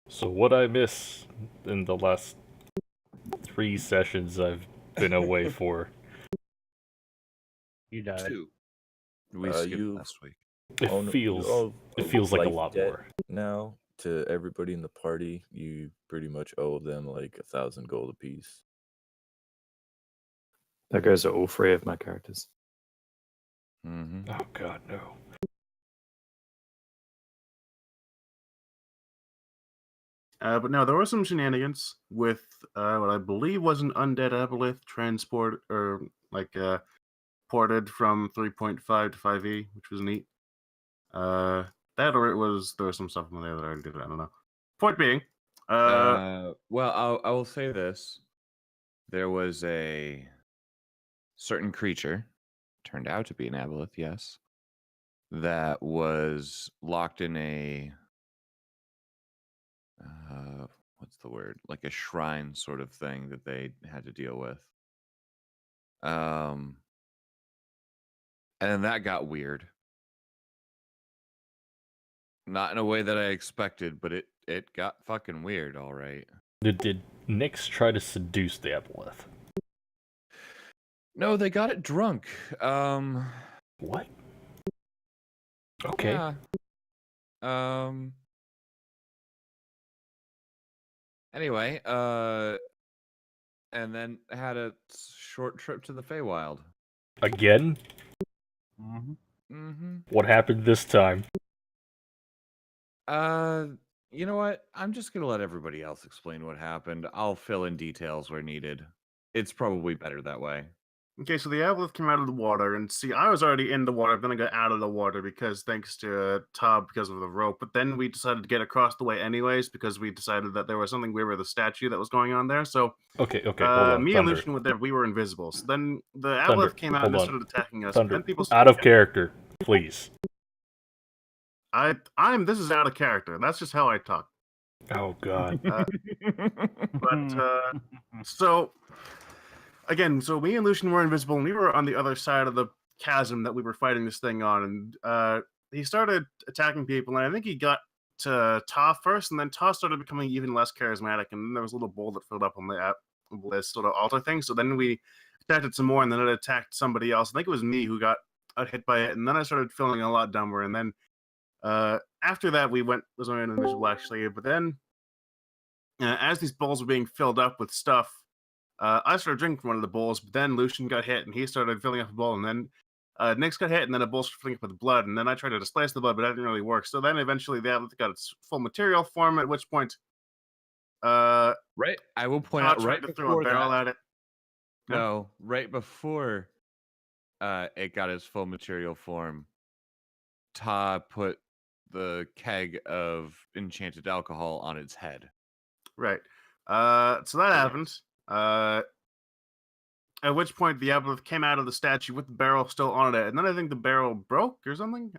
So what I miss in the last 3 sessions I've been away for? You died. Two. We skipped You last week. It own you feels owe it feels like a life lot debt more. now to everybody in the party. You pretty much owe them like 1,000 gold apiece. That goes to all three of my characters. Mm-hmm. Oh god, no. But no, there were some shenanigans with what I believe was an undead aboleth transport or ported from 3.5 to 5e, which was neat. That or there was some stuff in there that I already did. I don't know. Point being, Well, I will say this: there was a certain creature, turned out to be an aboleth, yes, that was locked in a what's the word? Like a shrine sort of thing that they had to deal with. And then that got weird. Not in a way that I expected, but it got fucking weird, all right. Did Nyx try to seduce the Aboleth? No, they got it drunk. What? Okay. Yeah. Anyway, and then had a short trip to the Feywild. Again? Mm-hmm. What happened this time? You know what? I'm just gonna let everybody else explain what happened. I'll fill in details where needed. It's probably better that way. okay, so the aboleth came out of the water, and see, I was already in the water. I'm gonna get out of the water because thanks to Tob because of the rope. But then we decided to get across the way anyways because we decided that there was something weird with the statue that was going on there. So Okay, hold on. me and Thunder. Lucian were there. We were invisible. So then the Thunder, aboleth came out hold and on. started attacking us. Thunder. Then people Out of character, please. This is out of character. That's just how I talk. Oh god. So again, so me and Lucian were invisible, and we were on the other side of the chasm that we were fighting this thing on, and he started attacking people, and I think he got to Ta first, and then Ta started becoming even less charismatic, and then there was a little bowl that filled up on the this sort of altar thing. So then we attacked it some more, and then it attacked somebody else. I think it was me who got hit by it, and then I started feeling a lot dumber, and then after that was only invisible actually, but then as these bowls were being filled up with stuff, I started drinking from one of the bowls, but then Lucian got hit and he started filling up a bowl, and then Nyx got hit, and then a bowl started filling up with blood, and then I tried to displace the blood, but that didn't really work. So then eventually the aboleth got its full material form, at which point right. I will point out tried right to throw a before barrel that. at it. No, right before it got its full material form, Ta put the keg of enchanted alcohol on its head. Right. So that happened. At which point the aboleth came out of the statue with the barrel still on it, and then I think the barrel broke or something.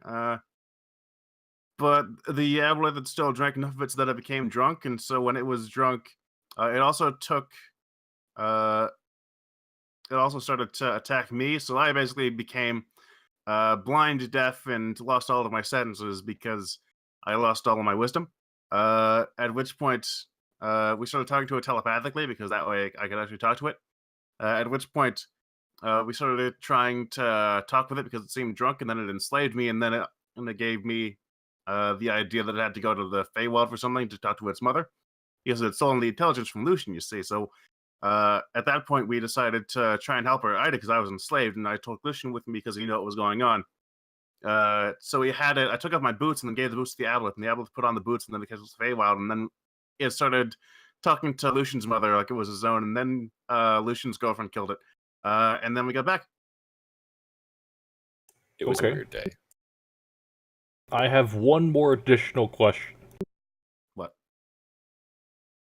But the aboleth had still drank enough of it so that it became drunk, and so when it was drunk, it also took. It also started to attack me, so I basically became blind, deaf, and lost all of my senses because I lost all of my wisdom. At which point, we started talking to it telepathically because that way I could actually talk to it. At which point, we started trying to talk with it because it seemed drunk, and then it enslaved me, and then it gave me the idea that it had to go to the Feywild for something to talk to its mother because it's stolen the intelligence from Lucian, you see. So at that point, we decided to try and help her. I did because I was enslaved, and I took Lucian with me because he knew what was going on. So we had it. I took off my boots and then gave the boots to the aboleth, and the aboleth put on the boots, and then it catches the Feywild, and then it started talking to Lucian's mother like it was his own, and then Lucian's girlfriend killed it, and then we got back. It was a weird day. I have one more additional question. What?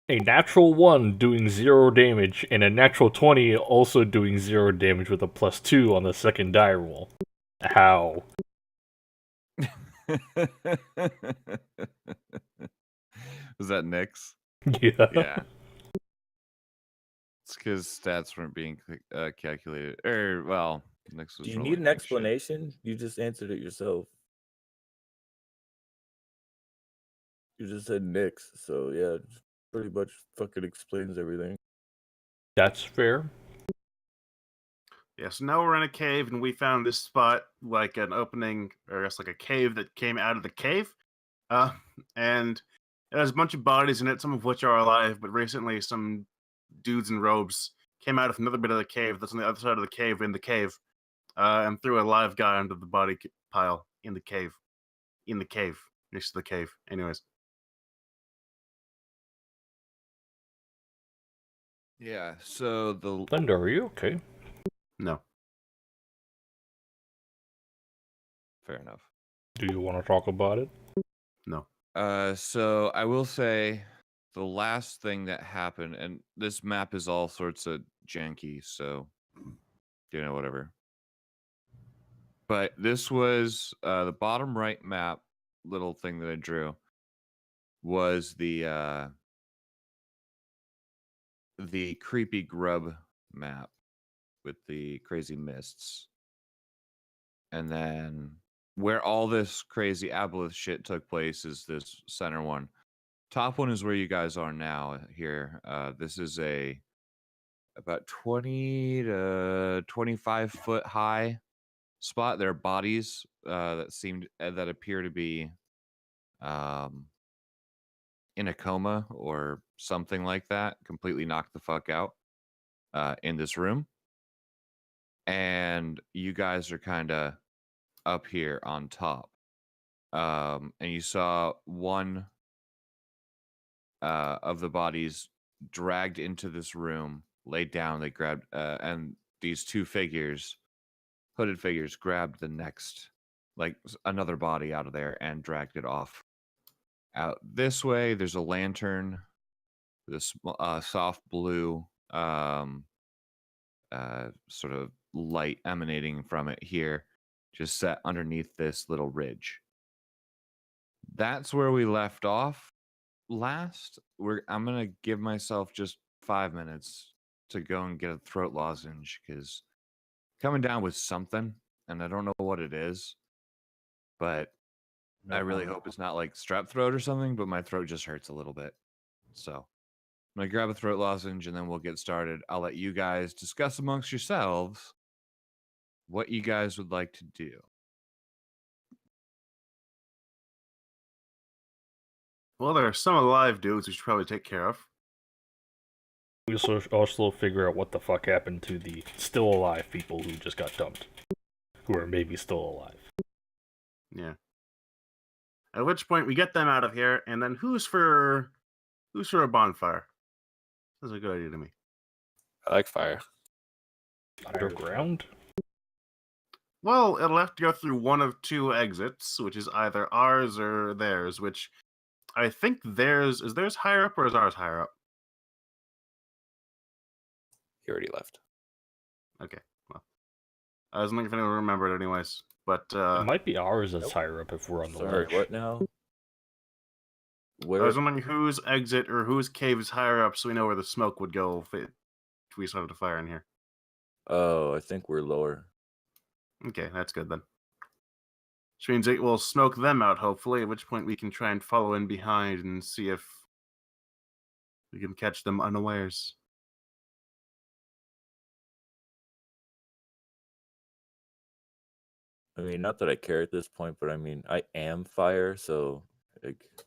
A natural 1 doing 0 damage, and a natural 20 also doing 0 damage with a +2 on the second die roll. How? Was that Nyx? Yeah. Yeah. It's because stats weren't being calculated. Nyx was. Do you need an explanation? You just answered it yourself. You just said Nyx, so yeah, it pretty much fucking explains everything. That's fair. Yeah, so now we're in a cave, and we found this spot like an opening, or I guess like a cave that came out of the cave. Uh, and it has a bunch of bodies in it, some of which are alive, but recently some dudes in robes came out of another bit of the cave that's on the other side of the cave in the cave, and threw a live guy under the body pile in the cave. In the cave. Next to the cave. Anyways. Yeah. So the Linda, are you okay? No. fair enough. Do you want to talk about it? No. So I will say the last thing that happened, and this map is all sorts of janky, so whatever. But this was the bottom right map, little thing that I drew, was the creepy grub map with the crazy mists. And then where all this crazy aboleth shit took place is this center one. Top one is where you guys are now here. This is a about 20 to 25 foot high spot. There are bodies that appear to be in a coma or something like that, completely knocked the fuck out in this room. And you guys are kind of up here on top. And you saw one of the bodies dragged into this room, laid down. They grabbed, and these two figures, hooded figures, grabbed the next, like another body out of there and dragged it off. Out this way, there's a lantern, this soft blue sort of light emanating from it here, just set underneath this little ridge. That's where we left off last. I'm gonna give myself just 5 minutes to go and get a throat lozenge, because coming down with something, and I don't know what it is, but I really hope it's not like strep throat or something, but my throat just hurts a little bit. So I'm gonna grab a throat lozenge and then we'll get started. I'll let you guys discuss amongst yourselves what you guys would like to do. Well, there are some alive dudes we should probably take care of. We also figure out what the fuck happened to the still alive people who just got dumped. Who are maybe still alive. Yeah. At which point we get them out of here, and then who's for a bonfire? That's a good idea to me. I like fire. Underground? Well, it'll have to go through one of two exits, which is either ours or theirs, which I think theirs higher up or is ours higher up? He already left. Okay, well. I was wondering if anyone remembered it anyways. But It might be ours that's higher up if we're on the Sorry, ledge. what now? I Where? was wondering whose exit or whose cave is higher up so we know where the smoke would go if we started a fire in here. Oh, I think we're lower. Okay, that's good then. Which means it will smoke them out, hopefully, at which point we can try and follow in behind and see if we can catch them unawares. I mean, not that I care at this point, but I mean, I am fire, so like, if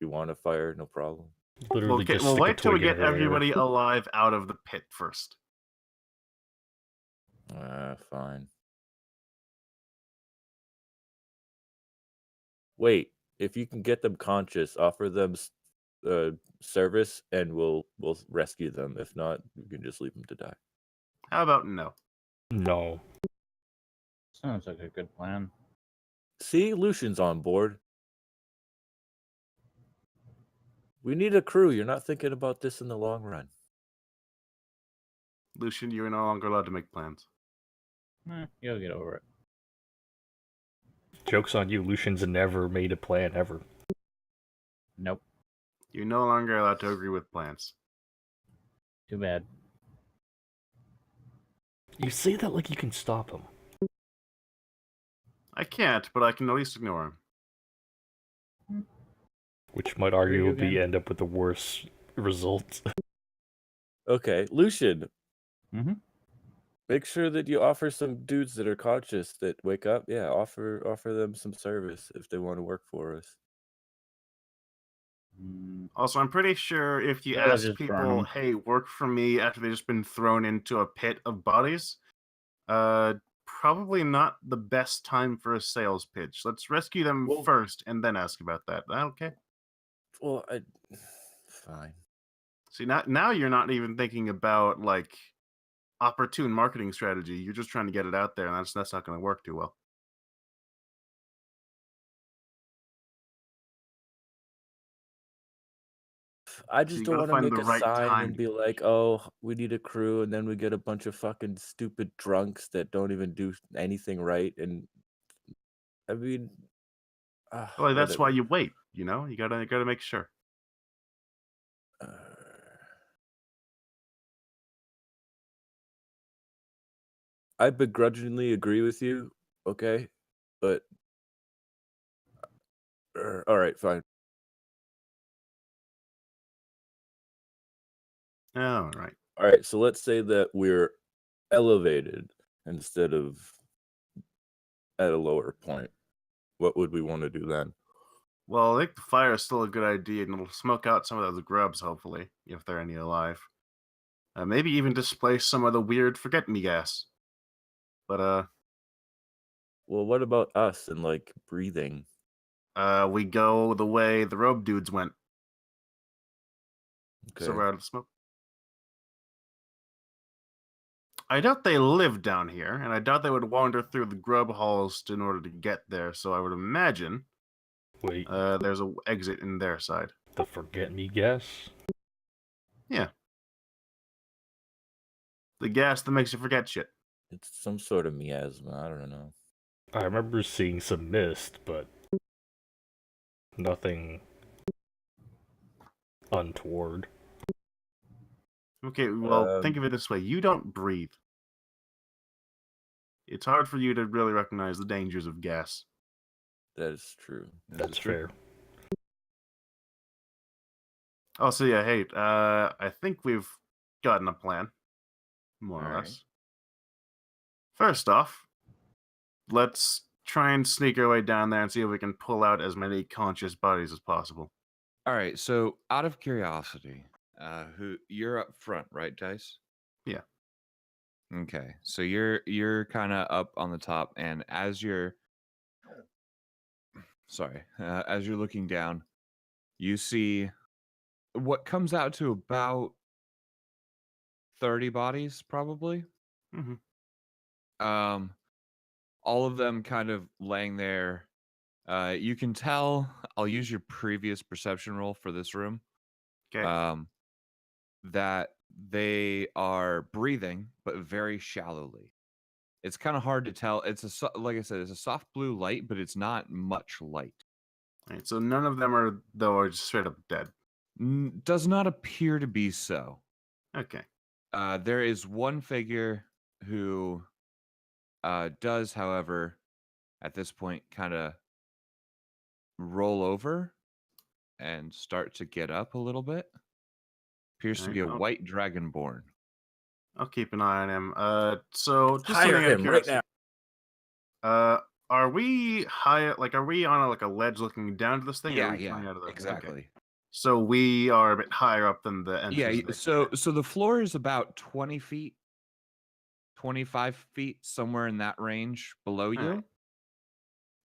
you want to fire, no problem. Literally just We'll stick a wait till we twig in get her ear. everybody alive out of the pit first. Fine. Wait, if you can get them conscious, offer them service, and we'll rescue them. If not, we can just leave them to die. How about no? No. Sounds like a good plan. See, Lucian's on board. We need a crew. You're not thinking about this in the long run. Lucian, you are no longer allowed to make plans. You'll get over it. Joke's on you, Lucian's never made a plan ever. Nope. You're no longer allowed to agree with plans. Too bad. You say that like you can stop him. I can't, but I can at least ignore him. which might There you go, arguably Dan. end up with the worst result. Okay, Lucian, Mm-hmm. make sure that you offer some dudes that are conscious that wake up. Yeah, offer them some service if they want to work for us. Also, I'm pretty sure if you They'll ask just burn people, 'em. "Hey, work for me," after they've just been thrown into a pit of bodies, probably not the best time for a sales pitch. Let's rescue them Well- first and then ask about that. Okay. Well, fine. See, now you're not even thinking about like opportune marketing strategy. You're just trying to get it out there, and that's not going to work too well. I So just you don't gotta want to find make the a right sign time and to be like, "Oh, we need a crew," and then we get a bunch of fucking stupid drunks that don't even do anything right. And I mean, Well, that's why whatever. you wait. You gotta make sure. I begrudgingly agree with you, okay, but all right, fine. All right. All right, so let's say that we're elevated instead of at a lower point. What would we want to do then? Well, I think the fire is still a good idea, and it'll smoke out some of those grubs, hopefully, if there are any alive. Maybe even displace some of the weird forget-me gas. But Well, what about us and like breathing? we go the way the robe dudes went, so Okay. we're out of smoke. I doubt they live down here, and I doubt they would wander through the grub halls in order to get there. So I would imagine Wait, there's a exit in their side. the forget me gas? The gas that makes you forget shit. It's some sort of miasma. I don't know. I remember seeing some mist, but nothing untoward. Okay, well, think of it this way: you don't breathe. It's hard for you to really recognize the dangers of gas. That is true. That's fair. Oh, so yeah, hey, I think we've gotten a plan, more or All right. less. First off, let's try and sneak our way down there and see if we can pull out as many conscious bodies as possible. All right. So, out of curiosity, you're up front, right, Dice? Yeah. Okay. So you're kind of up on the top, and as you're as you're looking down, you see what comes out to about 30 bodies, probably. hmm All of them kind of laying there. You can tell. I'll use your previous perception roll for this room. Okay. That they are breathing, but very shallowly. It's kind of hard to tell. Like I said, it's a soft blue light, but it's not much light. All right, so none of them are just straight up dead. Does not appear to be so. Okay. There is one figure who does, however, at this point, kind of roll over and start to get up a little bit. Appears to Alright, be a I'll- white dragonborn. I'll keep an eye on him. So just Hire something out of him right curiosity. Are we high? Like, are we on a ledge looking down to this thing? or are we coming out of the- okay. exactly. So we are a bit higher up than the entrance. Yeah, of the- so the floor is about 20 feet, 25 feet, somewhere in that range below you.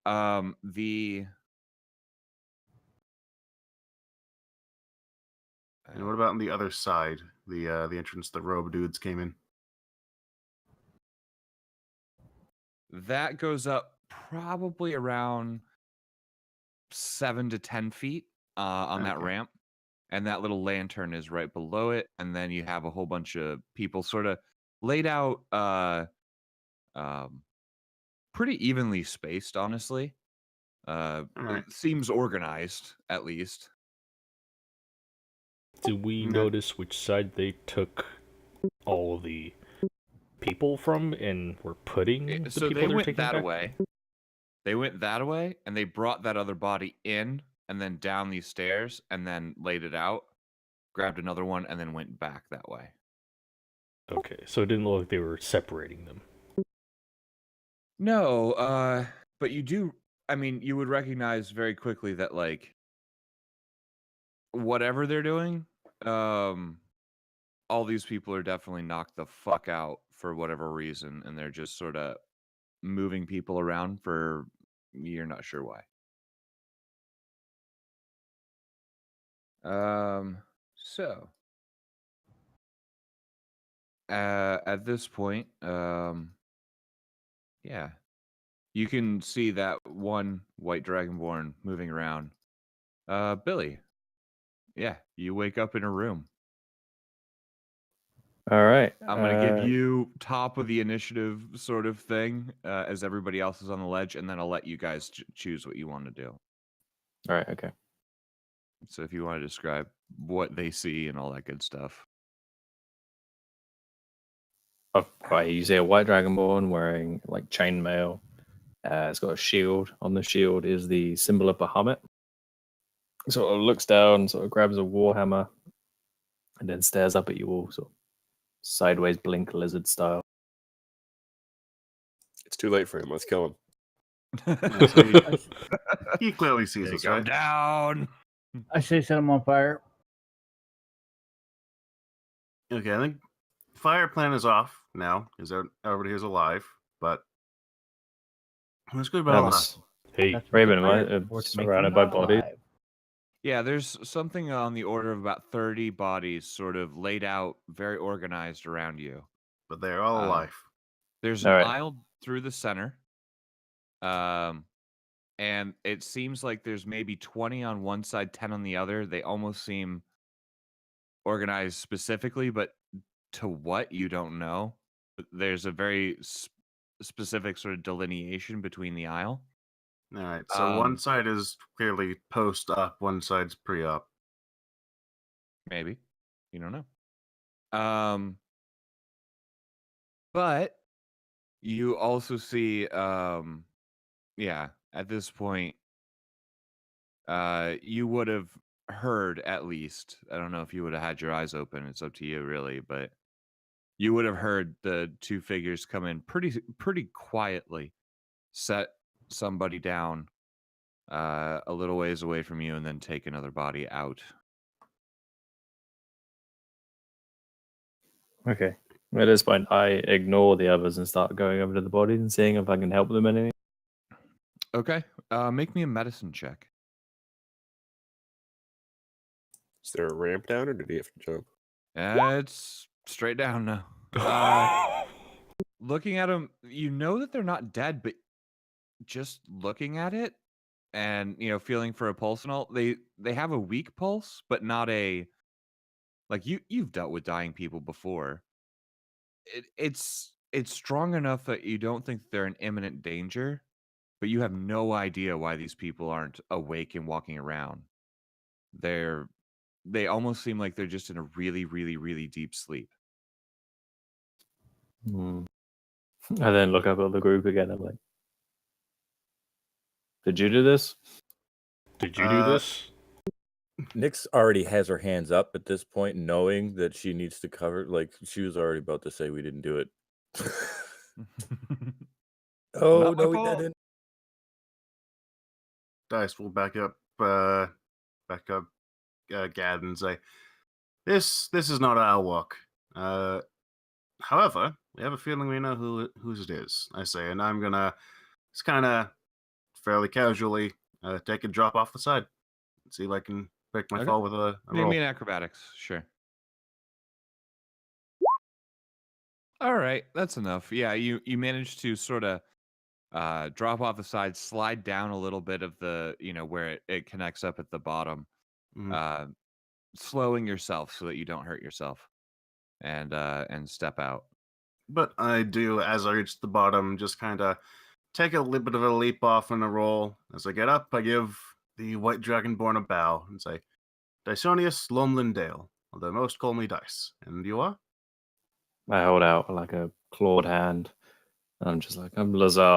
Alright. And what about on the other side? The entrance the robe dudes came in. That goes up probably around 7 to 10 feet on that Okay. ramp. And that little lantern is right below it. And then you have a whole bunch of people sort of laid out pretty evenly spaced, honestly. Alright. It seems organized, at least. Do we No. notice which side they took all of the people from and were putting the So people they they're went taking that back? way. They went that way, and they brought that other body in and then down these stairs, and then laid it out, grabbed another one, and then went back that way. Okay, so it didn't look like they were separating them. No, but you do. I mean, you would recognize very quickly that, like, whatever they're doing, all these people are definitely knocked the fuck out for whatever reason, and they're just sort of moving people around for you're not sure why. So at this point, yeah, you can see that one white dragonborn moving around. Billy, yeah, you wake up in a room. All right. I'm gonna give you top of the initiative sort of thing, as everybody else is on the ledge, and then I'll let you guys choose what you want to do. All right. Okay. So if you want to describe what they see and all that good stuff. Oh, right. You see a white dragonborn wearing like chainmail. It's got a shield. On the shield is the symbol of Bahamut. Sort of looks down, sort of grabs a warhammer, and then stares up at you all, sort of sideways blink lizard style. It's too late for him. Let's kill him. He clearly sees us, Take 'em right? down. I say set him on fire. Okay, I think fire plan is off now because everybody here's alive. But let's go about That's- Hey, That's what Raven, the am I- fire force it's makes surrounded them by bodies? alive. Yeah, there's something on the order of about 30 bodies sort of laid out, very organized around you. but they're all alive. There's an All right. aisle through the center. And it seems like there's maybe 20 on one side, 10 on the other. They almost seem organized specifically, but to what you don't know. But there's a very specific sort of delineation between the aisle. All right, so one Um, side is clearly post up, one side's pre up. Maybe. You don't know. But you also see yeah, at this point you would have heard at least. I don't know if you would have had your eyes open. It's up to you really, but you would have heard the two figures come in pretty quietly, set somebody down a little ways away from you and then take another body out. Okay. At this point, I ignore the others and start going over to the bodies and seeing if I can help them in any. Okay. Make me a medicine check. Is there a ramp down, or did he have to jump? It's straight down now. Looking at them, you know that they're not dead, but just looking at it and feeling for a pulse and all, they have a weak pulse, but not a like you've dealt with dying people before. It's strong enough that you don't think they're in imminent danger, but you have no idea why these people aren't awake and walking around. They almost seem like they're just in a really, really, really deep sleep. I then look up at the group again. I'm like, did you do this? did you do this? Nyx already has her hands up at this point, knowing that she needs to cover. Like, she was already about to say we didn't do it. Oh, Not my no, we fault. didn't. Dice will back up Gad and say, This is not our work. However, we have a feeling we know whose it is, I say, and I'm gonna just kinda fairly casually take a drop off the side. See if I can break my Okay. fall with a Make roll. me an acrobatics, sure. All right, that's enough. Yeah, you managed to sort of drop off the side, slide down a little bit of the where it connects up at the bottom, Mhm. slowing yourself so that you don't hurt yourself, and step out. But I do, as I reach the bottom, just kind of take a little bit of a leap off and a roll. As I get up, I give the white dragonborn a bow and say, Dysonius Lomlindale, although most call me Dice. And you are? I hold out like a clawed hand. And I'm just like, I'm Lazar.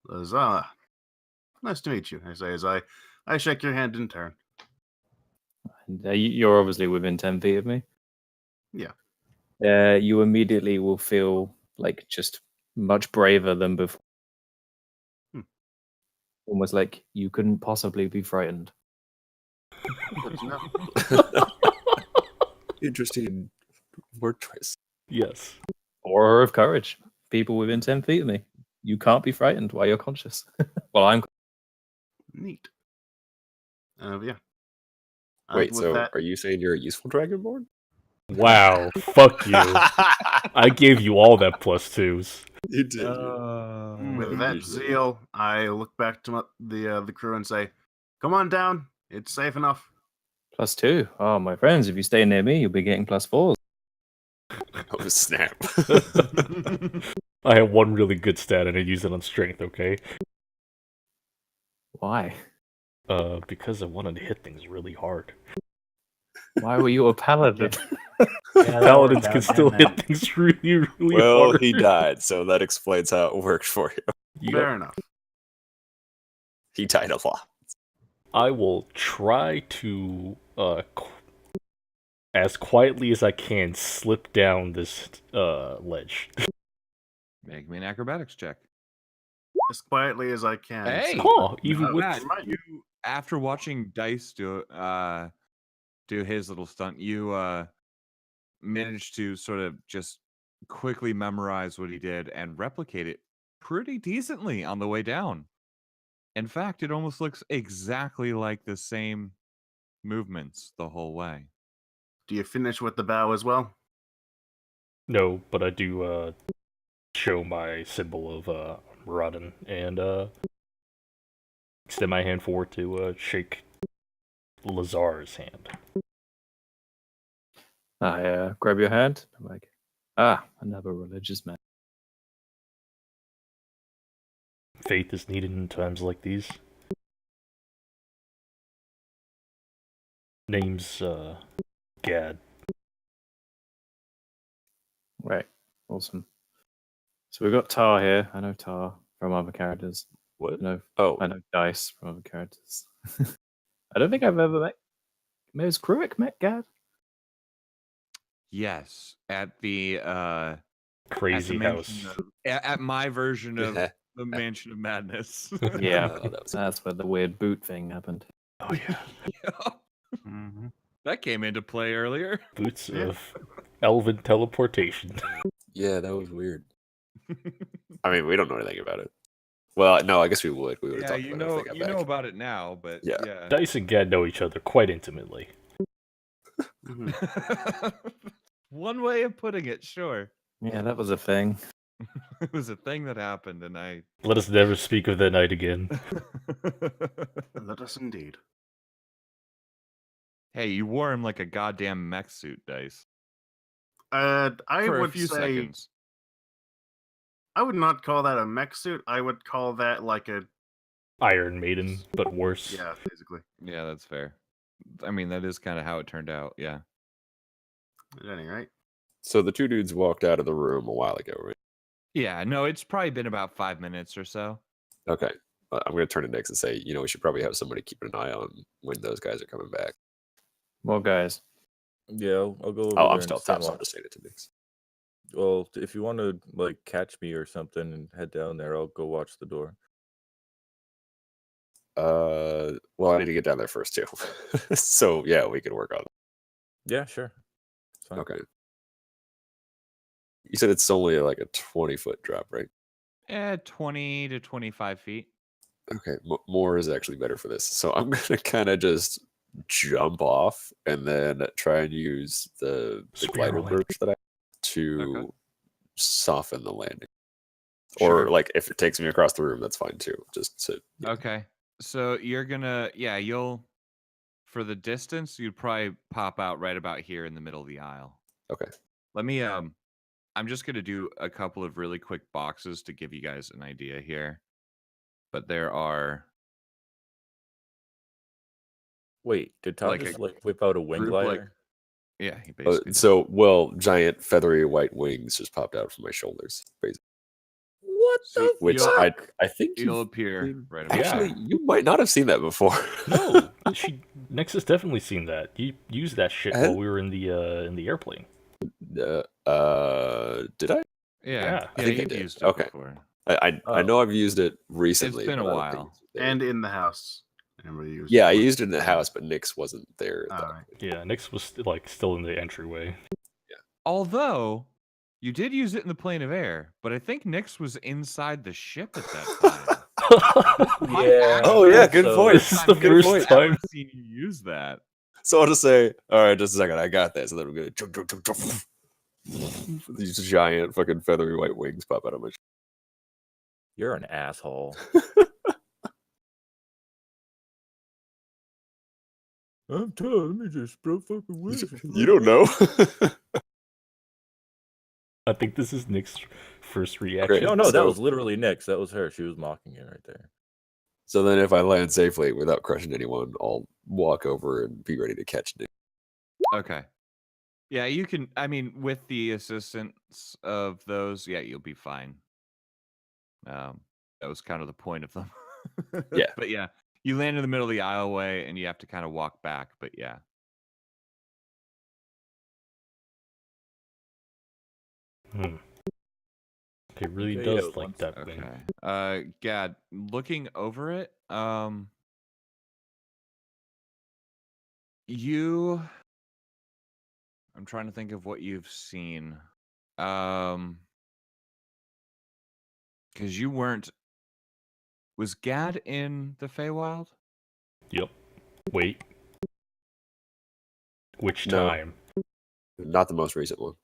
Lazar. Nice to meet you, I say as I I shake your hand in turn. And, you're obviously within 10 feet of me. Yeah. You immediately will feel like just much braver than before. Hmm. Almost like you couldn't possibly be frightened. Good to know. Interesting word choice. Yes. Aura of courage. People within 10 feet of me. You can't be frightened while you're conscious. Well, I'm. Neat. Yeah. Wait, With so that, are you saying you're a useful Dragonborn? Wow. Fuck you. I gave you all that +2s. You did. with that zeal, I look back to the crew and say, "Come on down. It's safe enough." +2. Oh, my friends, if you stay near me, you'll be getting +4s. Oh, snap. I have one really good stat and I use it on strength, okay? Why? Because I wanted to hit things really hard. Why were you a paladin? Yeah, that Paladins worked out, can still didn't hit things really, really Well, hard. he died, so that explains how it worked for you. Yep. Fair enough. He died a lot. I will try to, as quietly as I can, slip down this ledge. Make me an acrobatics check. As quietly as I can. Hey! So- Oh, even with Matt, Right. you, after watching Dice do his little stunt, you managed to sort of just quickly memorize what he did and replicate it pretty decently on the way down. In fact, it almost looks exactly like the same movements the whole way. Do you finish with the bow as well? no, but I do show my symbol of Muradin and extend my hand forward to shake Lazar's hand. I grab your hand. I'm like, another religious man. Faith is needed in times like these. Name's Gad. Right. Awesome. So we've got Tar here. I know Tar from other characters. What? I know Oh, Dice from other characters. I don't think I've ever met. Maybe it's Kruik met Gad. Yes, at the Crazy house. at my version of Yeah. the Mansion of Madness. Yeah, that was that's where the weird boot thing happened. Oh yeah. Mm-hmm. That came into play earlier. Boots Yeah. of elven teleportation. yeah, that was weird. I mean, we don't know anything about it. Well, no, I guess we would. We would have Yeah, talked you about it if know, they got you know back. about it now, but Yeah. yeah. Dice and Gad know each other quite intimately. Mm-hmm. One way of putting it, sure. Yeah, that was a thing. It was a thing that happened, and I. Let us never speak of that night again. Let us indeed. Hey, you wore him like a goddamn mech suit, Dice. I For a would few say seconds. I would not call that a mech suit. I would call that like a Iron Maiden, but worse. yeah, basically. Yeah, that's fair. I mean, that is kind of how it turned out. Yeah. At any rate. So the two dudes walked out of the room a while ago, right? Yeah. No, it's probably been about 5 minutes or so. Okay. I'm going to turn to Nix and say, we should probably have somebody keeping an eye on when those guys are coming back. More guys. Yeah, I'll go. Over Oh, there I'm and still say, top, so I'm just saying it to Nix. well, if you want to like catch me or something and head down there, I'll go watch the door. Well, I need to get down there first, too. So, yeah, we can work on it. Yeah, sure. It's fine. Okay. You said it's only like a 20-foot drop, right? 20 to 25 feet. Okay, more is actually better for this. So I'm going to kind of just jump off and then try and use the glider Spiral landing. perch that I have to Okay. soften the landing. Sure. Or like if it takes me across the room, that's fine too. Just to Okay. So you're gonna, you'll, for the distance, you'd probably pop out right about here in the middle of the aisle. Okay. Let me, I'm just gonna do a couple of really quick boxes to give you guys an idea here. But there are, Wait, did Tom Like just a like whip out a wing group, glider? he basically. so giant feathery white wings just popped out from my shoulders. Basically. What the Which You'll- I think It'll you appear right away. actually you might not have seen that before. No, Nyx has definitely seen that. You used that shit Has- while we were in the airplane. Did I? Yeah, I think I you've did. used it Okay. before. I Oh. know I've used it recently. been a but I don't think while. it's there. And in the house. I never used Yeah, I it. used it in the house, but Nyx wasn't there. At that Alright. point. Yeah, Nyx was still in the entryway. Although you did use it in the plane of air, but I think Nyx was inside the ship at that time. Yeah. Oh, yeah, good so- point. This is the Good first point. time. I've seen you use that. So I'll just say, all right, just a second, I got this, and then I'm gonna jump, jump, jump, jump. These giant fucking feathery white wings pop out of my. You're an asshole. I'm told. Let me just spread fucking wings. You don't know. I think this is Nick's first reaction. No, that So- was literally Nyx. That was her. She was mocking it right there. So then, if I land safely without crushing anyone, I'll walk over and be ready to catch Nick. Okay. Yeah, you can. I mean, with the assistance of those, yeah, you'll be fine. That was kind of the point of them. Yeah. But yeah, you land in the middle of the aisleway and you have to kind of walk back. But yeah. It really Okay, does yeah, like once- that wing. Okay. Gad, looking over it, I'm trying to think of what you've seen. Because you weren't. Was Gad in the Feywild? Yep. Wait. Which No. time? Not the most recent one.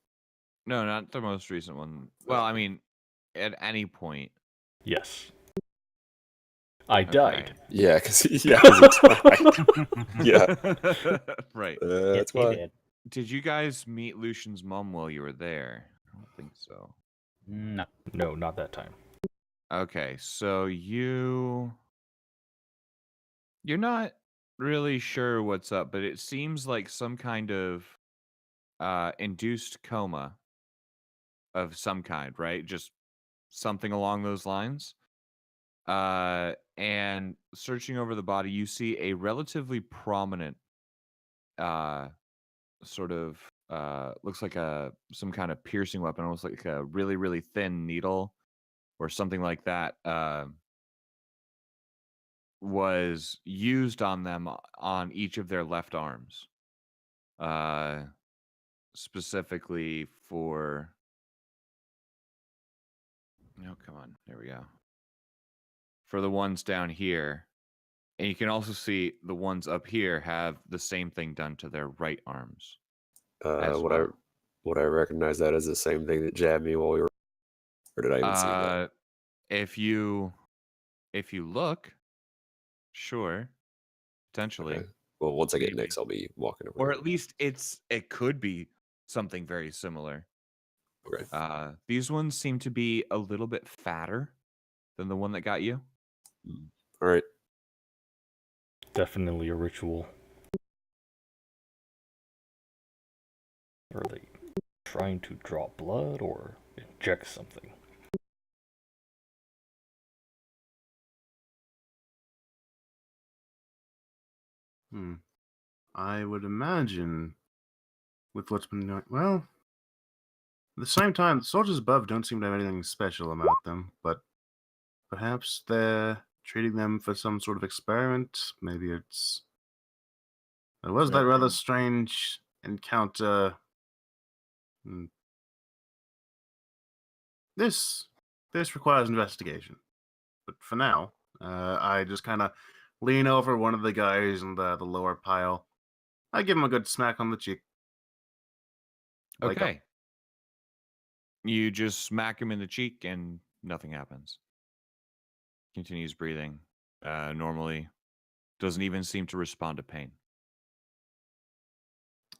No, not the most recent one. Well, I mean, at any point. Yes. I died. Yeah, because yeah, 'cause he died. Yeah. Right. That's why. Did you guys meet Lucian's mom while you were there? I don't think so. No. No, not that time. Okay, so you're not really sure what's up, but it seems like some kind of induced coma of some kind, right? Just something along those lines. And searching over the body, you see a relatively prominent sort of looks like some kind of piercing weapon, almost like a really, really thin needle or something like that, was used on them on each of their left arms. Specifically for no, come on, there we go. For the ones down here. And you can also see the ones up here have the same thing done to their right arms. as well. Would I recognize that as the same thing that jabbed me while we were, or did I even see that? If you look, sure, potentially. Okay. Well, once I get maybe. Nyx, I'll be walking over. Or there. at least it could be something very similar. Okay. These ones seem to be a little bit fatter than the one that got you. All right. Definitely a ritual. Are they trying to draw blood or inject something? I would imagine with what's been going well, at the same time, the soldiers above don't seem to have anything special about them, but perhaps they're treating them for some sort of experiment. Maybe it's there was that rather strange encounter. This requires investigation, but for now, I just kind of lean over one of the guys in the lower pile. I give him a good smack on the cheek. Wake up. Okay. You just smack him in the cheek and nothing happens. Continues breathing normally. Doesn't even seem to respond to pain.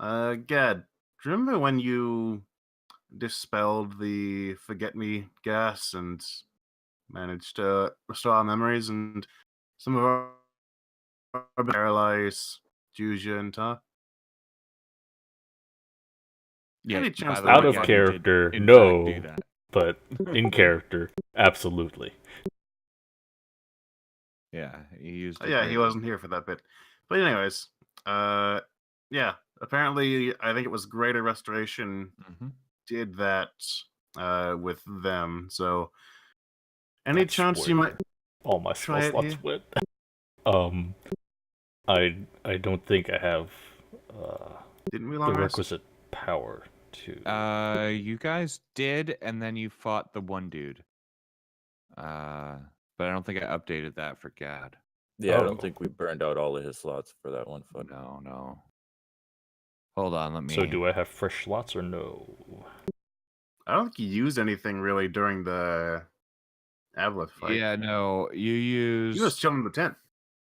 Gad, do you remember when you dispelled the forget me gas and managed to restore our memories and some of our paralyzed Juja and Ta? Yeah, Any chance by the that Out way, of yeah, you character, in fact no. do that. but in character, absolutely. Yeah, he used. it Yeah, he greatly. wasn't here for that bit. But anyways, yeah. Apparently, I think it was Greater Restoration Mhm. did that with them. So, any That's chance you where might all my try spell it slots here? went. I don't think I have Didn't we the long rest? requisite power to. You guys did, and then you fought the one dude. But I don't think I updated that for Gad. Yeah, I Oh. don't think we burned out all of his slots for that one fight. No. Hold on, let me. So do I have fresh slots or no? I don't think he used anything really during the Aboleth fight. Yeah, no. You He was used. chilling in the tent.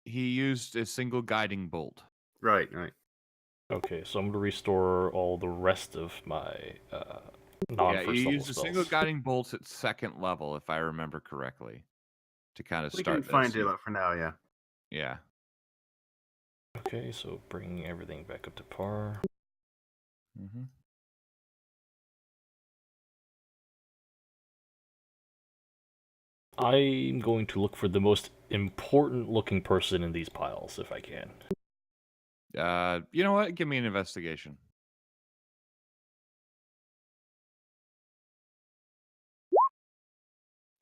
He used a single guiding bolt. Right. Okay, so I'm gonna restore all the rest of my Yeah, non-first you level used a spells. single guiding bolt at 2nd level, if I remember correctly, to kind of We start can find this. it for now. Yeah. Yeah. Okay, so bringing everything back up to par. Mm-hmm. I'm going to look for the most important looking person in these piles if I can. You know what? Give me an investigation.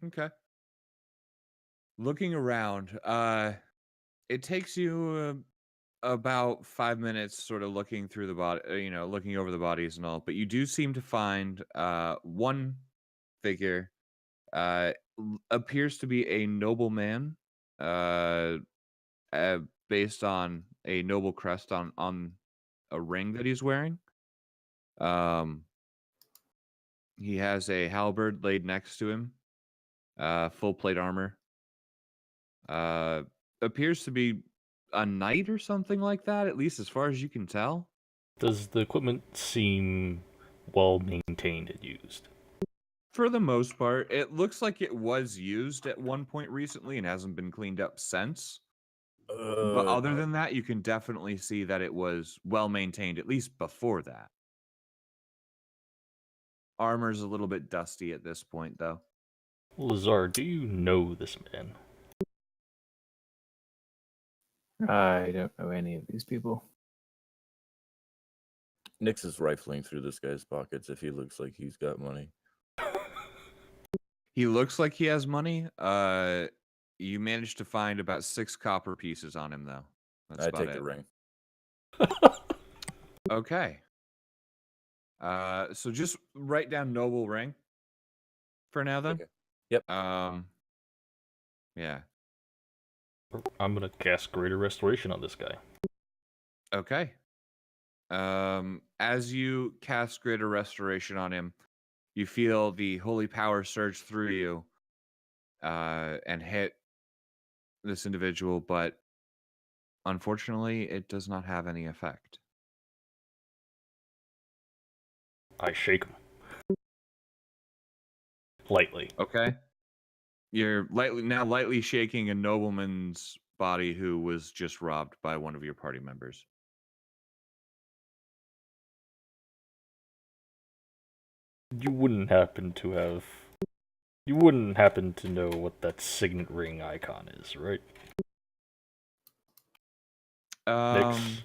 Okay. Looking around, it takes you about 5 minutes, sort of looking through the body, looking over the bodies and all. But you do seem to find one figure. Appears to be a nobleman, based on a noble crest on a ring that he's wearing. He has a halberd laid next to him, full plate armor. Appears to be a knight or something like that, at least as far as you can tell. Does the equipment seem well maintained and used? For the most part, it looks like it was used at one point recently and hasn't been cleaned up since. But other than that, you can definitely see that it was well maintained, at least before that. Armor's a little bit dusty at this point, though. Lazar, do you know this man? I don't know any of these people. Nyx is rifling through this guy's pockets if he looks like he's got money. He looks like he has money. You managed to find about 6 copper pieces on him, though. That's I about take it. the ring. Okay. So just write down noble ring for now, then. Okay. Yep. Yeah. I'm gonna cast Greater Restoration on this guy. Okay. As you cast Greater Restoration on him, you feel the holy power surge through you, and hit this individual, but unfortunately, it does not have any effect. I shake him. Lightly. Okay. You're lightly shaking a nobleman's body who was just robbed by one of your party members. You wouldn't happen to know what that signet ring icon is, right? Nyx?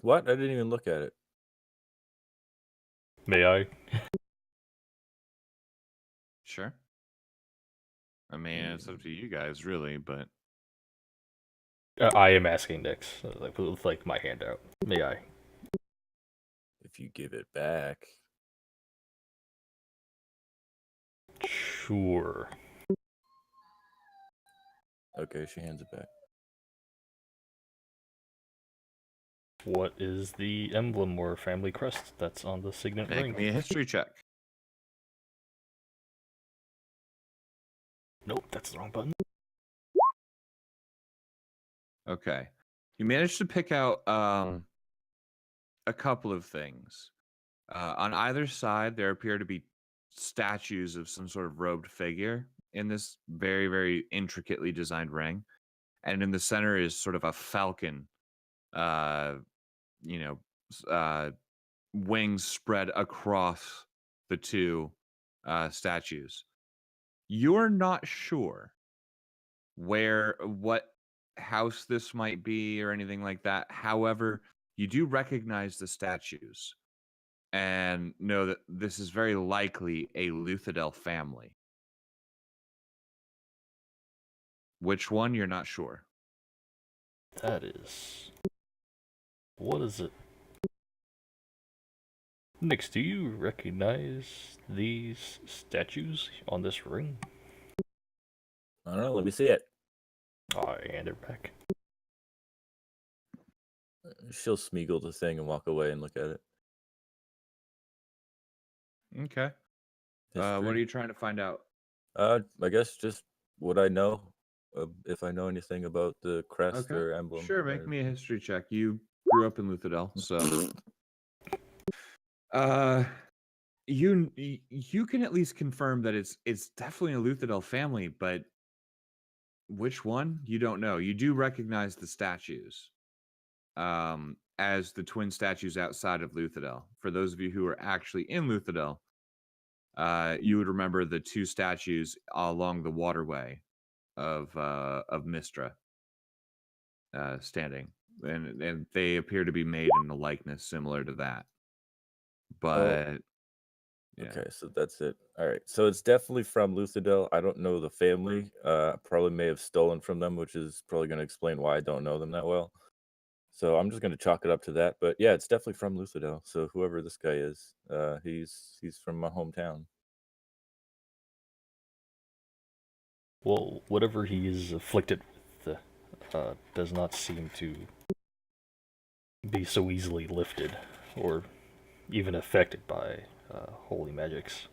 What? I didn't even look at it. May I? Sure. I mean, it's up to you guys, really, but I am asking Nyx, with like my hand out. May I? If you give it back. Sure. Okay, she hands it back. What is the emblem or family crest that's on the signet ring? make me a history check. Nope, that's the wrong button. Okay. You managed to pick out a couple of things. On either side, there appear to be statues of some sort of robed figure in this very, very intricately designed ring. And in the center is sort of a falcon, wings spread across the two statues. You're not sure what house this might be or anything like that. However, you do recognize the statues and know that this is very likely a Luthadel family. Which one, you're not sure. That is... What is it? Nix, do you recognize these statues on this ring? I don't know. Let me see it. I hand it back. She'll Smeagol the thing and walk away and look at it. Okay. What are History. you trying to find out? I guess just what I know, if I know anything about the crest Okay. or emblem. Sure, make me a history check. You grew up in Luthadel, so you can at least confirm that it's definitely a Luthadel family, but which one you don't know. You do recognize the statues as the twin statues outside of Luthadel. For those of you who are actually in Luthadel, you would remember the two statues along the waterway of Mistra standing, and they appear to be made in a likeness similar to that. But yeah. Okay, so that's it. All right, so it's definitely from Luthadel. I don't know the family. Probably may have stolen from them, which is probably going to explain why I don't know them that well. So I'm just going to chalk it up to that. But yeah, it's definitely from Luthadel. So whoever this guy is, he's from my hometown. Well, whatever he is afflicted with does not seem to be so easily lifted or even affected by holy magics.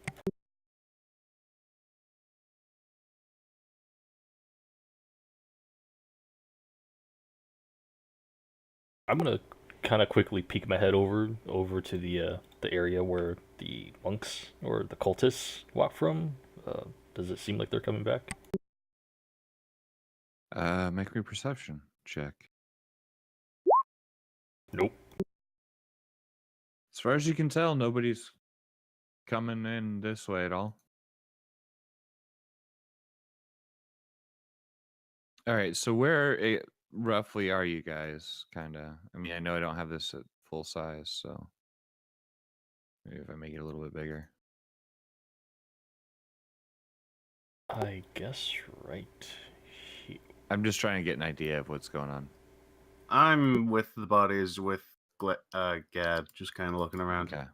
I'm gonna kind of quickly peek my head over to the area where the monks or the cultists walk from. Does it seem like they're coming back? Make me a perception check. Nope. As far as you can tell, nobody's coming in this way at all. All right, so where roughly are you guys? Kind of. I mean, I know I don't have this at full size, so maybe if I make it a little bit bigger. I guess right here. I'm just trying to get an idea of what's going on. I'm with the bodies with Gad, just kind of looking around. Okay.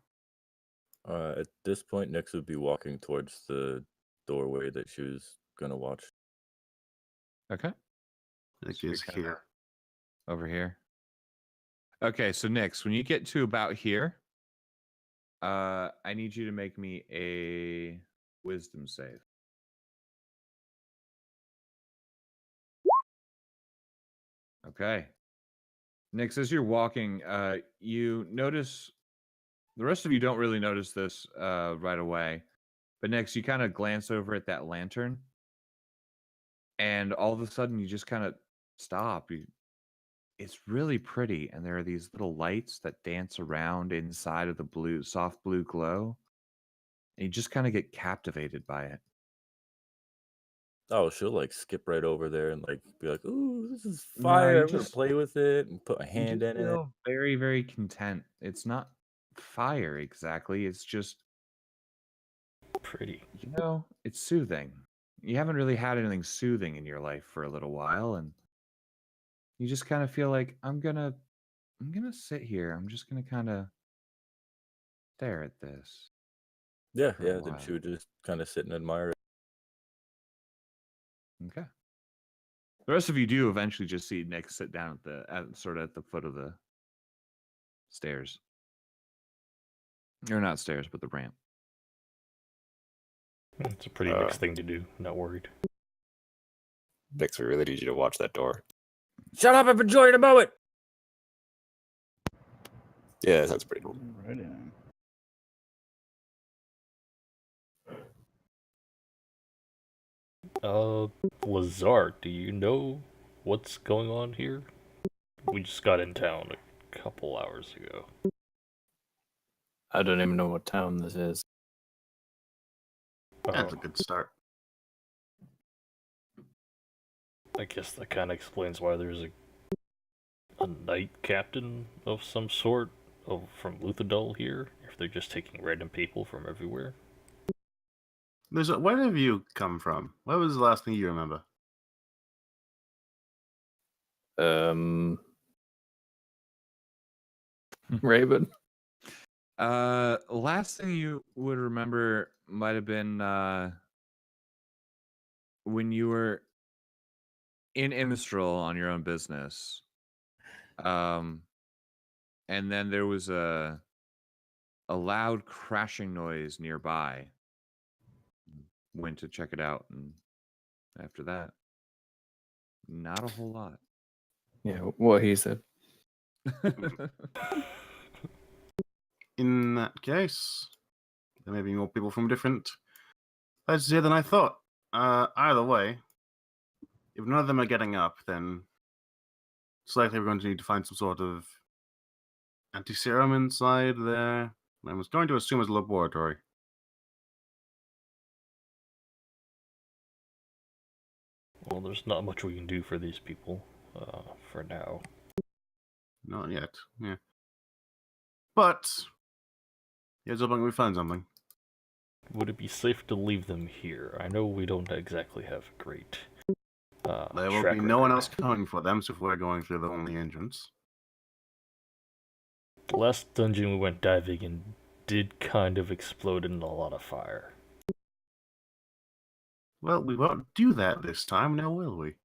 At this point, Nyx would be walking towards the doorway that she was going to watch. Okay. I think So you're it's kinda here. over here. Okay, so Nyx, when you get to about here, I need you to make me a wisdom save. Okay. Nyx, as you're walking, you notice, the rest of you don't really notice this right away, but Nyx, you kind of glance over at that lantern, and all of a sudden you just kind of stop. It's really pretty, and there are these little lights that dance around inside of the soft blue glow, and you just kind of get captivated by it. Oh, she'll like skip right over there and like be like, "Ooh, this is No, fire! you I'm gonna just- play with it and put my You hand just in it." feel very, very content. It's not fire exactly. It's just, Pretty. it's soothing. You haven't really had anything soothing in your life for a little while, and you just kind of feel like I'm gonna sit here. I'm just gonna kind of stare at this. Yeah, for a yeah. Then while. she would just kind of sit and admire it. Okay. The rest of you do eventually just see Nick sit down sort of at the foot of the stairs. Or not stairs, but the ramp. It's a pretty mixed thing to do. Not worried. Nyx, we really need you to watch that door. Shut up! I've been enjoying a moment. Yeah, that sounds pretty cool. Right in. Lazar, do you know what's going on here? We just got in town a couple hours ago. I don't even know what town this is. That's a Oh, good start. I guess that kind of explains why there's a knight captain of some sort from Luthadel here. If they're just taking random people from everywhere. Where have you come from? What was the last thing you remember? Raven. Last thing you would remember might have been when you were in Imistral on your own business. And then there was a loud crashing noise nearby. Went to check it out, and after that, not a whole lot. Yeah, what he said. In that case, there may be more people from different places here than I thought. Either way, if none of them are getting up, then it's likely we're going to need to find some sort of anti-serum inside there. I was going to assume it's a laboratory. Well, there's not much we can do for these people for now. Not yet, yeah. But here's hoping we find something. Would it be safe to leave them here? I know we don't exactly have a great There will track be no one record. else coming for them, so if we're going through the only entrance. The last dungeon we went diving in did kind of explode in a lot of fire. Well, we won't do that this time, now will we?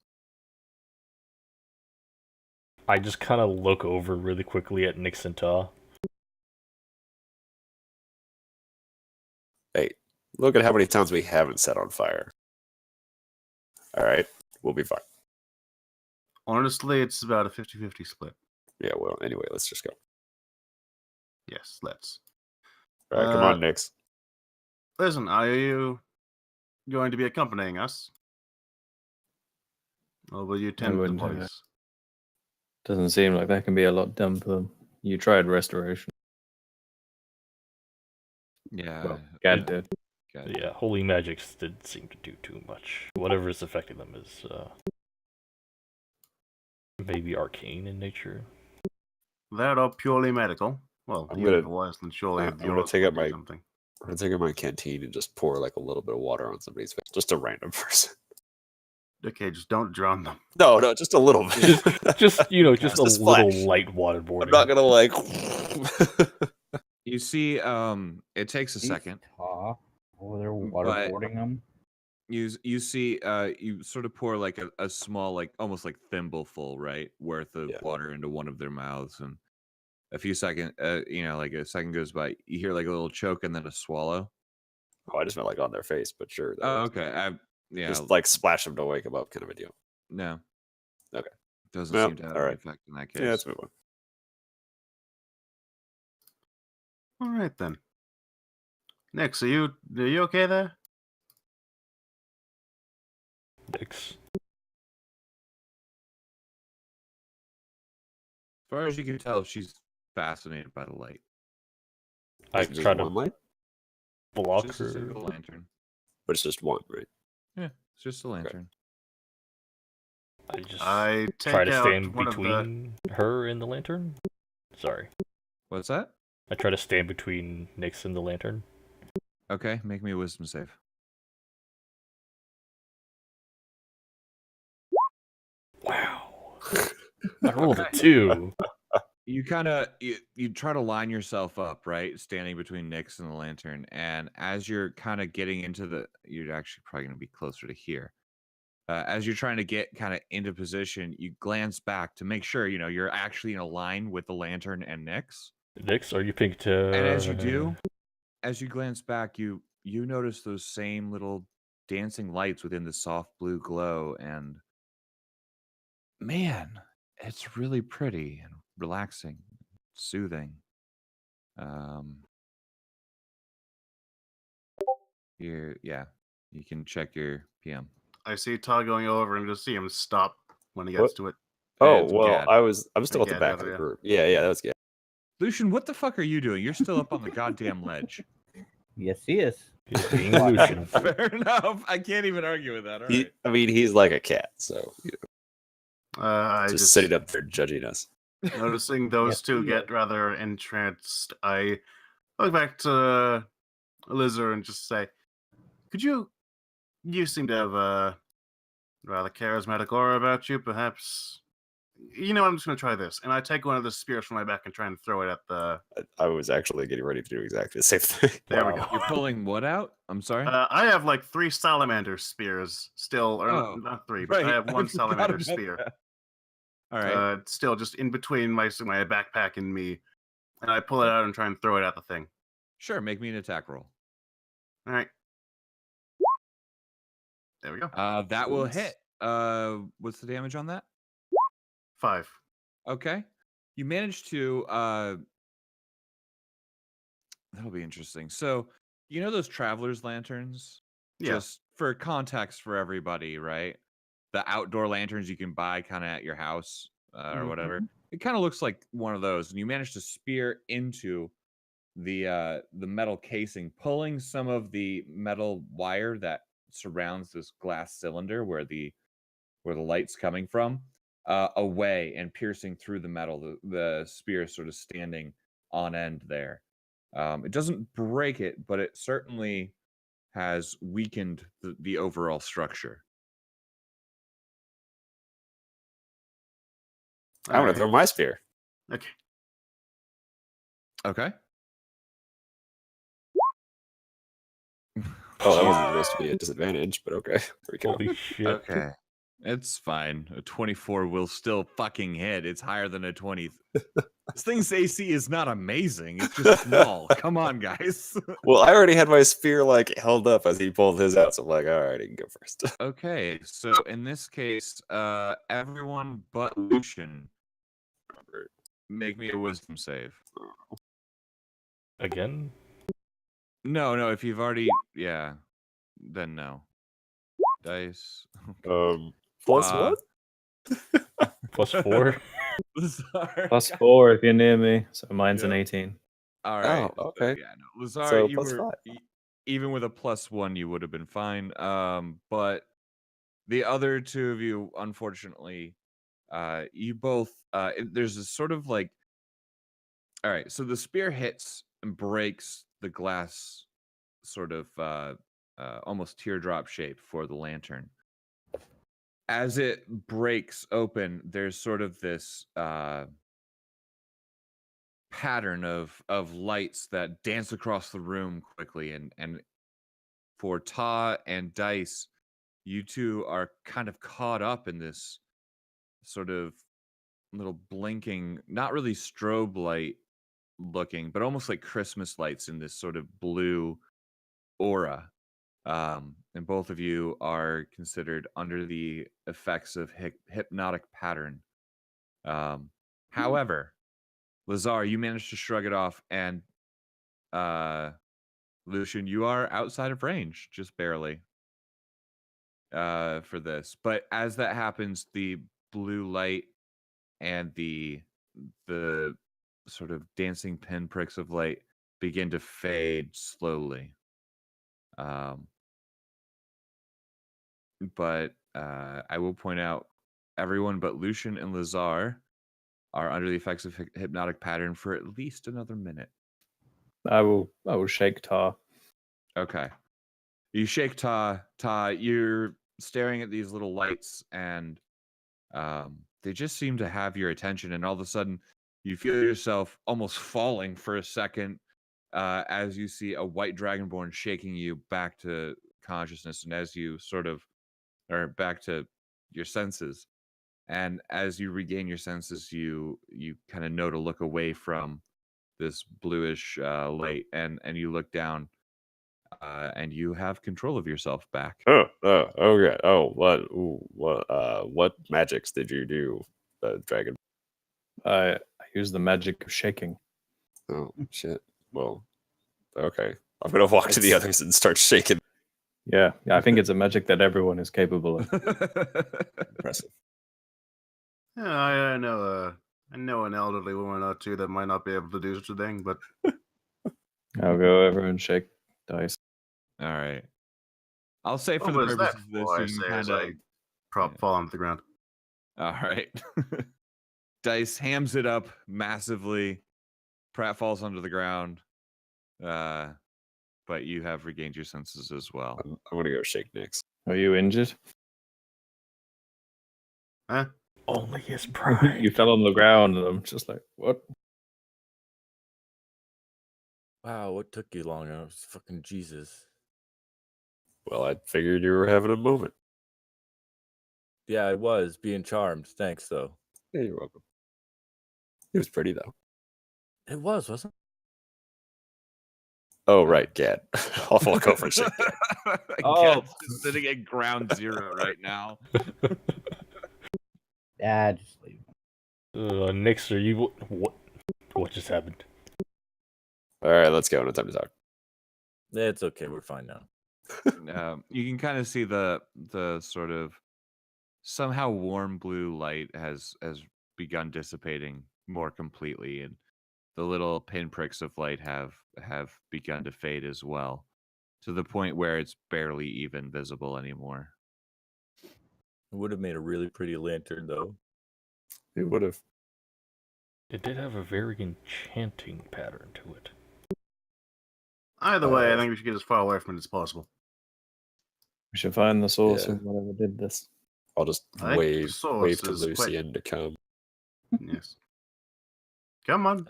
I just kind of look over really quickly at Nix and Ta. Hey, look at how many towns we haven't set on fire. All right, we'll be fine. Honestly, it's about a 50-50 split. Yeah, well, anyway, let's just go. Yes, let's. All right, come on, Nix. Listen, are you going to be accompanying us? Or will you tend the wouldn't do place? that. Doesn't seem like that can be a lot done for them. You tried restoration. Yeah. Well, Gad did. Yeah, holy magics did seem to do too much. Whatever is affecting them is maybe arcane in nature. That or purely medical? Well, I'm even gonna- if it was, then surely I'm the gonna Oracle take out would do my- something. I'm gonna take out my canteen and just pour like a little bit of water on somebody's face. Just a random person. Okay, just don't drown them. No, just a little bit. Just just Just a a little splash. light I'm waterboarding. not gonna like. You see, it takes a second. Over there But- waterboarding them. You see, you sort of pour like a small, like almost like thimbleful, right, worth of Yeah. water into one of their mouths, and a few seconds, like a second goes by, you hear like a little choke and then a swallow. Oh, I just meant like on their face, but sure. that Oh, works. okay. Yeah, Just like splash them to wake them up, kind of a deal. no. Okay. Doesn't No, seem to have all any right. effect in that case. Yeah, let's move on. All right then. Nix, are you okay there? Nix. As far as you can tell, she's fascinated by the light. I Just try to one light, block Just a her. single lantern. but it's just one, right? Yeah, it's just a lantern. I just I take try to out stand one of the. between her and the lantern. Sorry. What's that? I try to stand between Nix and the lantern. Okay, make me a wisdom save. Wow. I rolled a 2. You kind of you try to line yourself up, right, standing between Nyx and the lantern, and as you're kind of getting into you're actually probably going to be closer to here. As you're trying to get kind of into position, you glance back to make sure you're actually in a line with the lantern and Nyx. Nix, are you pink to... And as you do, as you glance back, you notice those same little dancing lights within the soft blue glow, and man, it's really pretty and relaxing, soothing. You can check your PM. I see Todd going over and just see him stop when he gets What? to it. Oh It's well, Gad. I'm still at the Gad, back of yeah. the group. Yeah, that was good. Lucian, what the fuck are you doing? You're still up on the goddamn ledge. Yes, he is. He's being Lucian. Fair enough. I can't even argue with that. All right. I mean, he's like a cat, so I just just sitting up there judging us. noticing those Yes, two he get is. rather entranced. I look back to Lizard and just say, "Could you seem to have a rather charismatic aura about you. Perhaps, you know, I'm just going to try this." And I take one of the spears from my back and try and throw it at the. I was actually getting ready to do exactly the same thing. There we Wow. go. You're pulling what out? I'm sorry. I have like 3 salamander spears still, or Oh, not 3, but I have one forgot salamander about spear. that. All right. Still just in between my backpack and me, and I pull it out and try and throw it at the thing. Sure. Make me an attack roll. All right. There we go. That will Nice. hit. What's the damage on that? 5. Okay. You managed to that'll be interesting. So, you know those traveler's lanterns? Yeah. Just for context for everybody, right? The outdoor lanterns you can buy kind of at your house or whatever. It kind of looks like one of those, and you managed to spear into the metal casing, pulling some of the metal wire that surrounds this glass cylinder where the light's coming from away and piercing through the metal. The spear is sort of standing on end there. It doesn't break it, but it certainly has weakened the overall structure. I'm gonna throw my spear. Okay. Okay. Oh, that wasn't supposed to be a disadvantage, but okay. There we go. Holy shit. Okay. It's fine. A 24 will still fucking hit. It's higher than a 20. This thing's AC is not amazing. It's just small. Come on, guys. Well, I already had my spear like held up as he pulled his out, so I'm like, all right, he can go first. Okay, so in this case, everyone but Lucian make me a wisdom save. Again? No, if you've already, yeah, then no. Dice. Plus Uh, what? +4? Lazar. +4 if you're near me. So mine's an Yeah. 18. All right. Oh, okay. Yeah, no. Lazar, So you plus were 5. even with a +1, you would have been fine. But the other two of you, unfortunately, you both there's a sort of like, all right. So the spear hits and breaks the glass, sort of almost teardrop shape for the lantern. As it breaks open, there's sort of this pattern of lights that dance across the room quickly, and for Ta and Dice, you two are kind of caught up in this sort of little blinking, not really strobe light looking, but almost like Christmas lights in this sort of blue aura. And both of you are considered under the effects of hypnotic pattern. However, Lazar, you managed to shrug it off, and Lucian, you are outside of range, just barely, for this. But as that happens, the blue light and the sort of dancing pinpricks of light begin to fade slowly. But I will point out, everyone but Lucian and Lazar are under the effects of hypnotic pattern for at least another minute. I will shake Tar. Okay. You shake Ta. You're staring at these little lights, and they just seem to have your attention. And all of a sudden, you feel yourself almost falling for a second as you see a white dragonborn shaking you back to consciousness, and as you or back to your senses. And as you regain your senses, you kind of know to look away from this bluish light, and you look down, and you have control of yourself back. Okay. Oh, what magics did you do, dragon? I use the magic of shaking. Oh shit. Well, okay. I'm gonna walk to the It's- others and start shaking. Yeah, I think it's a magic that everyone is capable of. Impressive. Yeah, I know I know an elderly woman or two that might not be able to do such a thing, but I'll go over and shake dice. All right. I'll say for what the was that purpose of this, for? I you say can as kind I of. fall onto the ground. All right. Dice hams it up massively. Pratt falls onto the ground. But you have regained your senses as well. I'm gonna go shake next. Are you injured? Huh? Only his pride. You fell on the ground, and I'm just like, what? Wow, what took you long? I was fucking Jesus. Well, I figured you were having a moment. Yeah, I was being charmed. Thanks, though. Yeah, you're welcome. It was pretty though. It was, wasn't Oh right, Gad. I'll go for shake. Gad. Gad's just sitting at ground zero right now. Yeah, just leave. Nix, are you what just happened? All right, let's go. No time to talk. it? It's okay. We're fine now. You can kind of see the sort of somehow warm blue light has begun dissipating more completely, and the little pinpricks of light have begun to fade as well, to the point where it's barely even visible anymore. It would have made a really pretty lantern, though. It would have. It did have a very enchanting pattern to it. Either way, I think we should get as far away from it as possible. We should find the source Yeah. of whatever did this. I'll just I think the wave source to is quite- Lucian to come. Yes. Come on.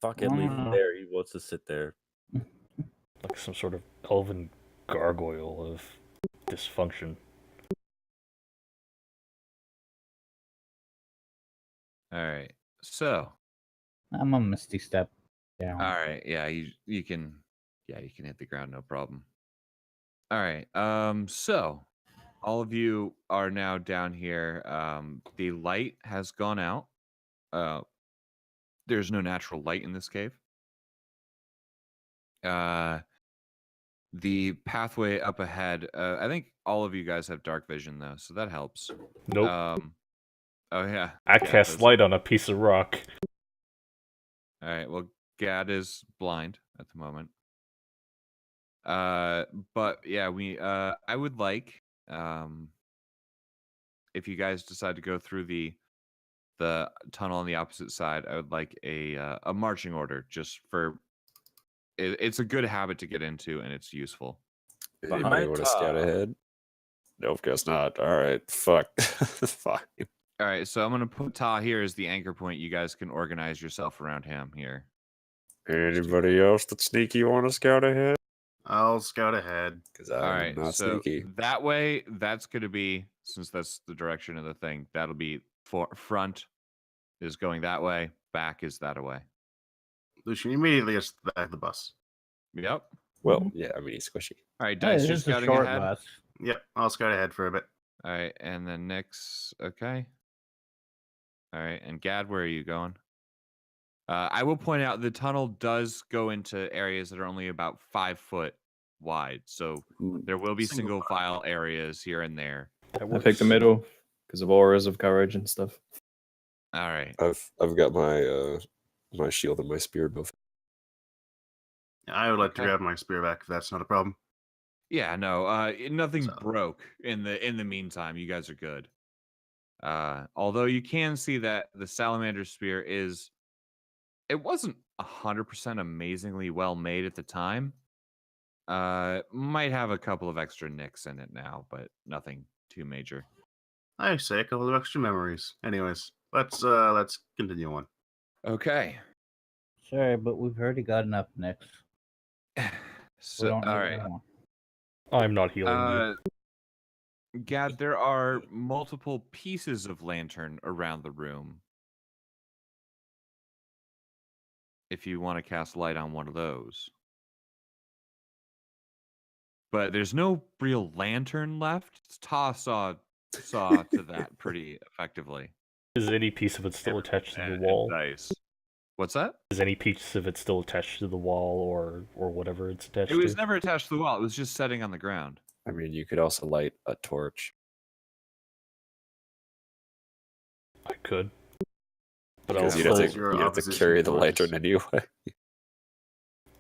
Fucking leave him there. He wants to sit there. Like some sort of elven gargoyle of dysfunction. All right, so I'm a misty step down. all right, yeah, you can hit the ground, no problem. All right, so all of you are now down here. The light has gone out. There's no natural light in this cave. The pathway up ahead, I think all of you guys have dark vision though, so that helps. Nope. Oh yeah. I Gad cast does. light on a piece of rock. All right. Well, Gad is blind at the moment. But yeah, I would like, if you guys decide to go through the tunnel on the opposite side, I would like a marching order just for. It's a good habit to get into, and it's useful. Anybody Behind want to scout Todd. ahead? Nope, guess not. All right, fuck. Fine. All right, so I'm gonna put Ta here as the anchor point. You guys can organize yourself around him here. Anybody else that's sneaky want to scout ahead? I'll scout ahead. Because I'm All right, not so sneaky. that way, that's going to be, since that's the direction of the thing, that'll be front is going that way, back is that way. Lucian immediately gets to the back of the bus. Yep. Well, yeah, I mean, he's squishy. All right, Hey, Dice, this you're is a scouting short ahead. bus. Yep, I'll scout ahead for a bit. All right, and then Nyx, okay. All right, and Gad, where are you going? I will point out the tunnel does go into areas that are only about 5 foot wide, so there will be single file areas here and there. That I works. picked the middle because of auras of courage and stuff. All right. I've got my my shield and my spear both. I would like to Okay. grab my spear back if that's not a problem. Yeah, no, nothing So- broke in the meantime. You guys are good. Although you can see that the salamander spear it wasn't 100% amazingly well made at the time. Might have a couple of extra nicks in it now, but nothing too major. I say a couple of extra memories. Anyways, let's continue on. Okay. Sorry, but we've already got enough next. So, all right. I'm not healing you. Gad, there are multiple pieces of lantern around the room. If you want to cast light on one of those. But there's no real lantern left. Ta saw to that pretty effectively. Is any piece of it still attached to the wall? Dice. What's that? Is any piece of it still attached to the wall or whatever it's attached It was to? never attached to the wall. It was just setting on the ground. I mean, you could also light a torch. I could. But Because I'll you'd have still, to, your you'd have to opposition carry the force. lantern anyway.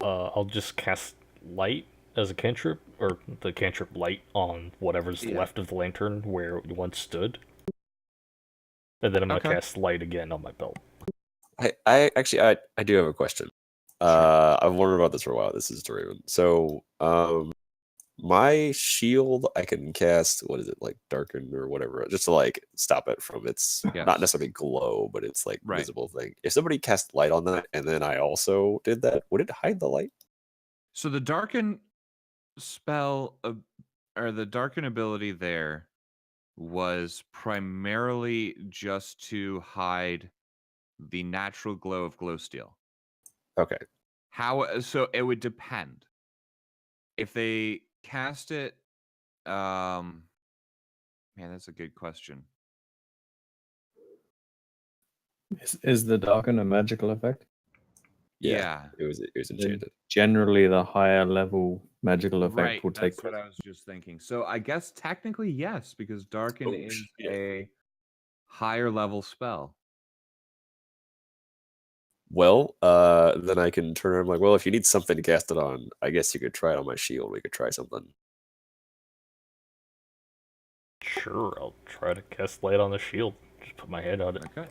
I'll just cast light as a cantrip, or the cantrip light on whatever's Yeah. left of the lantern where it once stood. And then I'm gonna Okay. cast light again on my belt. I actually I do have a question. I've wondered about this for a while. This is to Raven. So my shield I can cast, what is it, like darken or whatever, just to like stop it from its Yes. not necessarily glow, but it's like Right. visible thing. If somebody cast light on that and then I also did that, would it hide the light? So the darken spell or the darken ability there was primarily just to hide the natural glow of glow steel. Okay. So it would depend. If they cast it, man, that's a good question. Is the darken a magical effect? Yeah. It was Then enchanted. generally, the higher level magical effect Right, will take. that's what I was just thinking. So I guess technically yes, because darken Oh, is shit. a higher level spell. Well, then I can turn around like, well, if you need something to cast it on, I guess you could try it on my shield. We could try something. Sure, I'll try to cast light on the shield. Just put my hand on it. Okay.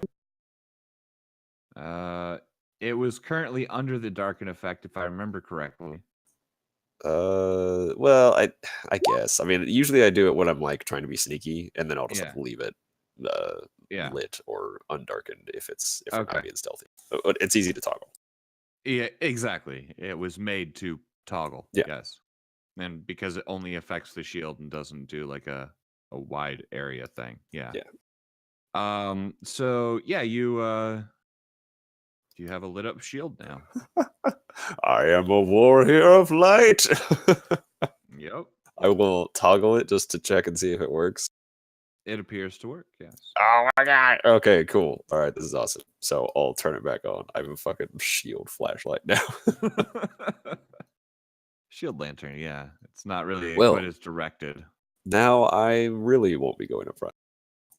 It was currently under the darken effect, if I remember correctly. Well, I guess. I mean, usually I do it when I'm like trying to be sneaky, and then I'll just Yeah. leave it Yeah. lit or undarkened if I'm Okay. not being stealthy. But it's easy to toggle. Yeah, exactly. It was made to toggle. Yeah. Yes. And because it only affects the shield and doesn't do like a wide area thing. Yeah. Yeah. So yeah, you have a lit up shield now. I am a warrior of light. Yep. I will toggle it just to check and see if it works. It appears to work, yes. Oh my god. Okay, cool. All right, this is awesome. So I'll turn it back on. I have a fucking shield flashlight now. Shield lantern, yeah. It's not really Well- quite as directed. Now I really won't be going up front.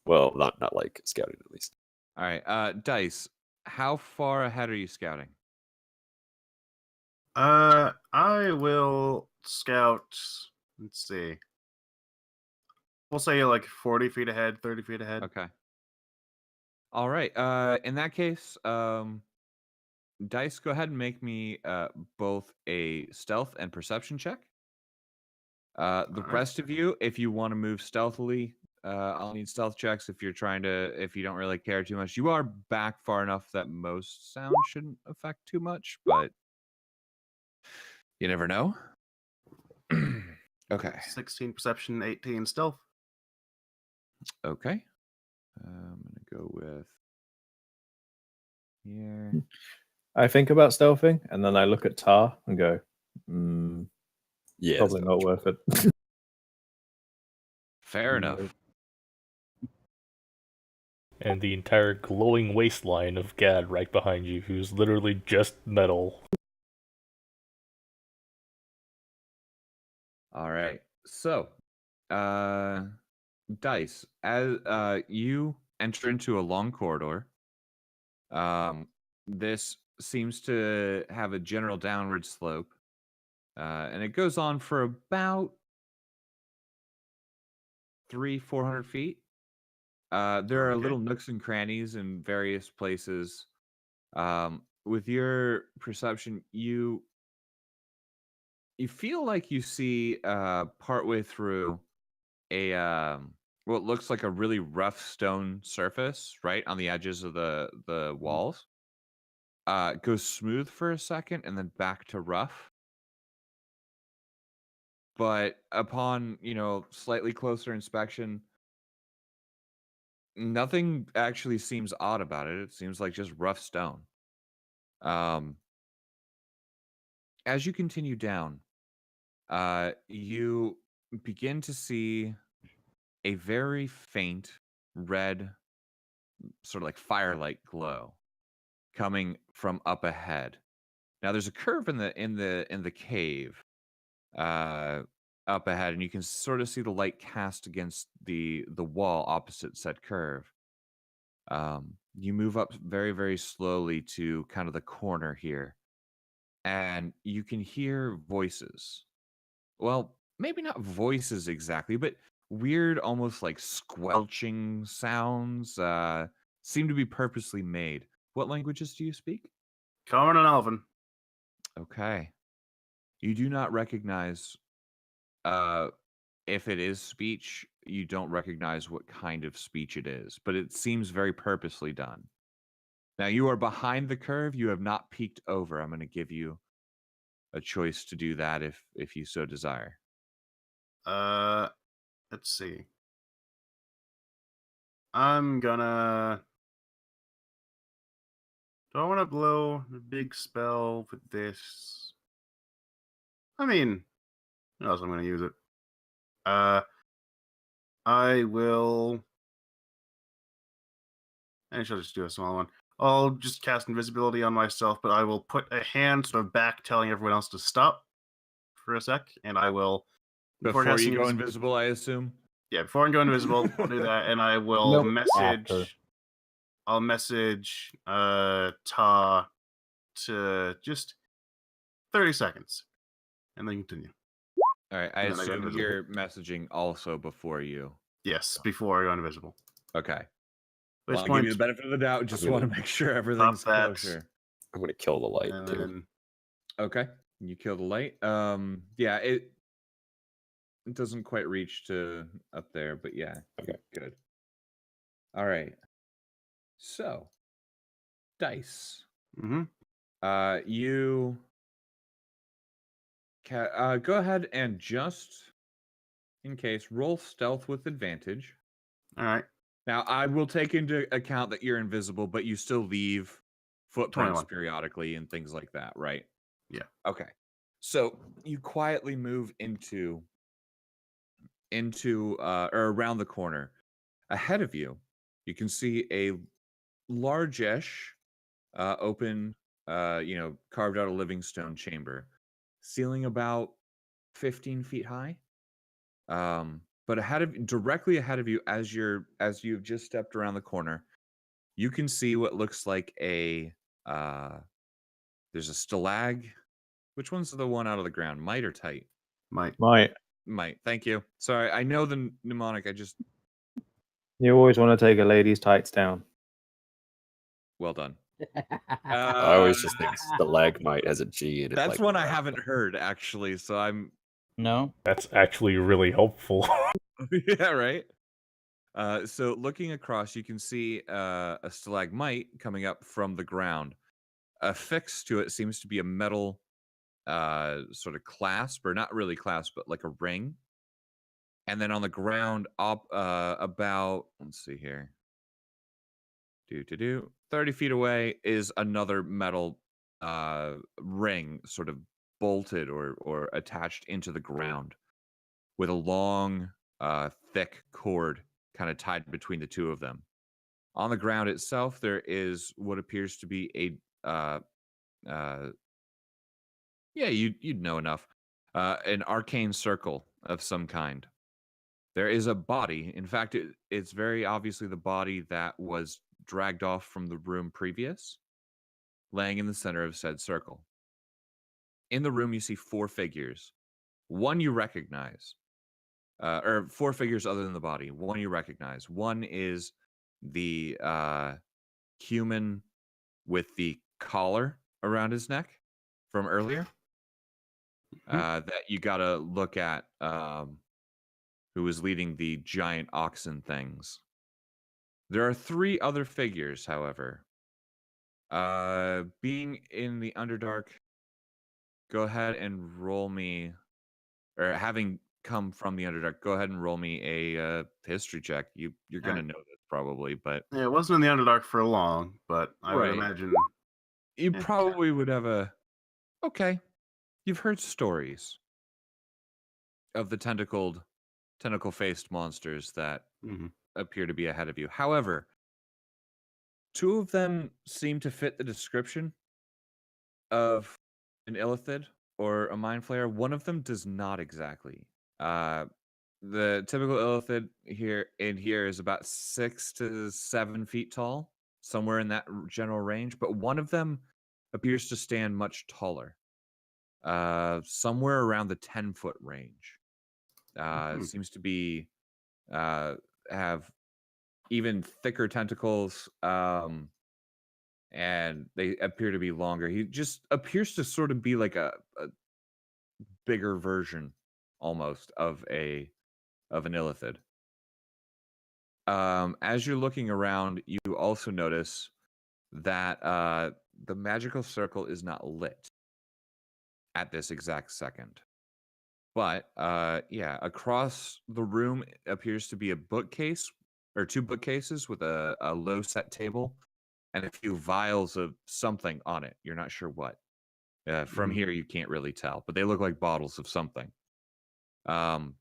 Well, not like scouting at least. All right, Dice, how far ahead are you scouting? I will scout. Let's see. We'll say like 40 feet ahead, 30 feet ahead. Okay. All right. In that case, Dice, go ahead and make me both a stealth and perception check. The Alright. rest of you, if you want to move stealthily, I'll need stealth checks if you don't really care too much. You are back far enough that most sound shouldn't affect too much, but you never know. Okay. 16 perception, 18 stealth. Okay. I'm gonna go with here. I think about stealthing, and then I look at Tar and go, Yeah. probably not worth it. Fair No. enough. And the entire glowing waistline of Gad right behind you, who's literally just metal. All right. So, Dice, as you enter into a long corridor, this seems to have a general downward slope, and it goes on for about 300-400 feet. There are Okay. little nooks and crannies in various places. With your perception, you feel like you see partway through a what looks like a really rough stone surface right on the edges of the walls. It goes smooth for a second and then back to rough. But upon, slightly closer inspection, nothing actually seems odd about it. It seems like just rough stone. As you continue down, you begin to see a very faint red, sort of like firelight glow coming from up ahead. Now there's a curve in the cave up ahead, and you can sort of see the light cast against the wall opposite said curve. You move up very, very slowly to kind of the corner here, and you can hear voices. Well, maybe not voices exactly, but weird, almost like squelching sounds. Seem to be purposely made. What languages do you speak? Common and Elven. Okay. You do not recognize, uh, if it is speech, you don't recognize what kind of speech it is, but it seems very purposely done. Now, you are behind the curve. You have not peeked over. I'm going to give you a choice to do that if you so desire. Let's see. I'm gonna. Do I want to blow a big spell with this? I mean, who knows? I'm gonna use it. I will. I shall just do a small one. I'll just cast invisibility on myself, but I will put a hand sort of back, telling everyone else to stop for a sec, and I will. Before you casting go invis- invisible, I assume? Yeah, before I go invisible, I'll do that, and I will Nope, message. after. I'll message Ta to just 30 seconds, and then continue. All right. I And then I go assume invisible. you're messaging also before you. Yes, before I go invisible. Okay. Which Well, I'll give point, you the benefit of the doubt. Just give want it- to make sure everything's that. kosher. I'm gonna kill the light and too. then Okay. You kill the light. Yeah, it doesn't quite reach to up there, but yeah. Okay. Good. All right. So, dice. mhm. You go ahead and just in case roll stealth with advantage. All right, Now, I will take into account that you're invisible, but you still leave footprints 21. periodically and things like that, right? Yeah. Okay. So you quietly move into or around the corner. Ahead of you, you can see a large-ish open, carved out a living stone chamber, ceiling about 15 feet high. But directly ahead of you, as you've just stepped around the corner, you can see what looks like there's a stalag. Which one's the one out of the ground? Might or tight? Might. Might. Thank you. Sorry, I know the mnemonic. You always want to take a lady's tights down. Well done. I always just think stalagmite has a G in it. That's like one I haven't heard actually, so I'm No. That's actually really helpful. yeah, right. So looking across, you can see a stalagmite coming up from the ground. Affixed to it seems to be a metal sort of clasp, or not really clasp, but like a ring. And then on the ground, about, let's see here, 30 feet away is another metal ring, sort of bolted or attached into the ground, with a long, thick cord kind of tied between the two of them. On the ground itself, there is what appears to be you'd know enough, an arcane circle of some kind. There is a body. In fact, it's very obviously the body that was dragged off from the room previous, laying in the center of said circle. In the room, you see 4 figures. One you recognize, or 4 figures other than the body. One you recognize. One is the human with the collar around his neck from earlier. That you gotta look at, who was leading the giant oxen things. There are 3 other figures, however. Being in the Underdark, go ahead and roll me, or having come from the Underdark, go ahead and roll me a history check. You're gonna know this probably, but Yeah, it wasn't in the Underdark for long, but I would Right. imagine. you Yeah. probably would have okay. You've heard stories of the tentacle-faced monsters that Mhm. appear to be ahead of you. However, 2 of them seem to fit the description of an illithid or a mind flayer. One of them does not exactly. the typical illithid here is about 6 to 7 feet tall, somewhere in that general range. But one of them appears to stand much taller, somewhere around the 10-foot range. Seems to be have even thicker tentacles, and they appear to be longer. He just appears to sort of be like a bigger version, almost, of an illithid. As you're looking around, you also notice that the magical circle is not lit at this exact second. But yeah, across the room appears to be a bookcase or 2 bookcases with a low set table and a few vials of something on it. You're not sure what. From here, you can't really tell, but they look like bottles of something. And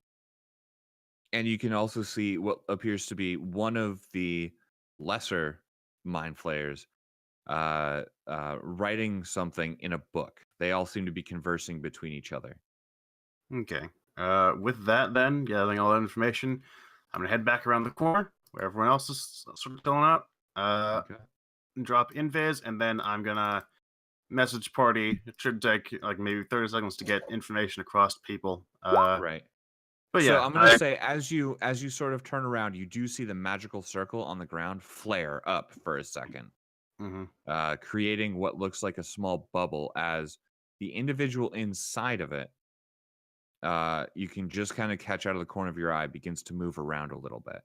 you can also see what appears to be one of the lesser mind flayers writing something in a book. They all seem to be conversing between each other. Okay. With that, then, gathering all that information, I'm gonna head back around the corner where everyone else is sort of chilling out. Okay. Drop invis, and then I'm gonna message party. It should take like maybe 30 seconds to get information across to people. Right. But So yeah, I'm gonna say, as you sort of turn around, you do see the magical circle on the ground flare up for a second, creating what looks like a small bubble. As the individual inside of it, you can just kind of catch out of the corner of your eye, begins to move around a little bit.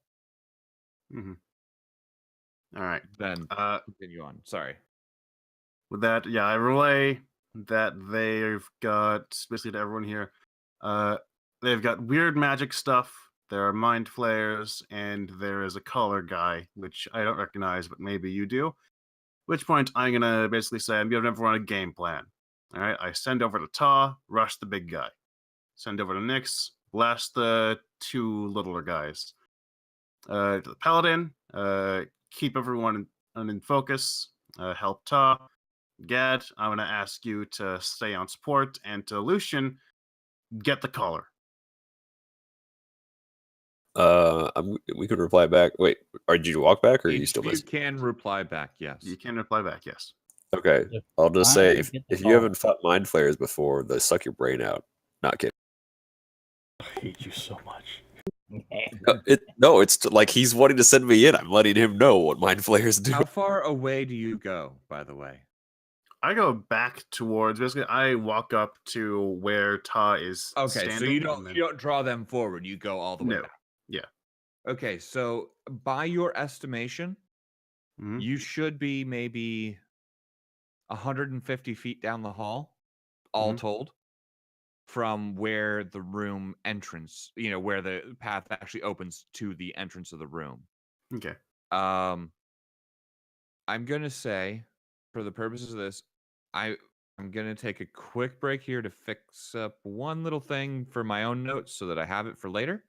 All right. Then continue on. Sorry. With that, yeah, I relay that they've got, basically to everyone here, they've got weird magic stuff. There are mind flayers, and there is a collar guy, which I don't recognize, but maybe you do. At which point, I'm going to basically say, I'm giving everyone a game plan. All right, I send over to Ta, rush the big guy. Send over to Nyx, blast the 2 littler guys. To the Paladin, keep everyone in focus, help Ta. Gad, I'm going to ask you to stay on support, and to Lucian, get the collar. We could reply back. Wait, did you walk back, or are you still You listening? can reply back, yes. You can reply back, yes. Okay, If I'll just I say get the if you collar. haven't fought mind flayers before, they suck your brain out. Not kidding. I hate you so much. It's like he's wanting to send me in. I'm letting him know what mind flayers do. How far away do you go, by the way? I go back towards, basically, I walk up to where Ta is Okay, standing. so you and then- don't draw them forward. You go all the way No. back. Yeah. Okay, so by your estimation, Mhm. you should be maybe 150 feet down the hall, all told, from where the room entrance, where the path actually opens to the entrance of the room. Okay. I'm gonna say, for the purposes of this, I'm gonna take a quick break here to fix up one little thing for my own notes so that I have it for later.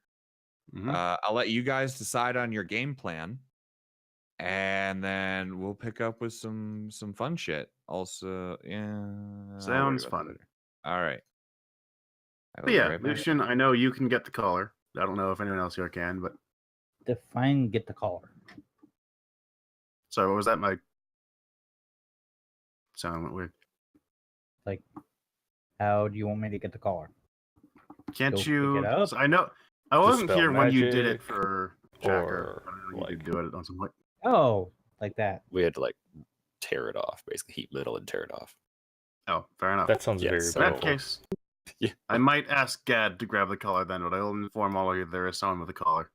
I'll let you guys decide on your game plan, and then we'll pick up with some fun shit. Also, yeah, I'll worry Sounds about that fun. later. All right. I will But be yeah, right back. Lucian, I know you can get the collar. I don't know if anyone else here can, but Define get the collar. sorry, what was that? My sound went weird. Like, how do you want me to get the collar? Can't Go pick you? it up. So I know I wasn't Dispel here when you did it magic, for Jacker. or, I don't know, you like- did do it on some point. Oh, like that. We had to like tear it off, basically heat metal and tear it off. Oh, fair enough. That sounds Yes, very so- In that painful. case, Yeah. I might ask Gad to grab the collar then, but I will inform all of you there is someone with a collar.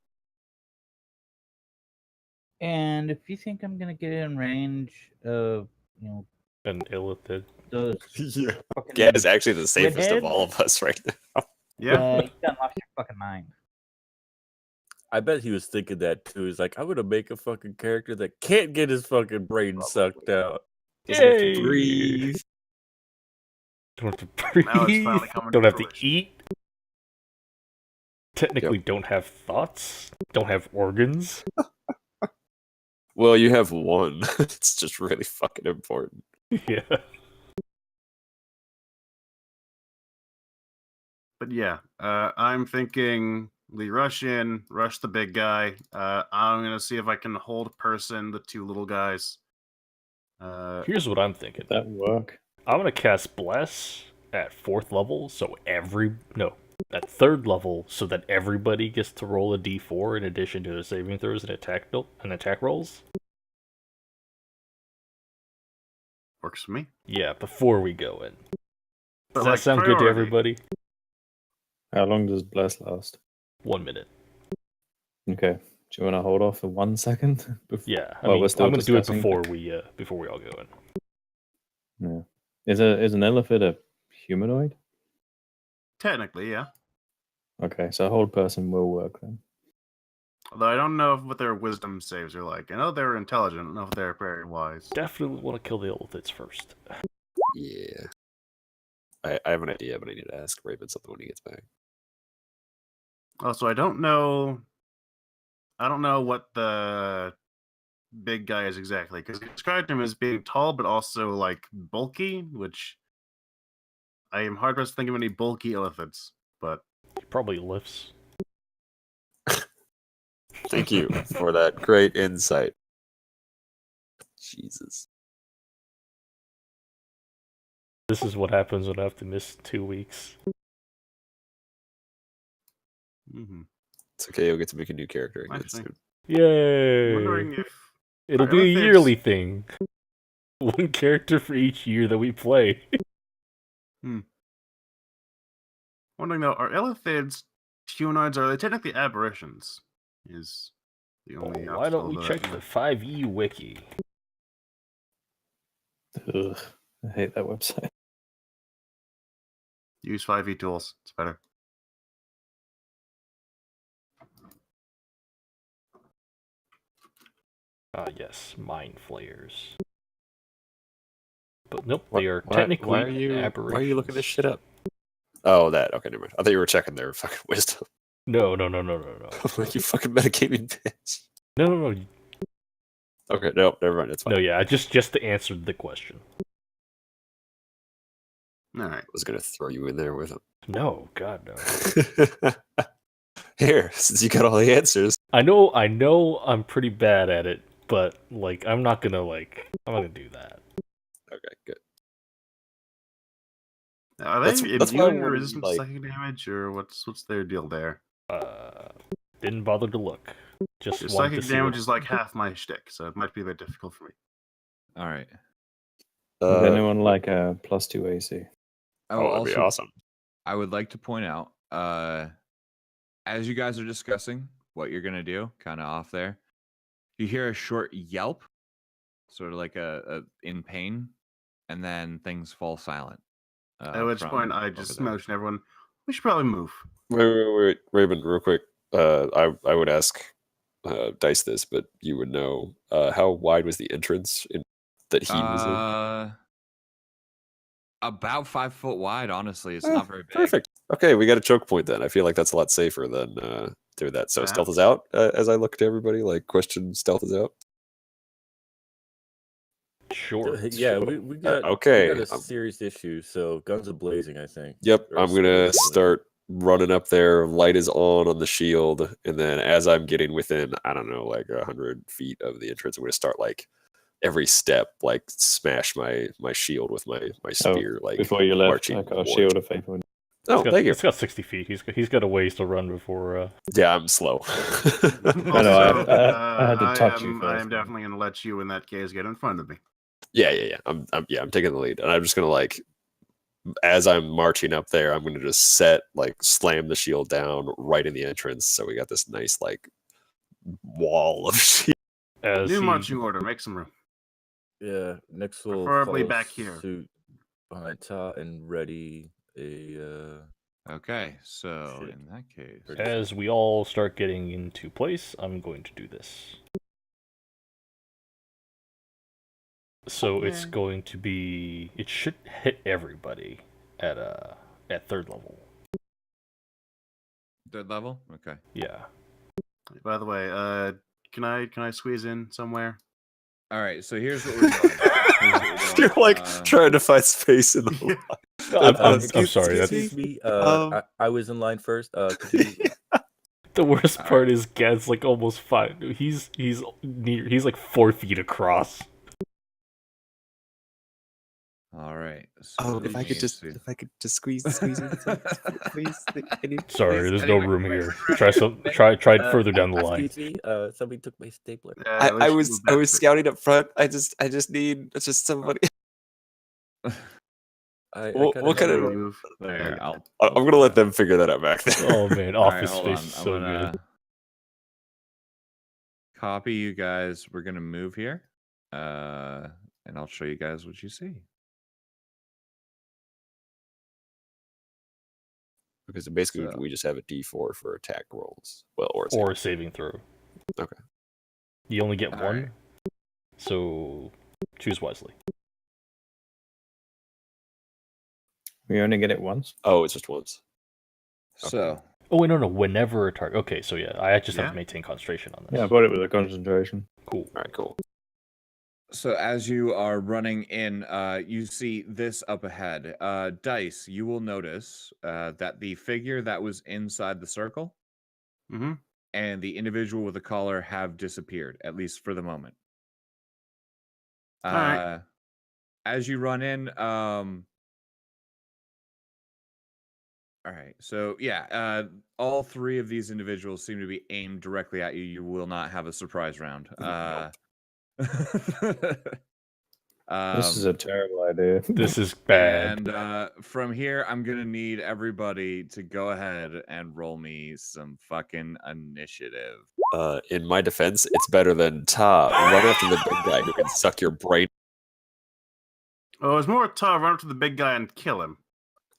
And if you think I'm gonna get in range of, An illithid. those Yeah. fucking Gad is actually the safest of Redhead? all of us right now. Yeah. you done lost your fucking mind. I bet he was thinking that too. He's like, I'm gonna make a fucking character that can't get his fucking brain sucked out. Doesn't have to Yay! breathe. Don't have to breathe. Now it's finally coming Don't to have to fruition. eat. Technically, don't have thoughts. Don't have organs. Well, you have one. It's just really fucking important. Yeah. But yeah, I'm thinking we rush in, rush the big guy. I'm gonna see if I can hold person the two little guys. Here's what I'm thinking. That work? I'm gonna cast Bless at 4th level, so at 3rd level, so that everybody gets to roll a d4 in addition to the saving throws and attack rolls. Works for me. Yeah, before we go in. But, Does that like, sound good to priority. everybody? How long does Bless last? 1 minute. Okay. Do you want to hold off for 1 second? Yeah, I Well, mean, we're still I'm gonna do it discussing. before we all go in. Yeah. Is an elephant a humanoid? Technically, yeah. Okay, so hold person will work then. Although I don't know what their wisdom saves are like. I know they're intelligent. I don't know if they're very wise. Definitely want to kill the Illithids first. Yeah. I have an idea, but I need to ask Raven something when he gets back. Also, I don't know what the big guy is exactly, because he described him as being tall but also like bulky, which I am hard pressed to think of any bulky Illithids. But He probably lifts. Thank you for that great insight. Jesus. This is what happens when I have to miss 2 weeks. It's okay, you'll get to make a new character again Actually, soon. Yay! I'm wondering if It'll are be a Illithids- yearly thing. 1 character for each year that we play. wondering though, are Illithids humanoids? Or are they technically aberrations? Is the only Why don't we obstacle check to the 5e wiki? Ugh, I hate that website. use 5e tools? It's better. Yes, mind flayers. But nope, Why- they are why- technically why are you aberrations. Why are you looking this shit up? Oh, that. Okay, never mind. I thought you were checking their fucking wisdom. No. I'm like, you fucking metagaming bitch. No. Okay, no, never mind. It's fine. No, yeah, just to answer the question. All right. I was gonna throw you in there with them. No, God, no. Here, since you got all the answers. I know I'm pretty bad at it, but like I'm not gonna do that. Okay, good. Are they That's why I immune or wanted, resistant to like- psychic damage, or what's their deal there? Didn't bother to look. Just Your wanted to psychic see damage what- is like half my shtick, so it might be a bit difficult for me. All right. Would anyone like a +2 AC? Oh, that'd be also, awesome. I would like to point out, as you guys are discussing what you're gonna do, kind of off there, you hear a short yelp, sort of like a in pain, and then things fall silent. At which from point, I over just there. motion everyone. We should probably move. Wait, Raven, real quick. I would ask Dice this, but you would know. How wide was the entrance that he was in? About 5 foot wide. Honestly, it's not very big. Perfect. Okay, we got a choke point then. I feel like that's a lot safer than doing that. So stealth is out. As I look to everybody, like question stealth is out. Sure. Yeah, we got okay, we got a serious issue. So guns are blazing, I think. Yep, Or I'm gonna supposedly. start running up there. Light is on the shield, and then as I'm getting within, I don't know, like 100 feet of the entrance, I'm gonna start like every step, like smash my shield with my spear. Like Before you left, marching I got a towards- shield of faith. Oh, thank you. It's got 60 feet. He's got a ways to run before. Yeah, I'm slow. Also, I had to touch you I first, am man. definitely going to let you, in that case, get in front of me. Yeah. I'm taking the lead, and I'm just gonna like, as I'm marching up there, I'm gonna just slam the shield down right in the entrance. So we got this nice like wall of shield. As New he- marching order. Make some room. Yeah, next will Preferably follow back here. suit behind Ta and ready a Okay, so Shit. in that case, As we all start getting into place, I'm going to do this. So it's Okay. going to be. It should hit everybody at 3rd level. 3rd level. Okay. Yeah. By the way, can I squeeze in somewhere? All right. So here's what we're doing. Here's what we're doing. You're like trying to find space in the. I'm excuse sorry. me. That's Excuse me. Um, I was in line first. Could you The worst All part right. is Gad's like almost 5. He's near. He's like 4 feet across. All right. So Oh, let if I me could just see. squeeze in some, please. Can you, Sorry, please? there's no Anyway, room here. Try Uh, further down the line. Excuse me. Somebody took my stapler. At I least was move I that was bit. scouting up front. I just need just somebody. What what kind kind of? of- Move. There, I'm gonna let them figure that out back there. Oh man, All right, Office hold Space on. is I'm so gonna good. copy you guys. We're gonna move here, and I'll show you guys what you see. Because basically So- we just have a D4 for attack rolls. Well, or Or a saving throw. Okay. You only get All one, right. so choose wisely. We only get it once. oh, it's just once. So Oh wait, no. Whenever a target. Okay, so yeah, I just have Yeah. to maintain concentration on this. Yeah, I thought it was a concentration. Cool. All right, cool. So as you are running in, you see this up ahead. Dice, you will notice that the figure that was inside the circle Mm-hmm. and the individual with the collar have disappeared, at least for the moment. Alright. As you run in, all right. So yeah, all three of these individuals seem to be aimed directly at you. You will not have a surprise round. This is a terrible idea. This is bad. And from here, I'm gonna need everybody to go ahead and roll me some fucking initiative. In my defense, it's better than Ta. Run after the big guy who can suck your brain. Oh, it's more tough. Run up to the big guy and kill him.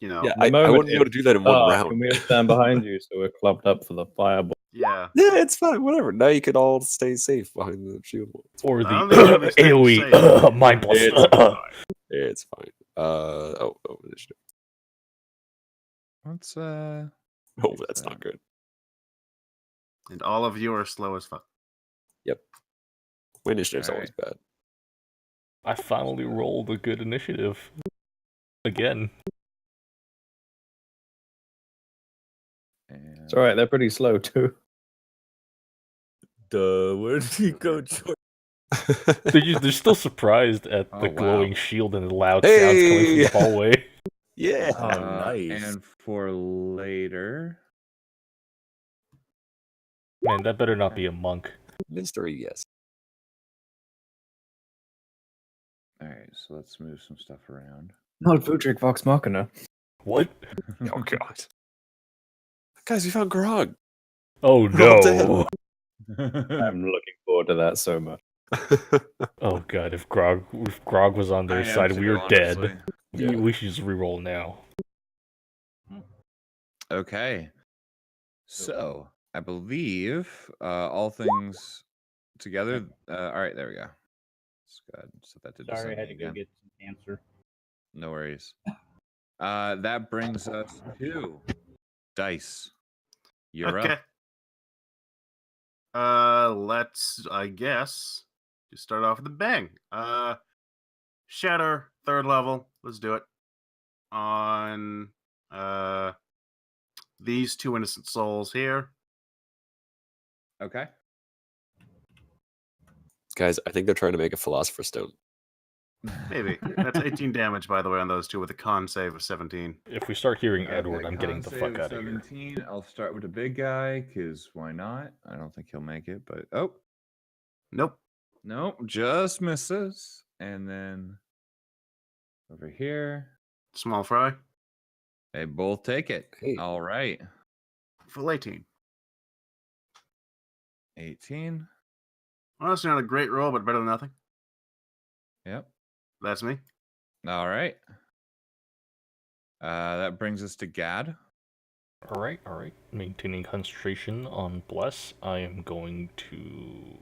You know. Yeah, The I moment wouldn't be able to do that in one round. Can we all stand behind you so we're clubbed up for the fireball? Yeah. Yeah, it's fine. Whatever. Now you can all stay safe behind the shield wall. Or I don't the think I'm staying AoE safe. mind blast. It's fine. Oh, initiative. Let's Oh, fix that's that. not good. And all of you are slow as fuck. My initiative's All always bad. I finally rolled a good initiative. Again. And It's alright, they're pretty slow too. Duh, where did he go, George? They're still surprised at Oh, the wow. glowing shield and the loud sounds coming from Hey! the hallway. Yeah. Oh, nice. And for later, Man, that better not be a monk. Mystery, yes. all right. So let's move some stuff around. Not Vutric Vox Machina. What? Oh god. Guys, we found Grog. Oh We're all no. I'm looking forward to that so much. Oh god, if Grog was on their I am side, too, we were honestly. dead. Yeah. We should just reroll now. Okay. So I believe all things together. All right, there we go. Let's go ahead and set that to Sorry, I had to descending go again. get some cancer. No worries. That brings us to Dice. You're Okay. up. Let's, I guess, just start off with a bang. Shatter, 3rd level. Let's do it. On these 2 innocent souls here. Okay. Guys, I think they're trying to make a Philosopher's Stone. Maybe. That's 18 damage, by the way, on those 2 with a con save of 17. If we start hearing Edward, Okay, I'm getting con the fuck save out of here. 17. I'll start with the big guy, because why not? I don't think he'll make it, but oh, Nope. no, just misses. And then over here, Small fry. they both take it. Hey. All right. Full 18. 18. Honestly, not a great roll, but better than nothing. Yep. That's me. All right. That brings us to Gad. Alright. Maintaining concentration on Bless. I am going to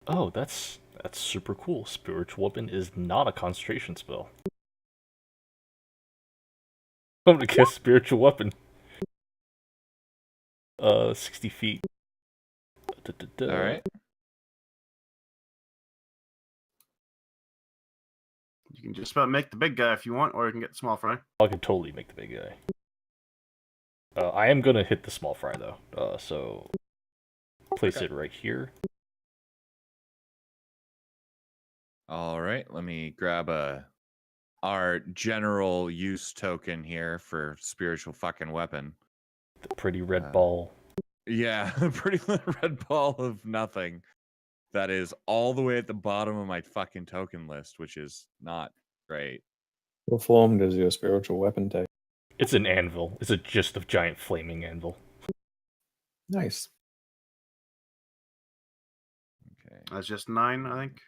Oh, that's super cool. Spiritual Weapon is not a concentration spell. I'm gonna cast Spiritual Weapon. 60 feet. All right. You can just about make the big guy if you want, or you can get the small fry. I could totally make the big guy. I am gonna hit the small fry though. So place it right here. All right, let me grab our general use token here for spiritual fucking weapon. The pretty red ball. Yeah, a pretty red ball of nothing. That is all the way at the bottom of my fucking token list, which is not great. What form does your spiritual weapon take? It's an anvil. It's just a giant flaming anvil. Nice. Okay. That's just 9, I think.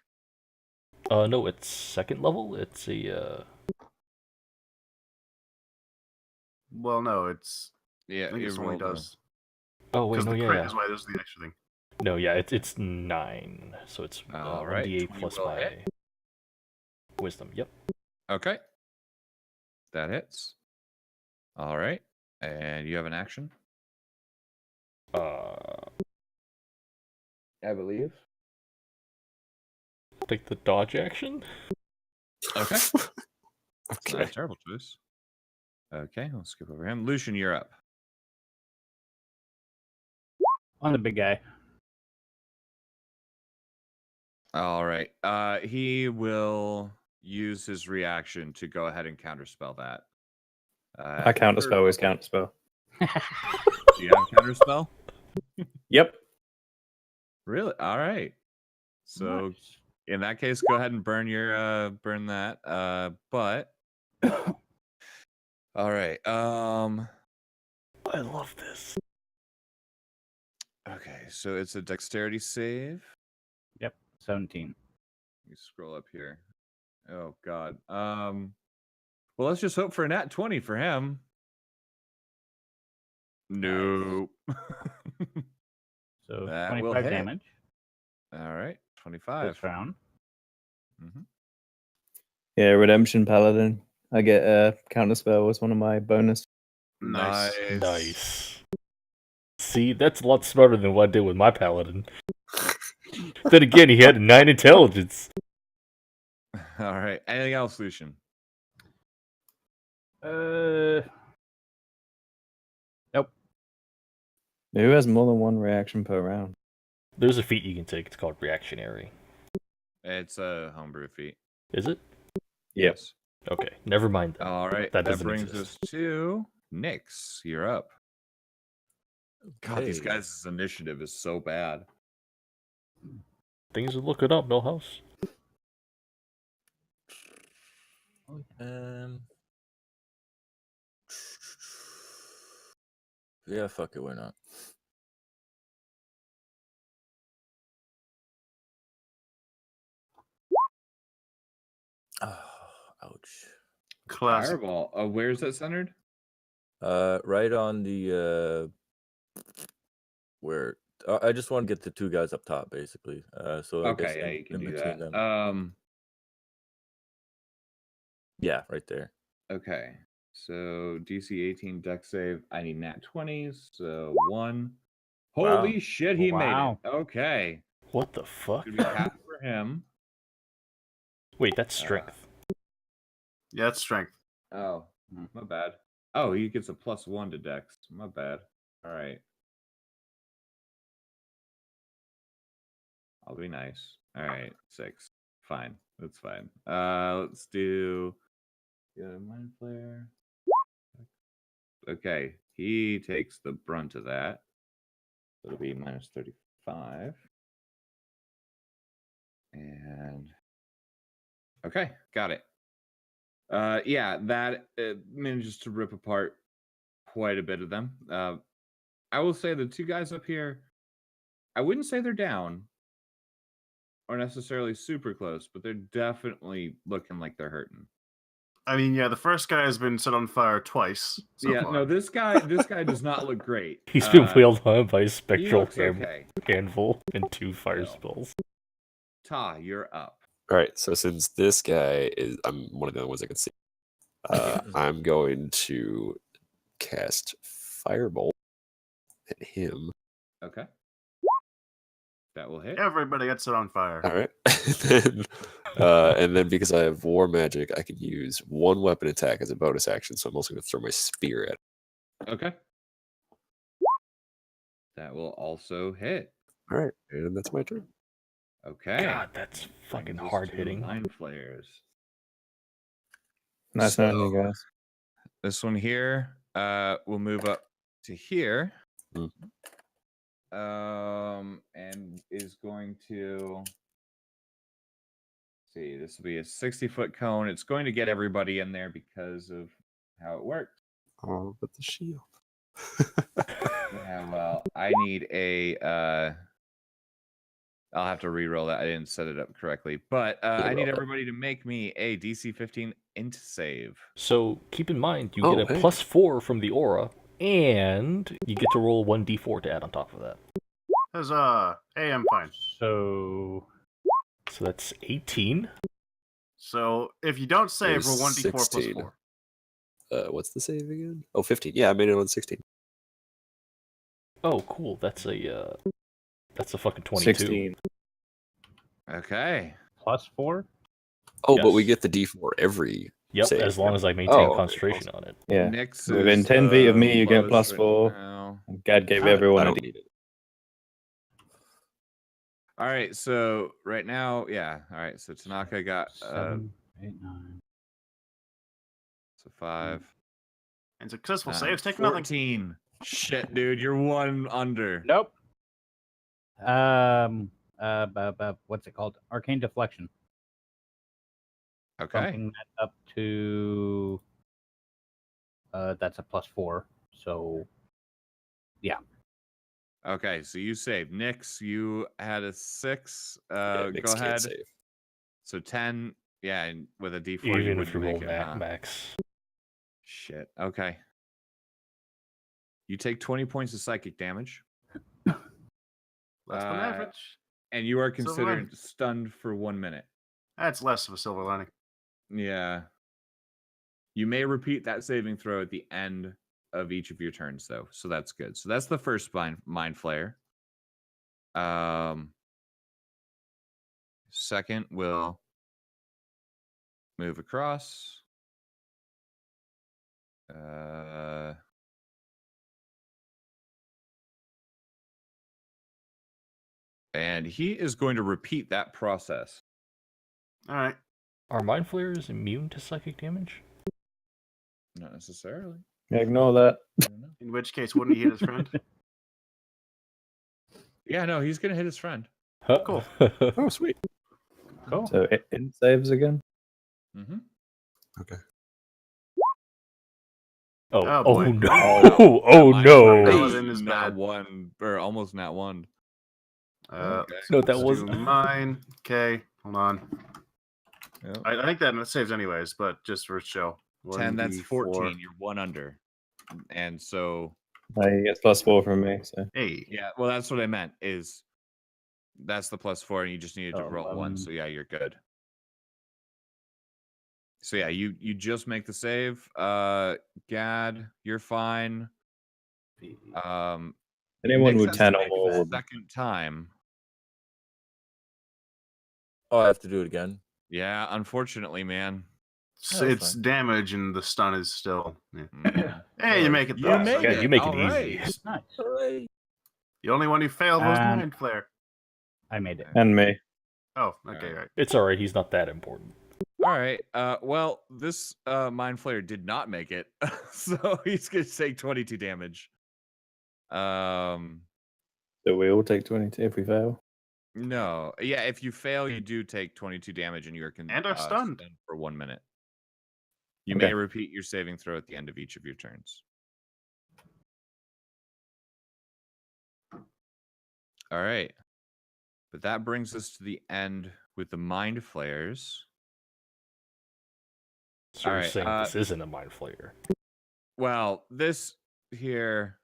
No, it's second level. It's a Well, no, it's. Yeah, I think it's it only rolled a- does. Oh wait, Because no, the yeah, crit yeah. is why this is the extra thing. No, yeah, it's 9. So it's All right, 1d8 20 plus will my hit. wisdom. Yep. Okay. That hits. All right. And you have an action? I believe. take the dodge action. Okay. It's not Okay. a terrible choice. Okay, I'll skip over him. Lucian, you're up. On the big guy. All right. He will use his reaction to go ahead and counterspell that. I counterspell is counterspell. Do you have counterspell? Yep. Really? All right. So in that case, go ahead and burn your burn that. But all right. I love this. Okay, so it's a dexterity save. Yep, 17. Let me scroll up here. Oh god. Well, let's just hope for a nat 20 for him. Nope. So That will 25 hit. damage All right, 25. this round. Mhm. Yeah, Redemption Paladin. I get counterspell as one of my bonus. Nice. Nice. See, that's a lot smarter than what I did with my paladin. Then again, he had 9 intelligence. All right. Anything else, Lucian? Nope. Who has more than one reaction per round? There's a feat you can take. It's called reactionary. It's a homebrew feat. Is it? Yep. Yes. Okay, never mind. Then. All right. That That doesn't brings exist. us to Nyx. You're up. God, these Okay. guys' initiative is so bad. Things are looking up, Millhouse. Yeah, fuck it, why not? Oh, ouch. Classic. Fireball. Where's that centered? Right on the where I just want to get the two guys up top, basically. So I guess Okay, yeah, you can in do between that. them. Yeah, right there. Okay. So DC 18 deck save. I need nat 20s. So 1. Wow. Holy shit, he Wow. made it. Okay. What the fuck? Could be half for him. Wait, that's strength. Yeah, it's strength. Oh, my bad. Oh, he gets a +1 to dex. My bad. All right. I'll be nice. All right, 6. Fine. That's fine. Let's do mind flare. Okay, he takes the brunt of that. It'll be -35. And okay, got it. Yeah, that manages to rip apart quite a bit of them. I will say the two guys up here, I wouldn't say they're down or necessarily super close, but they're definitely looking like they're hurting. I mean, yeah, the first guy has been set on fire twice. So Yeah, far. no, this guy does not look great. He's been wheeled on by a He spectral looks okay. anvil and 2 fire Still. spells. Ta, you're up. All right. So since this guy is, I'm one of the only ones I can see. I'm going to cast Firebolt at him. Okay. That will hit. Everybody gets it on fire. All right. And then because I have war magic, I can use one weapon attack as a bonus action. So I'm also going to throw my spear at it. Okay. That will also hit. All right, and that's my turn. Okay. God, that's fucking Brings us hard to hitting. Mind flayers. Nice knowing you guys. This one here, will move up to here. Mm. And is going to see. This will be a 60-foot cone. It's going to get everybody in there because of how it works. Oh, but the shield. Yeah, well, I need a. I'll have to re-roll that. I didn't set it up correctly, but I need Re-roll it. everybody to make me a DC 15 int save. So keep in mind, you Oh, get a hey. +4 from the aura, and you get to roll 1d4 to add on top of that. Says, hey, I'm fine. So So that's 18. So if you don't save, roll 1d4 plus 16. 4. What's the save again? Oh, 15. Yeah, I made it on 16. Oh, cool. That's a fucking 22. 16. Okay. +4. Oh, but we Yes. get the D4 every. Yep, save. as long as I maintain Oh, okay, concentration on it. Yeah. Nix Within is 10 feet of the me, you get lowest +4. now. Gad gave I everyone a don't D. need it. All right, so right now, yeah. All right, so Tanaka got 7, 8, 9. so 5. And successful 9, saves take nothing. 14. Shit, dude, you're one under. Nope. What's it called? Arcane deflection. Okay. Bumping that up to. That's a +4. So Okay, so you saved. Nix, you had a 6. Yeah, Nyx Go can't ahead. save. So 10. Yeah, and with a D4, Even you if you wouldn't roll make it, huh? max. Shit. Okay. You take 20 points of psychic damage, Less than Uh, average. and you are Silver considered lining. stunned for 1 minute. That's less of a silver lining. Yeah. You may repeat that saving throw at the end of each of your turns, though, so that's good. So that's the first mind flare. Second will move across. And he is going to repeat that process. All right. Are mind flayers immune to psychic damage? Not necessarily. Yeah, ignore that. I don't know. In which case, wouldn't he hit his friend? Yeah, no, he's going to hit his friend. Huh? Cool. Oh, sweet. cool. So int saves again. Mm-hmm. Okay. Oh, Oh, oh, boy. no! Oh no! Paladin is not bad. one, or almost not one. Okay. No, that let's was do mine. Okay, hold on. Yep. I think that saves anyways, but just for show. 10, that's 1d4. 14. You're one under. And so, He gets +4 from me. So Hey. yeah, well, that's what I meant is that's the +4 and you just needed to Oh, roll 1. 11. So, yeah, you're good. So, yeah, you just make the save. Gad, you're fine. anyone Nyx with has 10 to or make it more a would second time. Oh, I have to do it again. Yeah, unfortunately, man. So that's it's fine. damage and the stun is still. Yeah. Mm. Hey, you make it. You though. made Yeah, it. you make it All easy. right. Nice. The only one who failed was Um, Mind Flare. I made it. and me. Oh, okay, right. It's alright, he's not that important. All right. Well, this Mind Flayer did not make it, so he's gonna take 22 damage. So we all take 22 if we fail. No, yeah. If you fail, you do take 22 damage, and you are And are stunned. for 1 minute. You Okay. may repeat your saving throw at the end of each of your turns. All right. But that brings us to the end with the Mind Flayers. So you're Alright, saying this isn't a mind flayer. Well, this here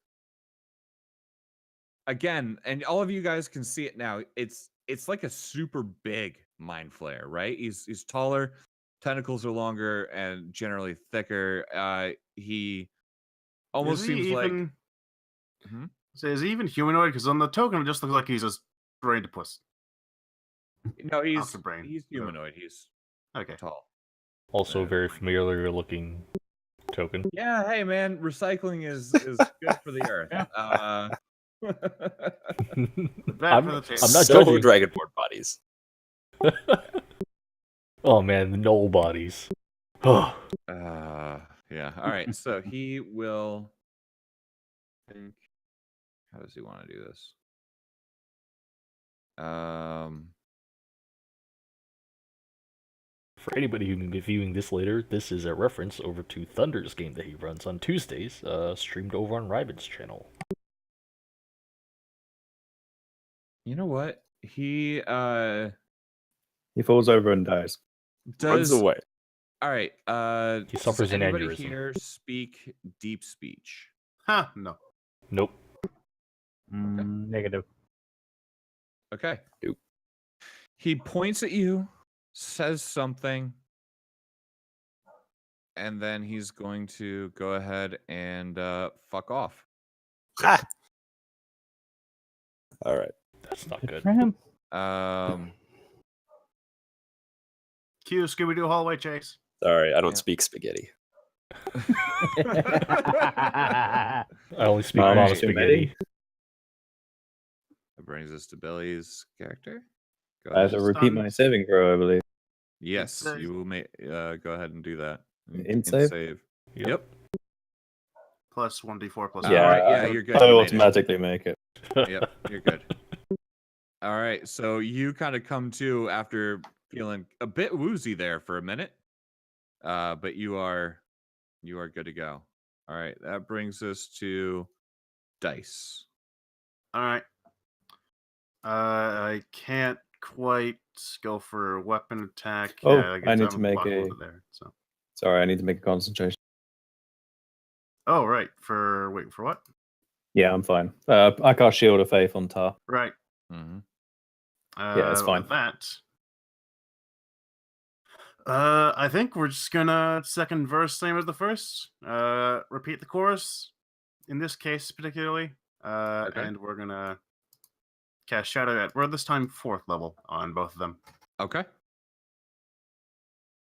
again, and all of you guys can see it now. It's like a super big Mind Flayer, right? He's taller, tentacles are longer, and generally thicker. He almost Is he seems like even? Mhm. So is he even humanoid? Because on the token, it just looks like he's a brained puss. No, he's the brain. he's humanoid. He's Okay. tall. Also, a very familiar looking token. Yeah, hey man, recycling is good for the earth. Bad for the taste. I'm not so judging. Dragonborn bodies. Oh man, the null bodies. Oh, Yeah. All right. So he will think. How does he want to do this? for anybody who can be viewing this later, this is a reference over to Thunder's game that he runs on Tuesdays, streamed over on Ryben's channel. You know what? He He falls over and dies. Runs does. away. All right. He suffers does an anybody aneurysm. here speak deep speech? Huh, no. Nope. Negative. Okay. Nope. He points at you, says something, and then he's going to go ahead and fuck off. Ha! All right. That's not Good good. for him. Cue Scooby-Doo hallway chase. Sorry, I don't Yeah. speak spaghetti. I only speak Mom mama spaghetti. spaghetti. That brings us to Billy's character. Go I have ahead. to repeat my saving throw, I believe. Yes, says- you will go ahead and do that. Int save? Yep. Plus 1d4 plus Yeah, All right, yeah, I- you're good. I You made it. automatically make it. Yep, you're good. All right, so you kind of come to after feeling a bit woozy there for a minute, but you are good to go. All right, that brings us to Dice. All right. I can't quite go for a weapon attack. Oh, I guess I need I'm to make blocked a- over there. So. Sorry, I need to make a concentration. Oh, right. For what? Yeah, I'm fine. I cast Shield of Faith on Tar. Right. Mm-hmm. Yeah, it's fine. With that. I think we're just gonna second verse same as the first. Repeat the chorus. In this case, particularly. Okay. And we're gonna cast Shadow at we're this time 4th level on both of them. Okay.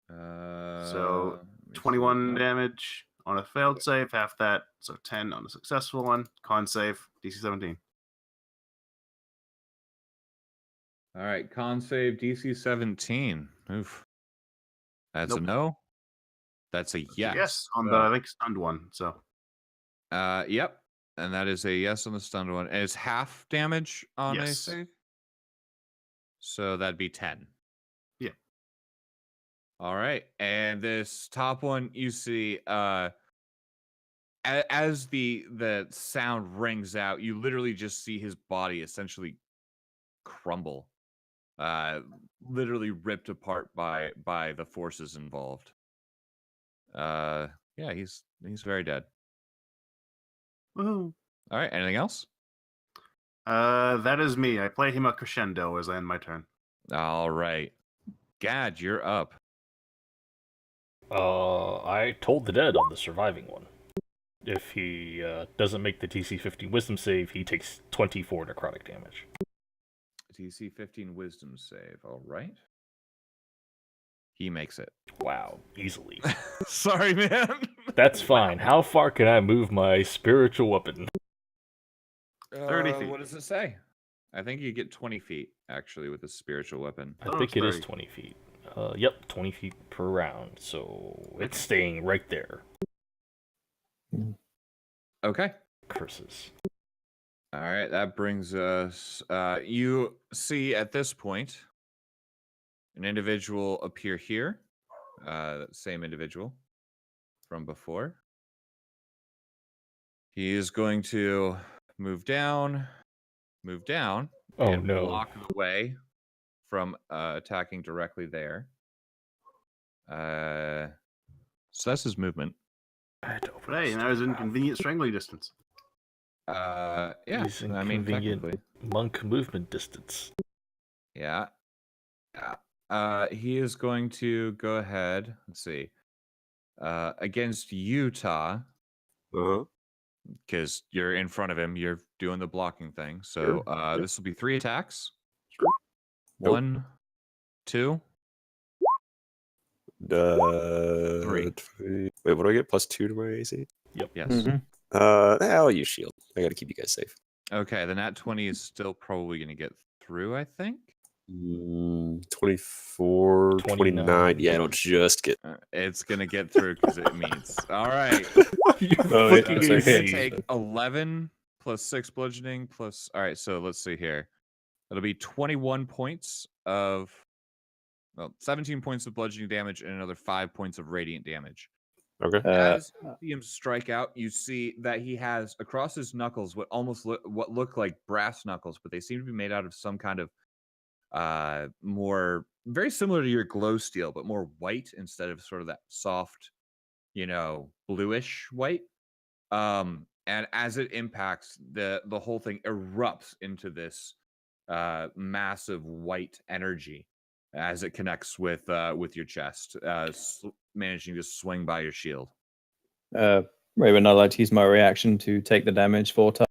So, let me see 21 what- damage on a failed save, half that, so 10 on a successful one. Con save, DC 17. All right, con save DC 17. Oof. That's Nope. a no. That's a yes. Yes, on the So- I think stunned one. So Yep. And that is a yes on the stunned one. And it's half damage on a Yes. save. So that'd be 10. Yeah. All right. And this top one, you see, as the sound rings out, you literally just see his body essentially crumble. Literally ripped apart by the forces involved. Yeah, he's very dead. woohoo. All right, anything else? That is me. I play him a crescendo as I end my turn. All right. Gad, you're up. I told the dead on the surviving one. If he doesn't make the DC 15 Wisdom save, he takes 24 necrotic damage. DC 15 wisdom save. All right. He makes it. Wow, easily. Sorry, man. That's fine. How far can I move my spiritual weapon? 30 feet. What does it say? I think you get 20 feet, actually, with a spiritual weapon. I Oh, think it's it is 30. 20 feet. Yep, 20 feet per round, so it's staying right there. Okay. Curses. All right, that brings us. You see at this point an individual appear here. Same individual from before. He is going to move down, Oh and no. block the way from attacking directly there. So that's his movement. I had to open But hey, this now he's in door. convenient strangling distance. Yeah, He's in I mean, convenient technically. monk movement distance. Yeah. He is going to go ahead. Let's see. Against Utah, Uh-huh. because you're in front of him, you're doing the blocking thing. So this will be 3 attacks. Nope. 1, 2. Three. Wait, what do I get? +2 to my AC? Yes. Mhm. I'll use shield. I gotta keep you guys safe. Okay, the nat 20 is still probably going to get through, I think. 24, 29. Yeah, it'll just get. It's going to get through because it meets. All right. Oh, yeah, Fucking that's You're okay. going to take 11 plus 6 bludgeoning plus. All right, so let's see here. It'll be 21 points of. Well, 17 points of bludgeoning damage and another 5 points of radiant damage. Okay. As you see him strike out, you see that he has across his knuckles what look like brass knuckles, but they seem to be made out of some kind of more very similar to your glow steel, but more white instead of sort of that soft, bluish white. And as it impacts, the whole thing erupts into this massive white energy as it connects with your chest, managing to swing by your shield. Raven, I'd like to use my reaction to take the damage 4 times.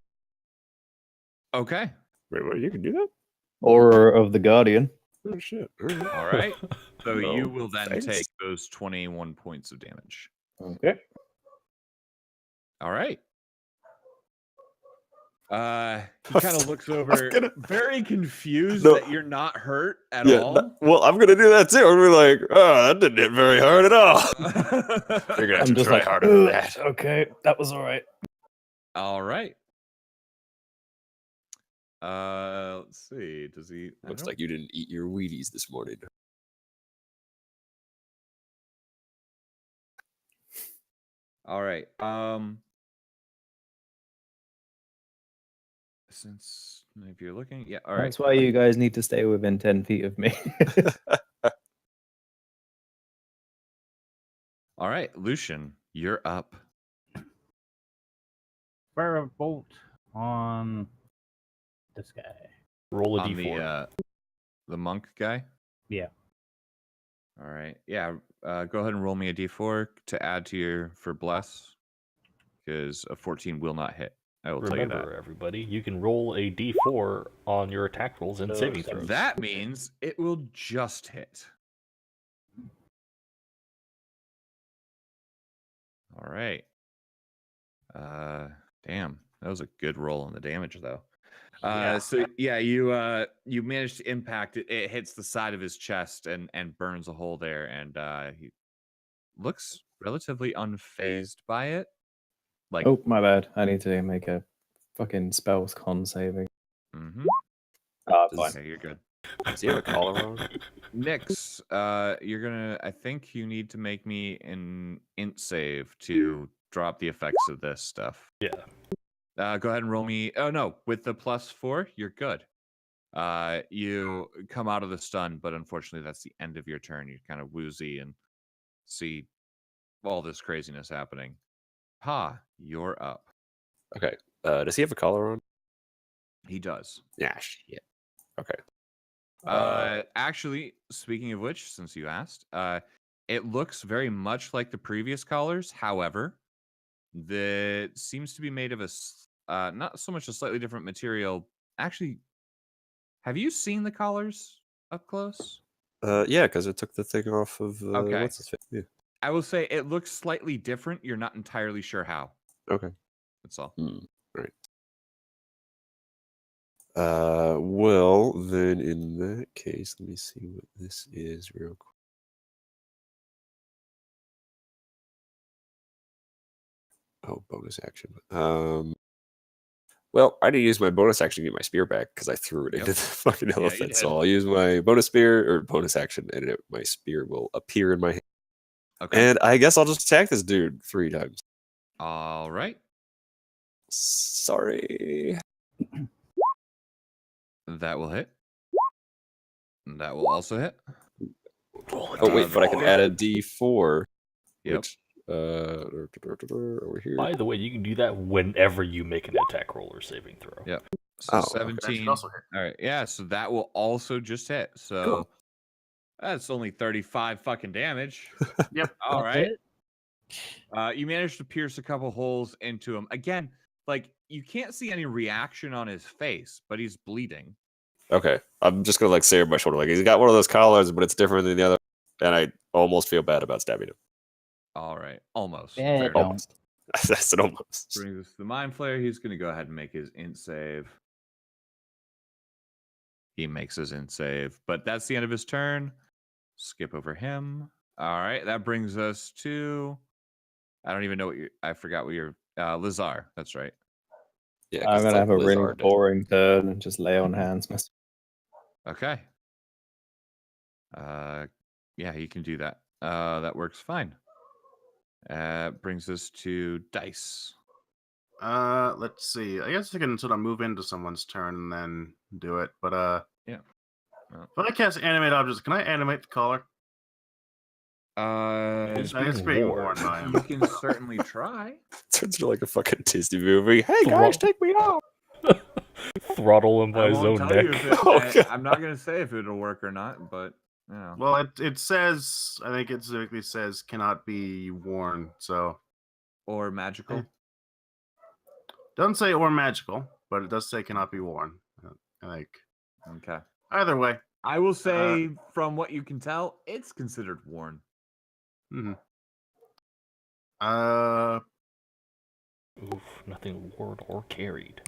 Okay. Wait, what? You can do that? Aura of the Guardian. Oh shit! All right. So you Oh, will then thanks. take those 21 points of damage. Okay. All right. He kind of looks over, very confused No. that you're not hurt at Yeah. all. Well, I'm gonna do that too. I'm gonna be like, oh, that didn't hit very hard at all. You're gonna have I'm to just try like, harder than that. Okay, that was all right. All right. Let's see. Does he? Looks like you didn't eat your Wheaties this morning. All right. Since if you're looking, yeah. All right. That's why you guys need to stay within 10 feet of me. All right, Lucian, you're up. Fire a bolt on this guy. Roll a On d4. the monk guy. Yeah. All right. Yeah. Go ahead and roll me a d4 to add to your for bless, because a 14 will not hit. I will tell you Remember, that. everybody, you can roll a d4 on your attack rolls and saving throws. That means it will just hit. All right. Damn, that was a good roll on the damage though. So yeah, you managed to impact it. It hits the side of his chest and burns a hole there, and he looks relatively unfazed by it. Like, Oh, my bad. I need to make a fucking spells con saving. mm-hmm. Fine. Okay, you're good. Does he have a collar on? Nyx, you're gonna. I think you need to make me an int save to drop the effects of this stuff. Yeah. Go ahead and roll me. Oh no, with the +4, you're good. You come out of the stun, but unfortunately, that's the end of your turn. You're kind of woozy and see all this craziness happening. Pa, you're up. Okay. Does he have a collar on? He does. Yeah. Shit. Okay. Actually, speaking of which, since you asked, it looks very much like the previous collars. However, that seems to be made of not so much a slightly different material. Actually, have you seen the collars up close? Yeah, because it took the thing off of. Okay. What's his face? Yeah. I will say it looks slightly different. You're not entirely sure how. Okay. That's all. Right. Well, then in that case, let me see what this is real quick. Oh, bonus action. Well, I didn't use my bonus action to get my spear back because I threw it Yep. into the fucking you elephant. did. So I'll use my bonus spear or bonus action, and my spear will appear in my hand. Okay. And I guess I'll just attack this dude 3 times. All right. Sorry. That will hit. That will also hit. Oh wait, but I can add a D4. Yep. Which, over here. By the way, you can do that whenever you make an attack roll or saving throw. Yep. So Oh, okay. 17. Also hit. All right. Yeah. So that will also just hit. So Cool. that's only 35 fucking damage. Yep. All That's right. it? You managed to pierce a couple holes into him. Again, like you can't see any reaction on his face, but he's bleeding. Okay, I'm just gonna like say over my shoulder, like he's got one of those collars, but it's different than the other, and I almost feel bad about stabbing him. All right, almost. Yeah, Fair don't. enough. Almost. I said almost. Brings us to the Mind Flayer. He's going to go ahead and make his int save. He makes his int save, but that's the end of his turn. Skip over him. All right, that brings us to. I don't even know what you. I forgot what your Lazar. That's right. Yeah, 'cause I'm it's gonna like have a really Lizard. boring turn and just lay on hands. Okay. Yeah, you can do that. That works fine. Brings us to dice. Let's see. I guess I can sort of move into someone's turn and then do it. But Yeah. Well. if I cast animate objects, can I animate the collar? He's I guess being being warned. warned by him. You can certainly try. Turns into like a fucking Disney movie. Hey guys, take me out. Throttle him by I his won't own tell you neck. if Oh, it, God. I'm not going to say if it'll work or not, but yeah. Well, it says, I think it specifically says cannot be worn. So Or magical. Eh. doesn't say or magical, but it does say cannot be worn. I think Okay. either way. I will say, from what you can tell, it's considered worn. hmm Oof, nothing worn or carried.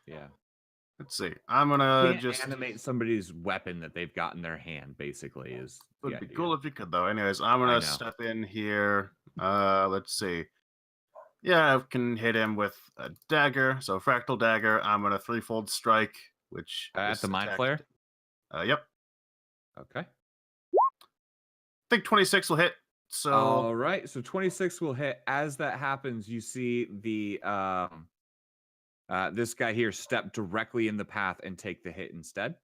Yeah. Let's see. I'm gonna Can't just animate somebody's weapon that they've got in their hand, basically, is the Would be idea. cool if you could, though. Anyways, I'm I gonna know. step in here. Let's see. Yeah, I can hit him with a dagger. So fractal dagger. I'm gonna threefold strike, which At is the Mind attacked- Flayer? Yep. Okay. I think 26 will hit. So All right. So 26 will hit. As that happens, you see the this guy here step directly in the path and take the hit instead.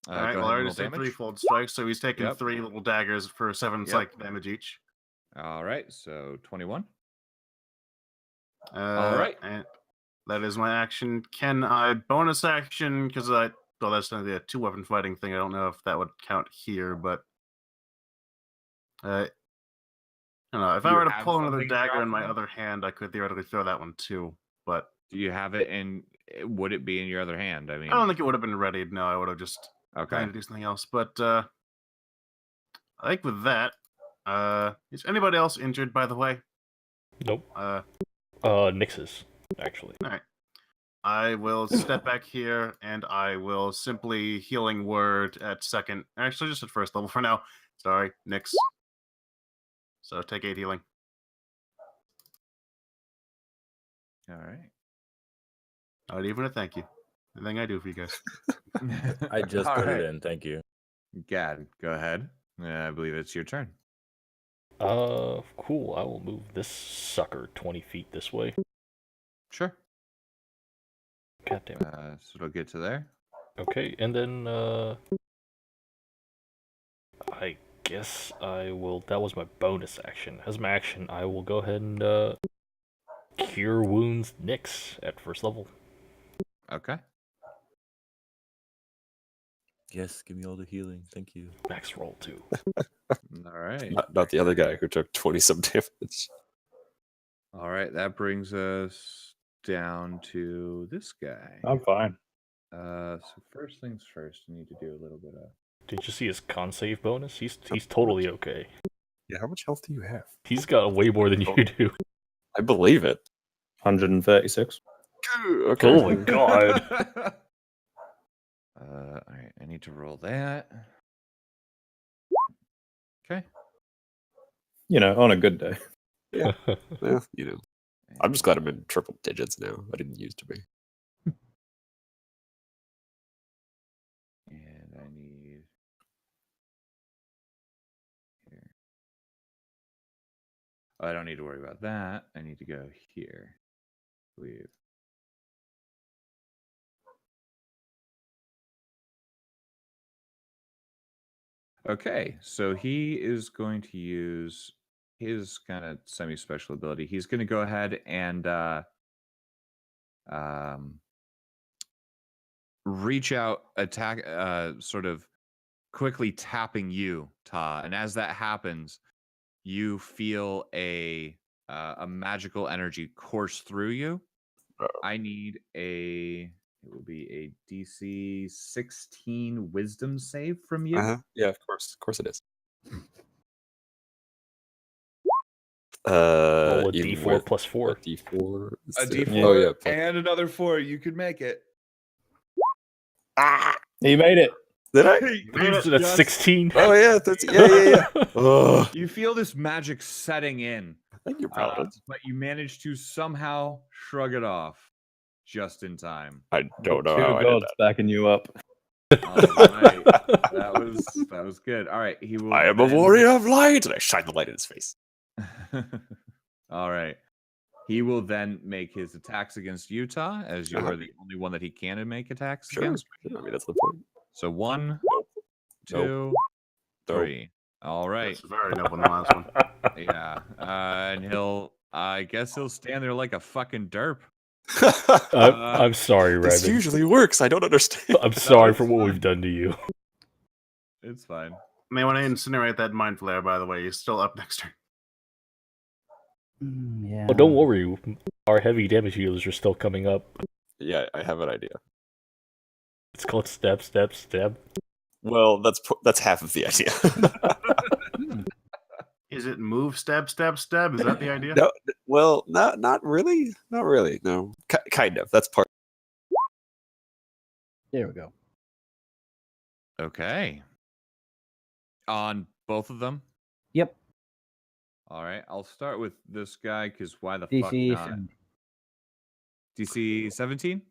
all right. Go Well, I ahead and already roll said damage. threefold strike, so he's taking Yep. 3 little daggers for 7 Yep. psychic damage each. All right. So 21. Right. And that is my action. Can I bonus action? Because well, that's going to be a 2-weapon fighting thing. I don't know if that would count here, but I don't know. If I You were to have pull another something in your dagger in my arsenal? other hand, I could theoretically throw that one too. But Do you have it in? Would it be in your other hand? I mean, I don't think it would have been readied. No, I would have just okay. tried to do something else. But I think with that, is anybody else injured? By the way, Nope. uh, Nix's, actually. I will step back here and I will simply healing word at second. Actually, just at first level for now. Sorry, Nix. So take 8 healing. All right. Not even a thank you. Anything I do for you guys. I just All put right. it in. Thank you. Gad, go ahead. I believe it's your turn. Cool. I will move this sucker 20 feet this way. Sure. God damn it. So it'll get to there. Okay, and then, I guess I will. That was my bonus action. As my action, I will go ahead and, Cure Wounds Nyx at first level. Okay. Yes, give me all the healing. Thank you. Max roll 2. All right. Not the other guy who took 20 some damage. All right. That brings us down to this guy. I'm fine. So first things first, you need to do a little bit of. Did you see his con save bonus? He's totally okay. Yeah, how much health do you have? He's got way more than you do. I believe it. 136. Okay. Oh my god. All right. I need to roll that. Okay. You know, on a good day. Yeah, you know. I'm just glad I'm in triple digits now. I didn't used to be. And I need here. Oh, I don't need to worry about that. I need to go here. I believe. Okay, so he is going to use his kind of semi-special ability. He's going to go ahead and reach out, attack, sort of quickly tapping you, Ta. And as that happens, you feel a magical energy course through you, I need a. It will be a DC 16 Wisdom save from you. Yeah, of course it is. Roll a even D4 with plus 4. what, D4? A is D4 it? Oh yeah. and another 4. You could make it. Ah, He made it. did I? So that's 16. Oh yeah, yeah. Oh, You feel this magic setting in, thank you, Paladin. but you manage to somehow shrug it off just in time. I don't know Two how I did gods backing you up. All right. That was good. All right, he will. that. I am a then- warrior of light, and I shine the light in his face. All right. He will then make his attacks against Utah, as you Uh-huh. are the only one that he can make attacks Sure. against. I mean, that's the point. So 1, Nope. 2, Nope. 3. All right. That's very noble in the last one. Yeah. And I guess he'll stand there like a fucking derp. I'm sorry, This Raven. usually works. I don't understand. I'm sorry it's for what fine. we've done to you. It's fine. May want to incinerate that mind flare, by the way. He's still up next turn. Yeah. Oh, don't worry. Our heavy damage healers are still coming up. Yeah, I have an idea. It's called stab, stab, stab. Well, that's half of the idea. Is it move, stab, stab, stab? Is that the idea? No, well, not really. Not really. No, kind of. That's part. There we go. Okay. On both of them? Yep. All right. I'll start with this guy because why the fuck DC not? 7. DC 17?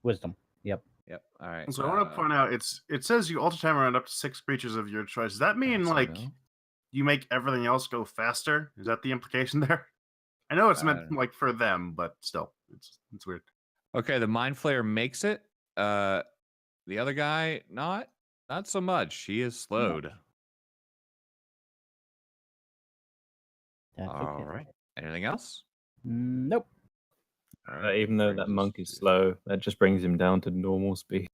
Wisdom. Yep. Yep. All right. So I want to point out, it says you alter time around up to 6 creatures of your choice. Does that mean so like no. you make everything else go faster? Is that the implication there? I know it's meant Uh, like for them, but still, it's weird. Okay, the Mind Flayer makes it. The other guy, not so much. He is slowed. That's All okay. right. Anything else? Nope. All right. Even though that brings us monk is to- slow, that just brings him down to normal speed.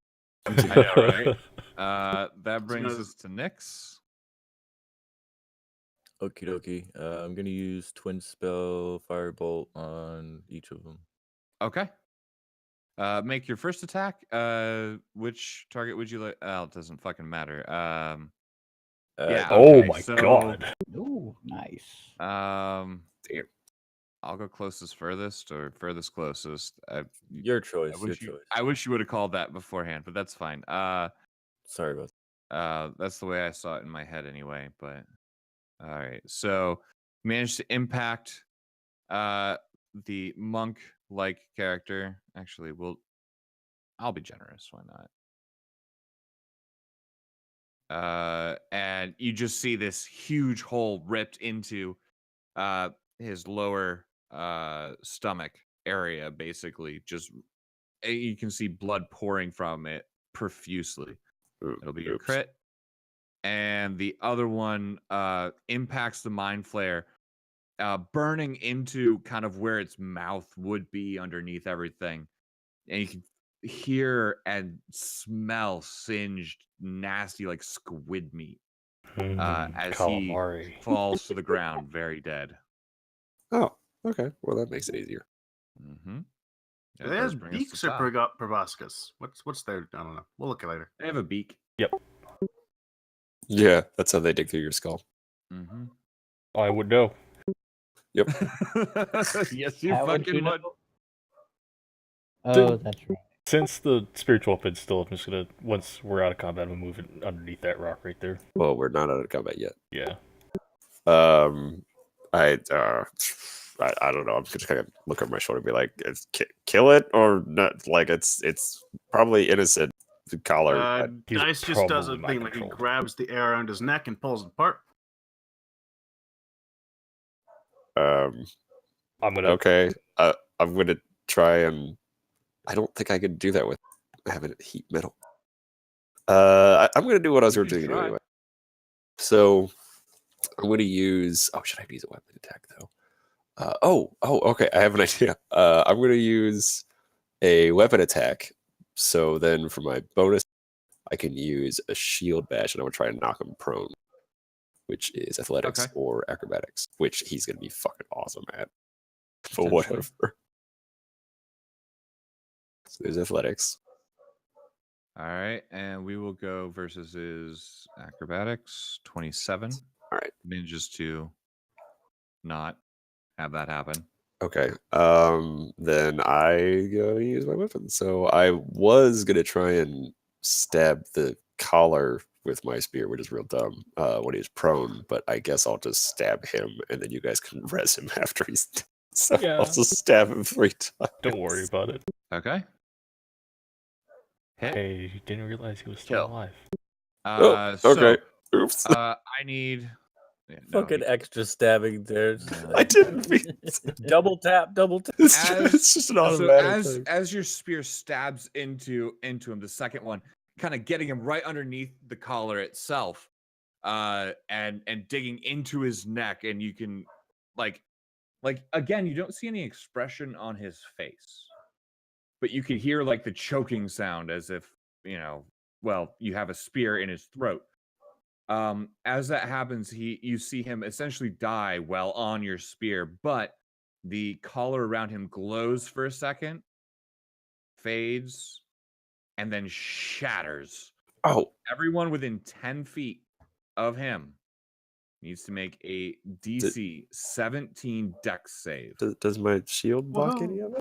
I know, right? That brings gonna- us to Nyx. Okie dokie. I'm gonna use Twin Spell Firebolt on each of them. Okay. Make your first attack. Which target would you like? Oh, it doesn't fucking matter. Yeah. Oh Okay, my so- god. Ooh, nice. Damn. Damn. I'll go closest, furthest, or furthest, closest. Your choice. I Your wish choice. I wish you would have called that beforehand, but that's fine. Sorry about That's the way I saw it in my head anyway. But all right, so managed to impact the monk-like character. Actually, I'll be generous. Why not? And you just see this huge hole ripped into his lower stomach area, basically. Just you can see blood pouring from it profusely. Ooh, It'll be your oops. crit. And the other one impacts the Mind Flare, burning into kind of where its mouth would be underneath everything. And you can hear and smell singed, nasty, like squid meat as Calamari. he falls to the ground, very dead. Oh, okay. Well, that makes it easier. Mm-hmm. Do they have beaks or proboscis? What's their? I don't know. We'll look at it later. They have a beak. Yeah, that's how they dig through your skull. Mm-hmm. I would know. Yep. Yes, you How would fucking you know? would. Oh, that's right. Since the spiritual weapon's still up, I'm just gonna, once we're out of combat, I'm gonna move it underneath that rock right there. Well, we're not out of combat yet. Yeah. I don't know. I'm just gonna look over my shoulder and be like, kill it or not? Like it's probably innocent. Collar. He's Dice just does a probably thing like he mind-controlled. grabs the air around his neck and pulls it apart. I'm gonna. Okay. I'm gonna try and. I don't think I could do that with having it heat metal. I'm gonna do what I was You originally can gonna do try. anyway. So I'm gonna use. Oh, should I use a weapon attack though? Okay. I have an idea. I'm gonna use a weapon attack. So then for my bonus, I can use a shield bash, and I would try and knock him prone, which is athletics Okay. or acrobatics, which he's gonna be fucking awesome at. But Potentially. whatever. So there's athletics. All right, and we will go versus his acrobatics 27. All right. Manages to not have that happen. Okay. Then I go use my weapon. So I was gonna try and stab the collar with my spear, which is real dumb, when he's prone, but I guess I'll just stab him and then you guys can res him after he's dead. So Yeah. I'll just stab him 3 times. Don't worry about it. Okay. Hit. I didn't realize he was still Kill. alive. Oh, So, okay. Oops. I need. Yeah, no, Fucking he- extra stabbing there. I didn't mean Double tap, double tap. it's just an So automatic thing. as your spear stabs into him, the second one, kind of getting him right underneath the collar itself, and digging into his neck, and you can like again, you don't see any expression on his face, but you can hear like the choking sound as if you have a spear in his throat. As that happens, you see him essentially die while on your spear, but the collar around him glows for a second, fades, and then shatters. Oh, Everyone within 10 feet of him needs to make a DC 17 Dex save. does my shield block any of it?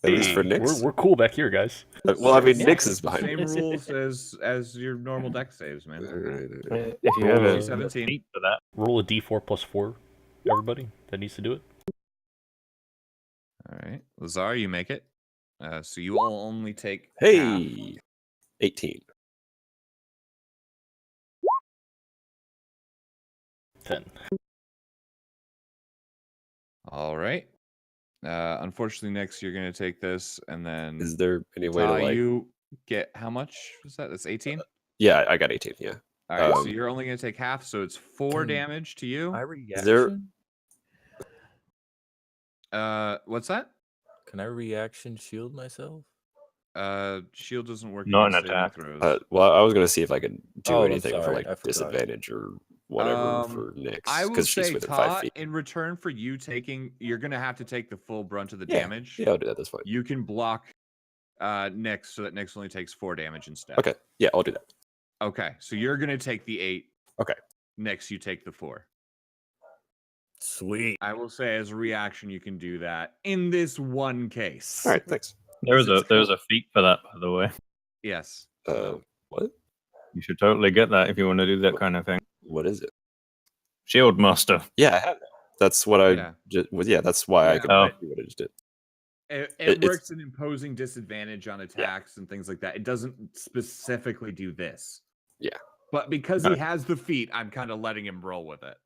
At Hey, least for Nyx? we're cool back here, guys. Well, I mean, Yeah, Nyx is behind Same me. rules as your normal Dex saves, man. Alright. If you have Roll a a 17. feat for that. Roll a d4 plus 4, everybody that needs to do it. All right, Lazar, you make it. So you will only take half. Hey, 18. 10. All right. Unfortunately, next you're gonna take this, and then Is there any way to like? you get how much was that? That's 18. Yeah, I got 18. Yeah. All right, so Um, you're only gonna take half, so it's 4 Can damage to you. I Is there- reaction? What's that? Can I reaction shield myself? Shield doesn't work. Not against an saving attack. throws. Well, I was gonna see if I could do Oh, I'm anything for sorry, like I forgot. disadvantage or whatever for Nyx I will because she's say, within 5 Todd, feet. in return for you taking, you're gonna have to take the full brunt of the Yeah, damage. Yeah, I'll do that. That's fine. You can block Nyx so that Nyx only takes 4 damage instead. Okay. Yeah, I'll do that. Okay, so you're gonna take the 8. Okay. Nyx, you take the 4. Sweet. I will say, as a reaction, you can do that in this one case. All right. Thanks. There's a feat for that, by the way. Yes. What? You should totally get that if you want to do that kind of thing. What is it? Shield Master. Yeah, I have that. That's what I Yeah. just was. Yeah, that's why I Yeah. could Oh. do what I just did. It It's- works in imposing disadvantage on attacks and things like that. It doesn't specifically do this. Yeah. But because he Alright. has the feat, I'm kind of letting him roll with it.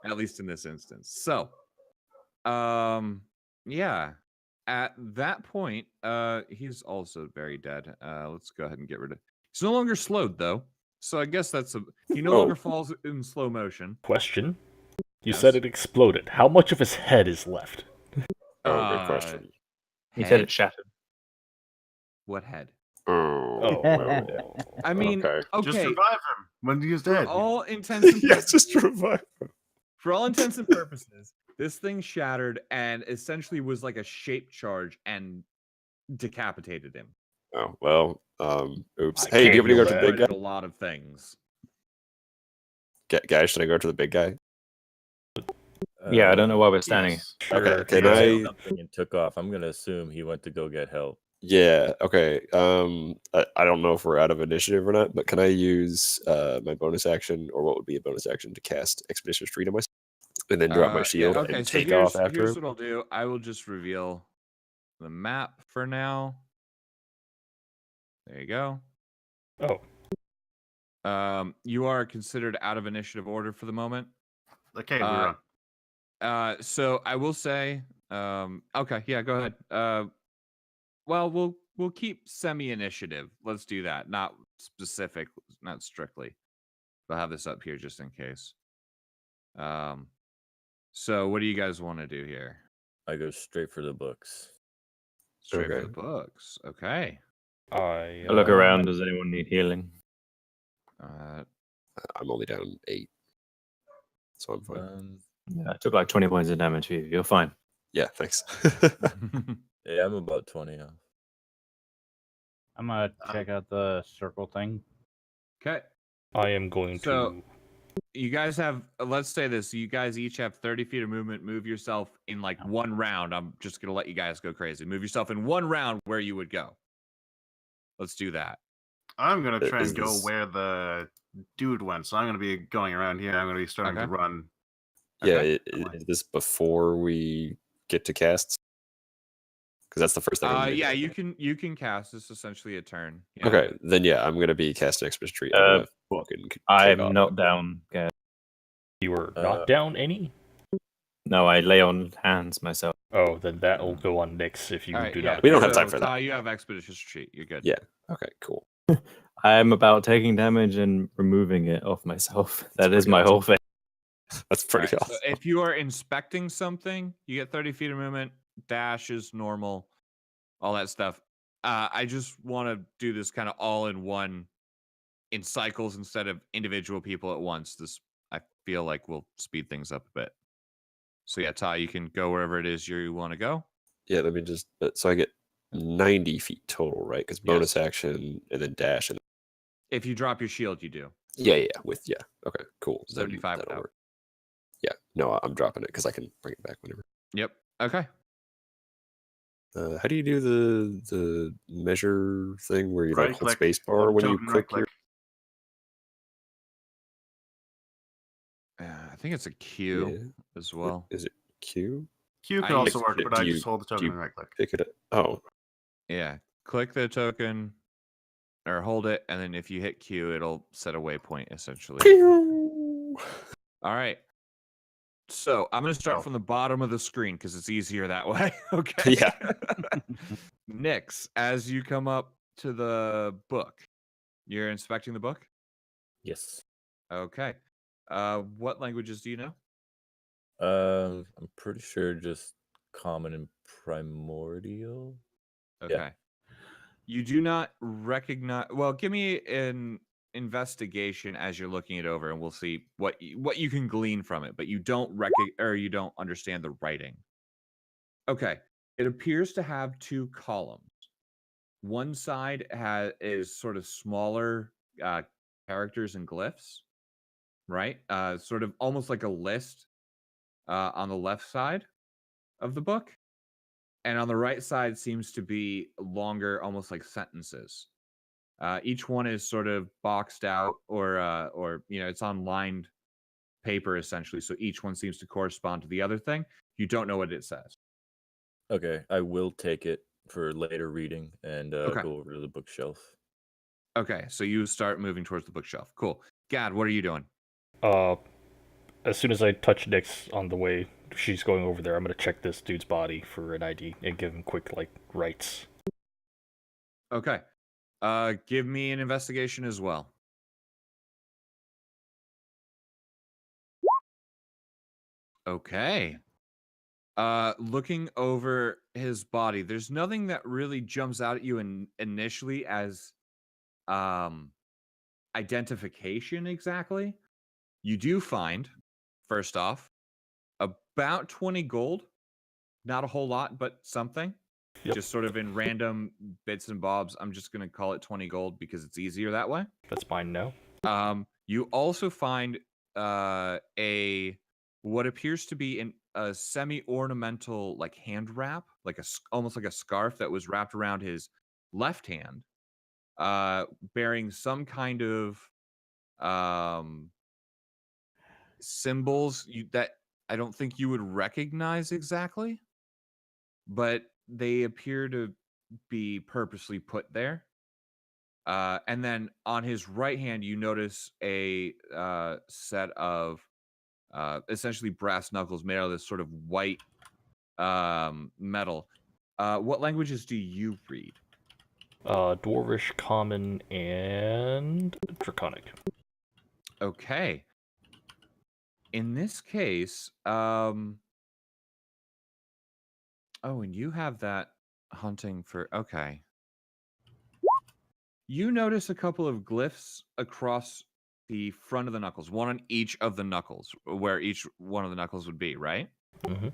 At least in this instance. So, yeah. At that point, he's also very dead. Let's go ahead and get rid of. He's no longer slowed though, so I guess he no Oh. longer falls in slow motion. Question. You Yes. said it exploded. How much of his head is left? Oh, good question. He said Head? it shattered. What head? Oh. Oh. I mean, Okay. Just okay. revive him when he's For dead. all intents and yeah, purposes, just revive. for all intents and purposes, this thing shattered and essentially was like a shape charge and decapitated him. Oh well. Oops. I Hey, do you can't want to go heal to the that. big Did guy? a lot of things. Guys, should I go to the big guy? Yeah, I don't know why we're standing. Yes. Okay, Sure. can He I- said something and took off. I'm gonna assume he went to go get help. Yeah. Okay. I don't know if we're out of initiative or not, but can I use my bonus action or what would be a bonus action to cast Expeditious Retreat on myself, and then drop my Yeah, shield okay, and so take off after here's him? what I'll do. I will just reveal the map for now. There you go. Oh. You are considered out of initiative order for the moment. Okay, we Uh, run. So I will say, okay, yeah, go ahead. Well, we'll keep semi-initiative. Let's do that. Not specific, not strictly. I'll have this up here just in case. So what do you guys want to do here? I go straight for the books. Straight for Okay. the books. Okay. I I look around. Does anyone need healing? I'm only down 8, so I'm fine. Yeah, I took like 20 points of damage for you. You're fine. Yeah. Thanks. Yeah, I'm about 20 off. I'm gonna check out the circle thing. Okay. I am going So- to. You guys have, let's say this. You guys each have 30 feet of movement. Move yourself in like one round. I'm just going to let you guys go crazy. Move yourself in one round where you would go. Let's do that. I'm gonna try Is and go this- where the dude went, so I'm gonna be going around here. I'm gonna be starting to Okay. run. Yeah, Okay. is this before we get to casts? Because that's the first thing. I'm gonna Yeah, do. you can cast. It's essentially a turn. Yeah. Okay, then yeah, I'm gonna be casting Expedition Tree. I'm gonna fucking kick I'm off. knocked down. Yeah. You were knocked down any? No, I lay on hands myself. Oh, then that'll go on Nyx if you All right, do yeah. not. We don't have so, time for that. Ty, you have Expeditious Retreat. You're good. Yeah. Okay, cool. I'm about taking damage and removing it off myself. That is pretty my awesome. whole thing. That's All pretty right, awesome. so if you are inspecting something, you get 30 feet of movement. Dash is normal. All that stuff. I just want to do this kind of all in one, in cycles instead of individual people at once. This, I feel like, will speed things up a bit. So yeah, Ty, you can go wherever it is you want to go. Yeah, let me just. So I get 90 feet total, right? Because bonus Yes. action and then dash and If you drop your shield, you do. yeah. Okay, cool. Then 75 that'll without. work. Yeah, no, I'm dropping it because I can bring it back whenever. Yep. Okay. How do you do the measure thing where you like hold Right-click, space bar when you token click your? I think it's a Q Yeah. as well. Is it Q? Q I can also like- work, do but I you- just hold the token you- and right click. Pick it up. Oh, Yeah. Click the token or hold it, and then if you hit Q, it'll set a waypoint essentially. All right. So I'm going to start Oh. from the bottom of the screen because it's easier that way. Okay. Yeah. Nyx, as you come up to the book, you're inspecting the book? Yes. Okay. What languages do you know? I'm pretty sure just common and primordial. Okay. Yeah. You do not recognize. Well, give me an investigation as you're looking it over, and we'll see what you can glean from it. But you don't you don't understand the writing. Okay. It appears to have two columns. One side is sort of smaller characters and glyphs, right? Sort of almost like a list on the left side of the book. And on the right side seems to be longer, almost like sentences. Each one is sort of boxed out or it's on lined paper essentially. So each one seems to correspond to the other thing. You don't know what it says. Okay, I will take it for later reading and Okay. go over to the bookshelf. Okay, so you start moving towards the bookshelf. Cool. Gad, what are you doing? As soon as I touch Nyx on the way, she's going over there. I'm gonna check this dude's body for an ID and give him quick rights. Okay. Give me an investigation as well. Okay. Looking over his body, there's nothing that really jumps out at you initially as identification exactly. You do find, first off, about 20 gold. Not a whole lot, but something. Yep. Just sort of in random bits and bobs. I'm just going to call it 20 gold because it's easier that way. That's mine now. You also find what appears to be a semi-ornamental like hand wrap, like almost like a scarf that was wrapped around his left hand, bearing some kind of symbols that I don't think you would recognize exactly, but they appear to be purposely put there. And then on his right hand, you notice a set of essentially brass knuckles made out of this sort of white metal. What languages do you read? Dwarvish, Common, and Draconic. Okay. In this case, oh, and you have that hunting for, okay. You notice a couple of glyphs across the front of the knuckles, one on each of the knuckles, where each one of the knuckles would be, right? Mm-hmm.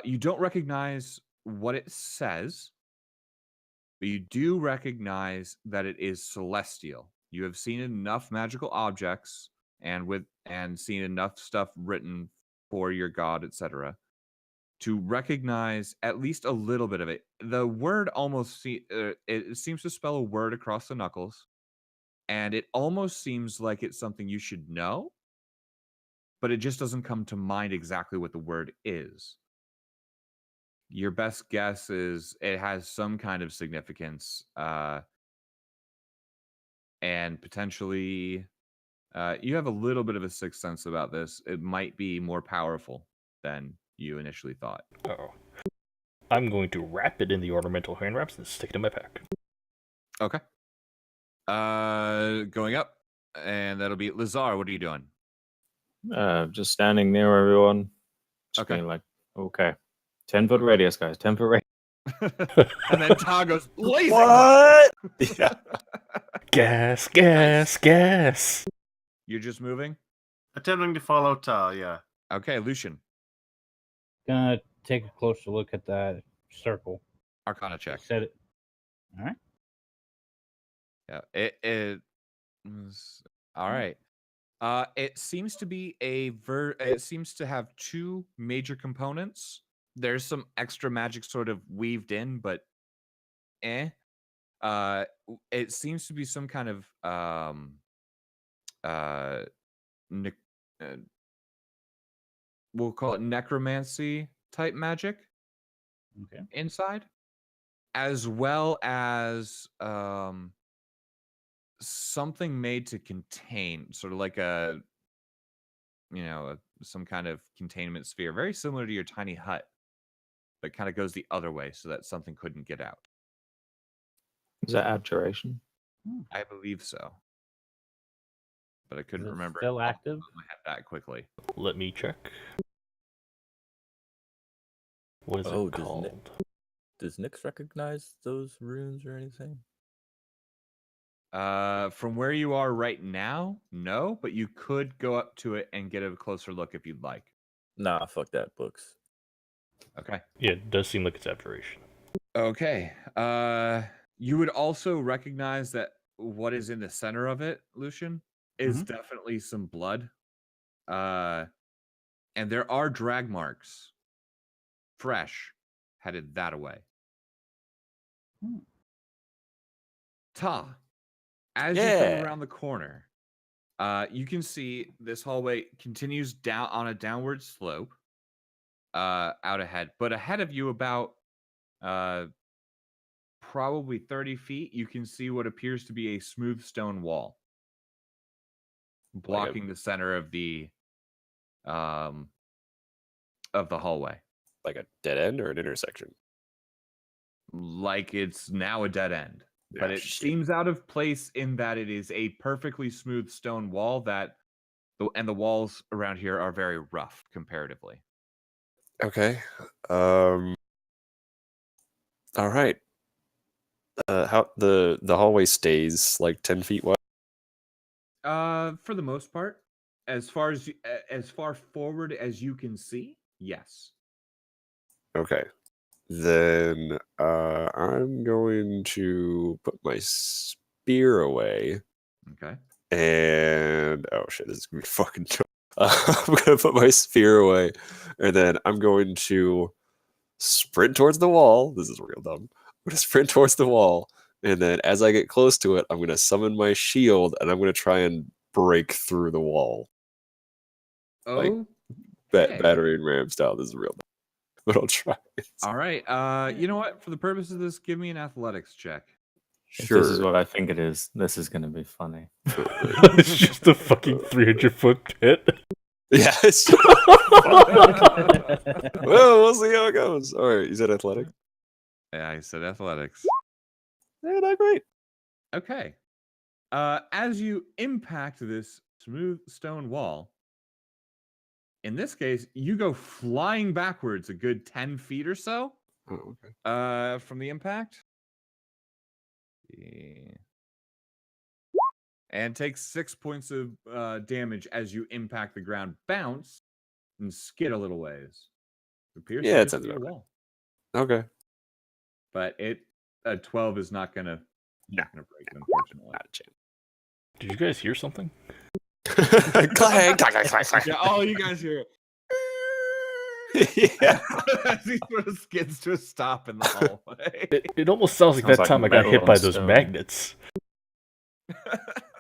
You don't recognize what it says, but you do recognize that it is celestial. You have seen enough magical objects and seen enough stuff written for your god, etc., to recognize at least a little bit of it. The word it seems to spell a word across the knuckles, and it almost seems like it's something you should know, but it just doesn't come to mind exactly what the word is. Your best guess is it has some kind of significance, and potentially you have a little bit of a sixth sense about this. It might be more powerful than you initially thought. Oh. I'm going to wrap it in the ornamental hand wraps and stick it in my pack. Okay. Going up, and that'll be Lazar. What are you doing? Just standing near everyone. Just Okay. being like, okay. 10-foot radius, guys. 10-foot radius. And then Ta goes, blazing! What? Yeah. Gas, gas, gas. You're just moving? Attempting to follow Ta, yeah. Okay, Lucian. Gonna take a closer look at that circle. Arcana check. Set it. All right. Yeah. All right. It seems to be it seems to have two major components. There's some extra magic sort of weaved in, but it seems to be some kind of we'll call it necromancy type magic Okay. inside, as well as something made to contain, sort of like some kind of containment sphere, very similar to your tiny hut, but kind of goes the other way so that something couldn't get out. Is that abjuration? I believe so, but I couldn't Is it remember still it off active? my head that quickly. Let me check. What is Oh, it does called? Does Nyx recognize those runes or anything? From where you are right now, no, but you could go up to it and get a closer look if you'd like. Nah, fuck that. Books. Okay. Yeah, it does seem like it's abjuration. Okay. You would also recognize that what is in the center of it, Lucian, is definitely some blood. And there are drag marks, fresh, headed that away. Ta, as you come around the corner, you can see this hallway continues down on a downward slope out ahead. But ahead of you, about probably 30 feet, you can see what appears to be a smooth stone wall blocking the center of the hallway. Like a dead end or an intersection? Like it's now a dead end. But Ah, it shit. seems out of place in that it is a perfectly smooth stone wall and the walls around here are very rough comparatively. Okay. All right. How the hallway stays like 10 feet wide? For the most part, as far forward as you can see, yes. Okay. Then I'm going to put my spear away. Okay. And oh shit, this is gonna be fucking tough. I'm gonna put my spear away, and then I'm going to sprint towards the wall. This is real dumb. I'm gonna sprint towards the wall, and then as I get close to it, I'm gonna summon my shield, and I'm gonna try and break through the wall. Like, Oh, battery and ram style. This is real dumb, but I'll try it. all right. You know what? For the purpose of this, give me an athletics check. If this is what I think it is, this is going to be funny. It's just a fucking 300-foot pit. Yeah. Well, we'll see how it goes. All right, you said athletic. Yeah, I said athletics. Yeah, not great. Okay. As you impact this smooth stone wall, in this case, you go flying backwards a good 10 feet or so Oh, okay. from the impact. Yeah. And take 6 points of damage as you impact the ground, bounce, and skid a little ways. It appears Yeah, to it just sounds be a about right. wall. Okay. But it a 12 is not gonna No. break it, unfortunately. Not a chance. Did you guys hear something? Clang, clang, clang, clang, clang. Yeah, all you guys hear. Yeah. As he sort of skids to a stop in the hallway. It almost sounds like Sounds that like time I got metal hit on by those stone. magnets.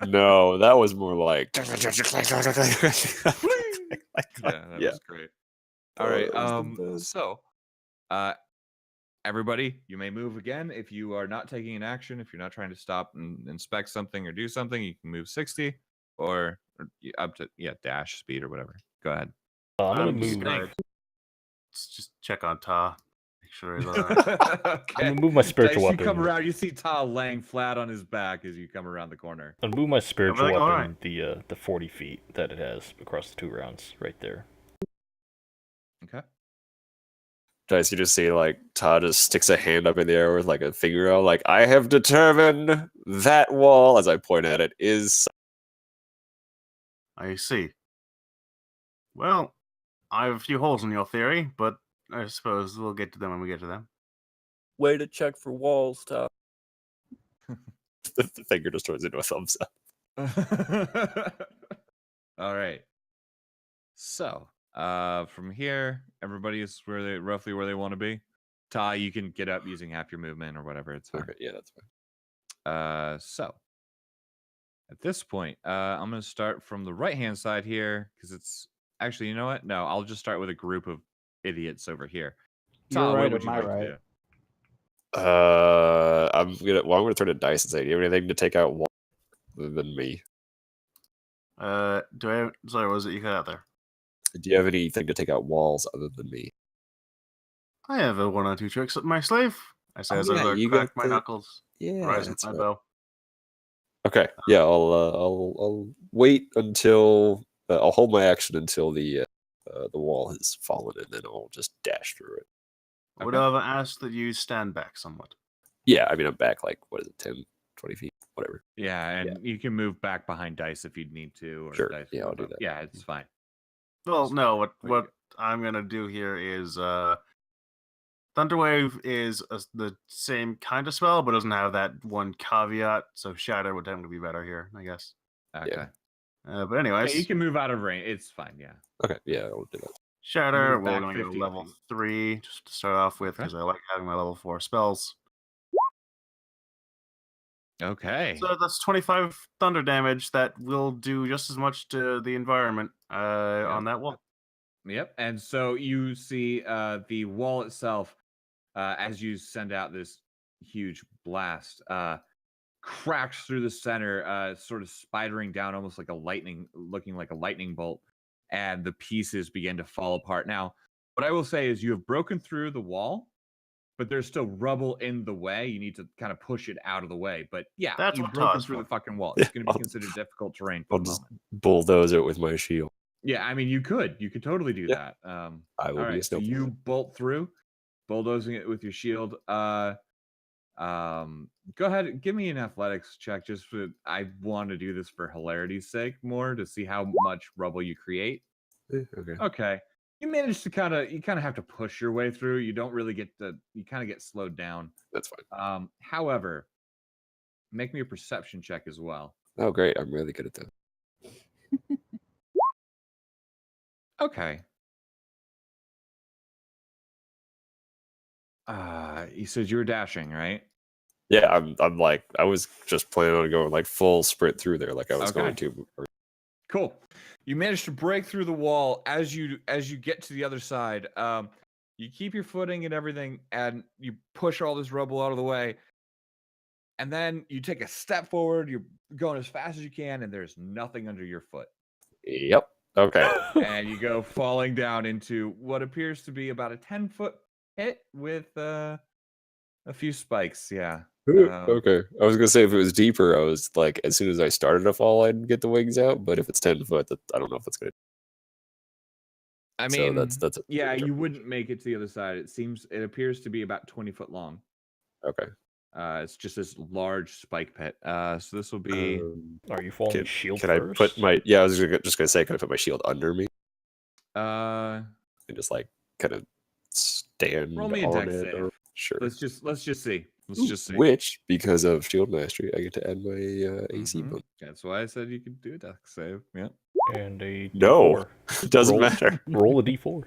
No, that was more like. Yeah, that Yeah. was great. All right. that was the best. So, everybody, you may move again if you are not taking an action. If you're not trying to stop and inspect something or do something, you can move 60 or up to dash speed or whatever. Go ahead. I'm gonna I'm just move. gonna- Let's just check on Ta. Make sure he's all right. I'm Okay. gonna move my spiritual Dice, weapon. you come around, you see Ta laying flat on his back as you come around the corner. I'm gonna move my spiritual Everything all weapon the 40 feet that it has across the 2 rounds right there. Okay. Dice, you just see like Todd just sticks a hand up in the air with like a finger out, like I have determined that wall, as I point at it, is. I see. Well, I have a few holes in your theory, but I suppose we'll get to them when we get to them. Way to check for walls, Todd. The finger just turns into a thumbs up. All right. So, from here, everybody is roughly where they want to be. Ty, you can get up using half your movement or whatever. It's fine. Okay, yeah, that's fine. So at this point, I'm going to start from the right-hand side here because it's actually, you know what? No, I'll just start with a group of idiots over here. You're Ty, what right would or you my like to right? do? I'm gonna turn to Dice and say, do you have anything to take out wall other than me? Sorry, what was it you cut out there? Do you have anything to take out walls other than me? I have a 1 or 2 tricks up my sleeve. I say Oh, as yeah, I you crack got my the- knuckles, Yeah, rise that's my right. bow. Okay, yeah, I'll wait until I'll hold my action until the wall has fallen, and then I'll just dash through it. Would Okay. I ever ask that you stand back somewhat? Yeah, I mean I'm back like what is it, 10, 20 feet, whatever. Yeah, and you can move back behind Dice if you'd need to. Or Sure, Dice yeah, can I'll move do up. that. Yeah, it's fine. Well, no. What What you I'm gonna do here is Thunderwave is the same kind of spell, but doesn't have that one caveat. So Shatter would tend to be better here, I guess. Okay. But Yeah, anyways, you can move out of range. It's fine. Yeah. Okay, yeah, I'll do that. Shatter. move We're back gonna go 50 level feet. 3 just to start off with Okay. because I like having my level 4 spells. Okay. So that's 25 thunder damage that will do just as much to the environment on that wall. Yep. And so you see the wall itself, as you send out this huge blast, cracks through the center, sort of spidering down almost like looking like a lightning bolt, and the pieces begin to fall apart. Now, what I will say is you have broken through the wall, but there's still rubble in the way. You need to kind of push it out of the way. But yeah, That's you've what broken Ta's through for. the fucking wall. It's going to I'll- be considered difficult terrain for I'll the just moment. bulldoze it with my shield. Yeah, I mean, you could totally do Yeah. that. I will All be a right, so snowball. you bolt through, bulldozing it with your shield. Go ahead, give me an athletics check. I want to do this for hilarity's sake more to see how much rubble you create. Okay. Okay, you manage to kind of have to push your way through. You don't really you kind of get slowed down. That's fine. However, make me a perception check as well. Oh, great! I'm really good at that. Okay. You said you were dashing, right? Yeah, I'm like I was just planning on going like full sprint through there, like I was Okay. going to. Cool. You manage to break through the wall as you get to the other side. You keep your footing and everything, and you push all this rubble out of the way. And then you take a step forward. You're going as fast as you can, and there's nothing under your foot. Yep. Okay. And you go falling down into what appears to be about a 10-foot pit with a few spikes. Yeah. Okay. I was gonna say if it was deeper, I was like, as soon as I started to fall, I'd get the wings out. But if it's 10 foot, I don't know if that's gonna. I So mean, that's a yeah, big you jump. wouldn't make it to the other side. It appears to be about 20 foot long. Okay. It's just this large spike pit. So this will be. Are you falling shield Can I first? put my? Yeah, I was just gonna say, can I put my shield under me Uh, and just like kind of stand roll me a on dex it? save. Sure. Let's just see. Let's just see. Which, because of Shield Mastery, I get to add my AC Mhm. bonus. That's why I said you could do a dex save. Yeah. And a No. D4. Doesn't Roll- matter. Roll a d4.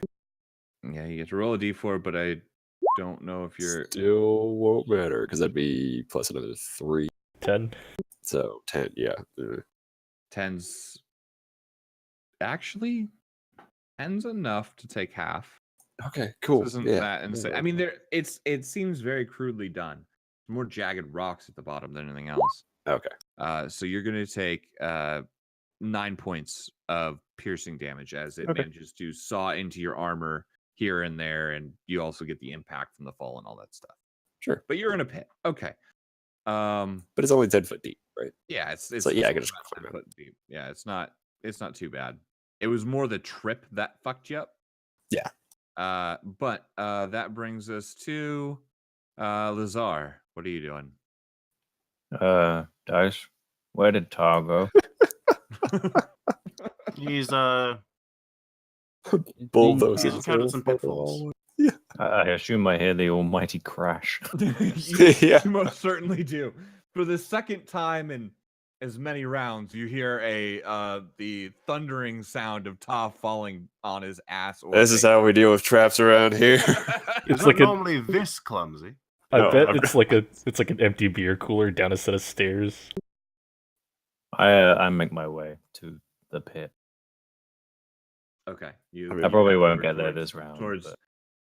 Yeah, you get to roll a d4, but I don't know if you're. Still won't matter because that'd be plus another 3. 10. So 10, yeah. 10's actually 10's enough to take half. Okay, cool. This isn't Yeah. that insane. I mean, it seems very crudely done. More jagged rocks at the bottom than anything else. Okay. So you're going to take 9 points of piercing damage as it Okay. manages to saw into your armor here and there, and you also get the impact from the fall and all that stuff. Sure. But you're in a pit. Okay. But it's only 10 foot deep, right? Yeah, it's So, yeah, I only can just about climb 10 out. foot deep. Yeah, it's not too bad. It was more the trip that fucked you up. Yeah. But that brings us to Lazar. What are you doing? Dice. Where did Tar go? He's Bulldozers. encountered some pitfalls. I assume I hear the almighty crash. You most certainly do. For the second time in as many rounds, you hear the thundering sound of Ta falling on his ass. Or This is how we deal with traps around here. He's It's not like a- normally this clumsy. I No, bet I'm- it's like an empty beer cooler down a set of stairs. I make my way to the pit. Okay, I I probably head won't over get there towards- this round. towards- but-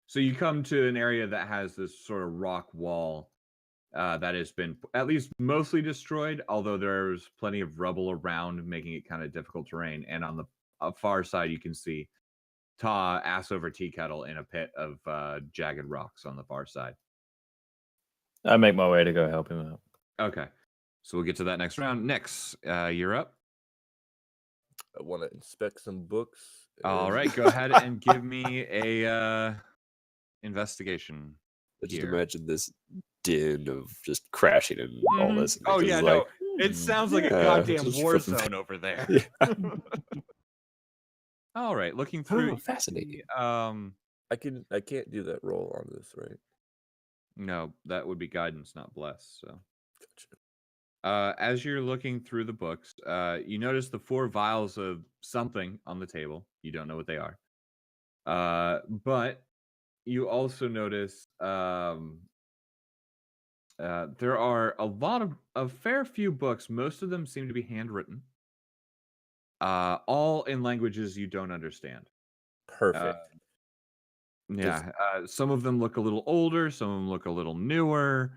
So you come to an area that has this sort of rock wall that has been at least mostly destroyed, although there's plenty of rubble around, making it kind of difficult terrain. And on the far side, you can see Ta ass over tea kettle in a pit of jagged rocks on the far side. I make my way to go help him out. Okay, so we'll get to that next round. Nix, you're up. I want to inspect some books. All and- right, go ahead and give me a investigation. I just Here. imagine this din of just crashing and all Mhm. this. and Oh it's yeah, just no, like, it sounds like a yeah, goddamn just war flipping- zone over there. Yeah. All right, looking through. Oh, fascinating. I can't do that roll on this, right? No, that would be guidance, not bless. So, Gotcha. as you're looking through the books, you notice the 4 vials of something on the table. You don't know what they are. But you also notice there are a fair few books. Most of them seem to be handwritten. All in languages you don't understand. Perfect. Yeah, some of them look a little older, some of them look a little newer.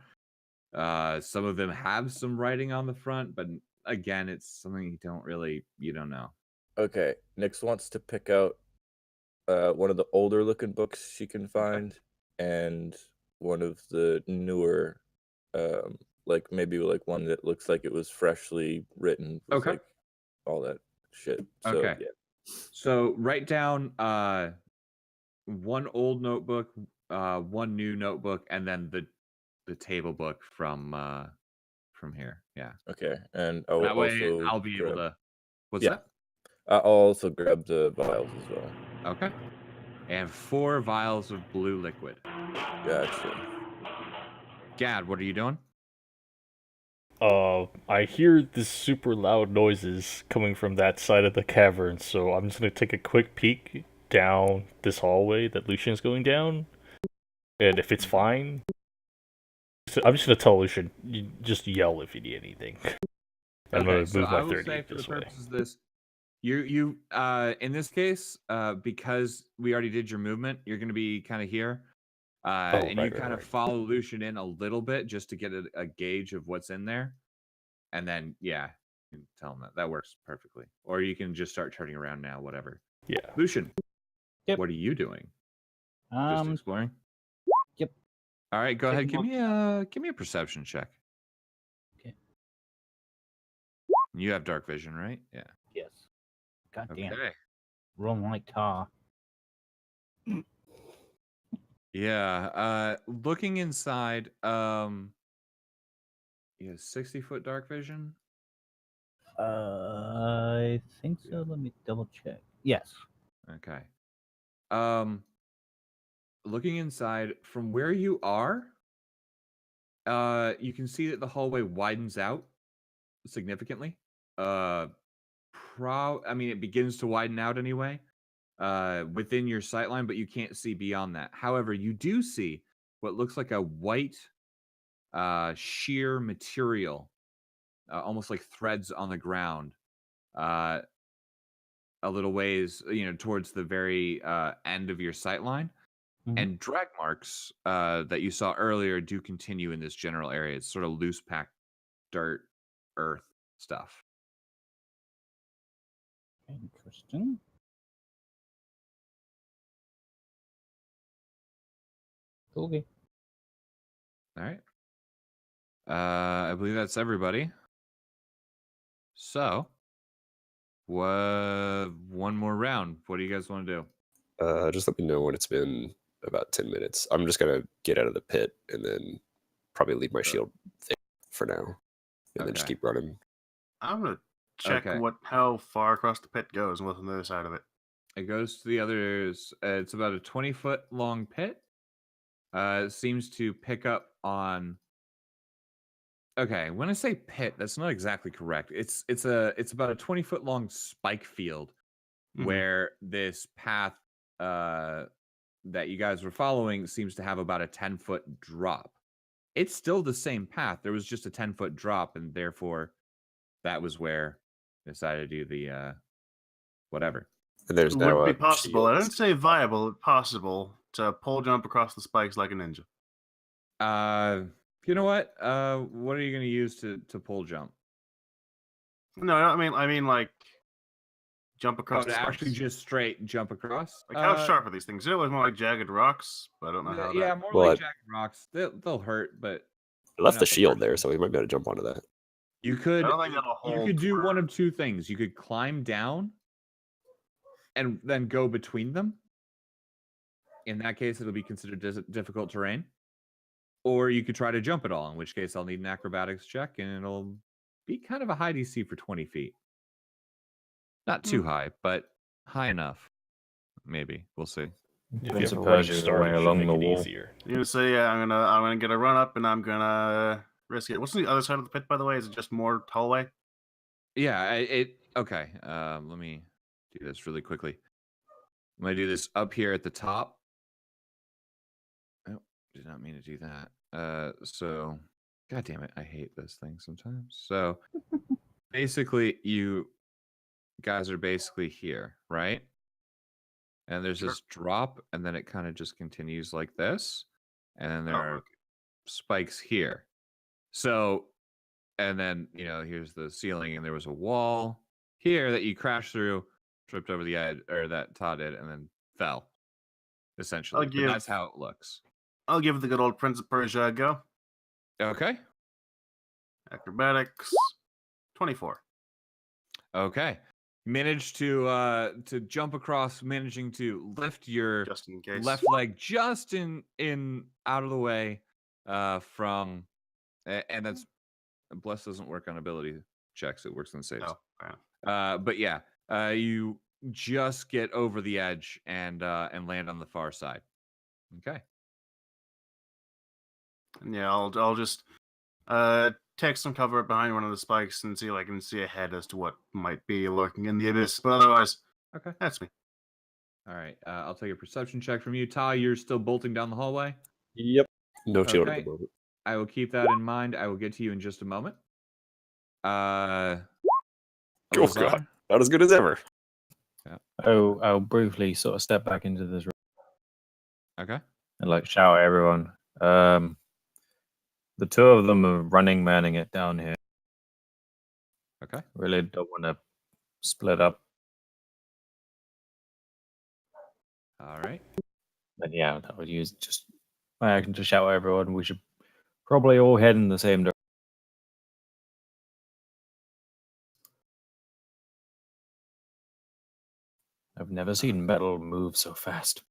Some of them have some writing on the front, but again, it's something you don't know. Okay. Nix wants to pick out one of the older looking books she can find and one of the newer, like maybe like one that looks like it was freshly written. With Okay. like all that shit. So, Okay. Yeah. So write down one old notebook, one new notebook, and then the table book from here. Yeah. Okay. And I will That way also I'll be able grab- to. What's Yeah. I'll also grab the vials as well. that? Okay. And 4 vials of blue liquid. Gotcha. Gad, what are you doing? I hear this super loud noises coming from that side of the cavern, so I'm just gonna take a quick peek down this hallway that Lucian's going down, and if it's fine, I'm just gonna tell Lucian, you just yell if you need anything. I'm gonna so move I my will 30 say for the this way. purposes of this, you in this case, because we already did your movement, you're going to be kind of here, and you right, kind of right. follow Lucian in a little bit just to get a gauge of what's in there, and then you can tell him that works perfectly. Or you can just start turning around now, whatever. Yeah. Lucian, Yep. what are you doing? Just exploring. Yep. All right, go ahead. Checking Give me a perception check. Okay. You have dark vision, right? Yeah. Yes. God damn. Okay. Rolling like tar. Yeah. Looking inside, you have 60-foot dark vision. I think so. Let me double check. Yes. Okay. Looking inside from where you are, You can see that the hallway widens out significantly. I mean, it begins to widen out anyway, within your sight line, but you can't see beyond that. However, you do see what looks like a white, sheer material, almost like threads on the ground, a little ways, towards the very end of your sight line. Mhm. And drag marks that you saw earlier do continue in this general area. It's sort of loose packed dirt, earth stuff. Interesting. Okay. All right. I believe that's everybody. So, one more round. What do you guys want to do? Just let me know when it's been about 10 minutes. I'm just gonna get out of the pit and then probably leave my shield there for now, and then just Okay. keep running. I'm gonna check Okay. how far across the pit goes and what's on the other side of it. It goes to the others. It's about a 20-foot long pit. It seems to pick up on. Okay, when I say pit, that's not exactly correct. It's about a 20-foot long spike field Mhm. where this path that you guys were following seems to have about a 10-foot drop. It's still the same path. There was just a 10-foot drop, and therefore that was where I decided to do the whatever. And there's Would now it a be possible? I shield. didn't say viable, but possible to pole jump across the spikes like a ninja. You know what? What are you going to use to pole jump? No, I mean like jump Oh, across to the spikes. actually just straight jump across? Like how sharp are these things? It was more like jagged rocks, but I don't know how Yeah, that. more Well, like jagged rocks. They'll hurt, but I left the not the shield worst. there, so we might be able to jump onto that. you could I don't think that'll you hold. could do one of two things. You could climb down and then go between them. In that case, it'll be considered difficult terrain. Or you could try to jump it all, in which case I'll need an acrobatics check, and it'll be kind of a high DC for 20 feet. Not too high, but high enough. Maybe. We'll see. If you Prince have a of running Persia start, way it should along make the it wall. easier. You're gonna say, yeah, I'm gonna get a run up and I'm gonna risk it. What's on the other side of the pit, by the way? Is it just more hallway? Yeah, okay. Let me do this really quickly. I'm gonna do this up here at the top. Oh, did not mean to do that. So god damn it, I hate this thing sometimes. So basically you guys are basically here, right? And there's Sure. this drop, and then it kind of just continues like this. And then there Oh, are okay. spikes here. So, and then, here's the ceiling, and there was a wall here that you crashed through, tripped over the edge, or that Todd did, and then fell, essentially. But that's how it looks. I'll give the good old Prince of Persia a go. Okay. Acrobatics, 24. Okay. Managed to jump across, managing to lift your Just in case. left leg just in out of the way from and that's bless doesn't work on ability checks, it works on saves. Oh, yeah. But yeah, you just get over the edge and land on the far side. Okay. And yeah, I'll just take some cover behind one of the spikes and see if I can see ahead as to what might be lurking in the abyss. But otherwise, Okay. that's me. All right. I'll take a perception check from you. Ty, you're still bolting down the hallway? Yep. No shield at Okay. the moment. I will keep that in mind. I will get to you in just a moment. Oh Elazar? god, not as good as ever. I'll briefly sort of step back into this room Okay. and shout at everyone. The two of them are running, manning it down here. Okay. Really don't want to split up. All right. But yeah, I would use just my action to shout at everyone. We should probably all head in the same direction. I've never seen metal move so fast.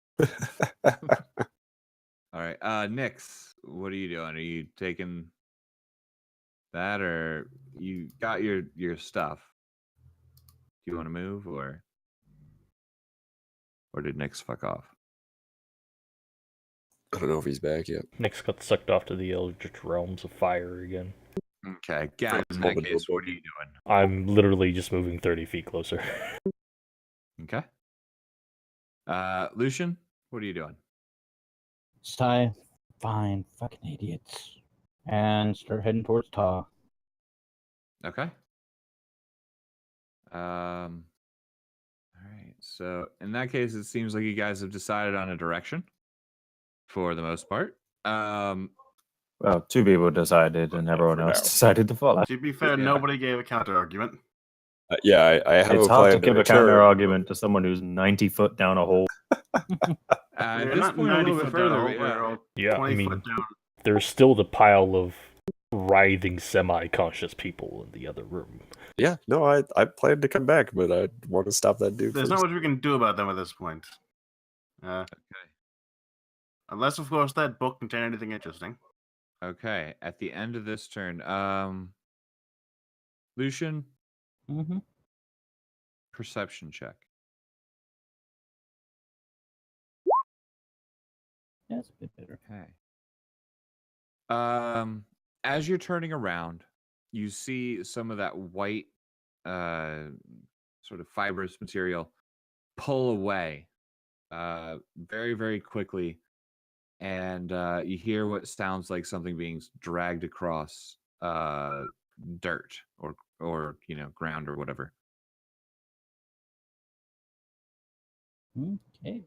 All right. Nyx, what are you doing? Are you taking that, or you got your stuff? Do you want to move, or did Nyx fuck off? I don't know if he's back yet. Nick's got sucked off to the Eldritch realms of fire again. Okay, Gavin, in Hold that the case, door. what are you doing? I'm literally just moving 30 feet closer. Okay. Lucian, what are you doing? Sigh, fine, fucking idiots, and start heading towards Ta. Okay. All right. So in that case, it seems like you guys have decided on a direction for the most part. Well, two people decided, and everyone for else now. decided to follow. To be fair, Yeah. nobody gave a counter argument. Yeah, I have It's a hard plan to give a return. counter argument to someone who's 90 foot down a hole. At We're this not point, a 90 little bit foot down, further. we're But all Yeah, 20 I mean, foot down. there's still the pile of writhing semi-conscious people in the other room. Yeah, no, I plan to come back, but I want to stop that dude There's first. not much we can do about them at this point. okay. Unless, of course, that book contained anything interesting. Okay. At the end of this turn, Lucian, Mm-hmm. perception check. That's a bit better. Okay. As you're turning around, you see some of that white, sort of fibrous material pull away, very, very quickly, and you hear what sounds like something being dragged across, dirt or ground or whatever. Okay.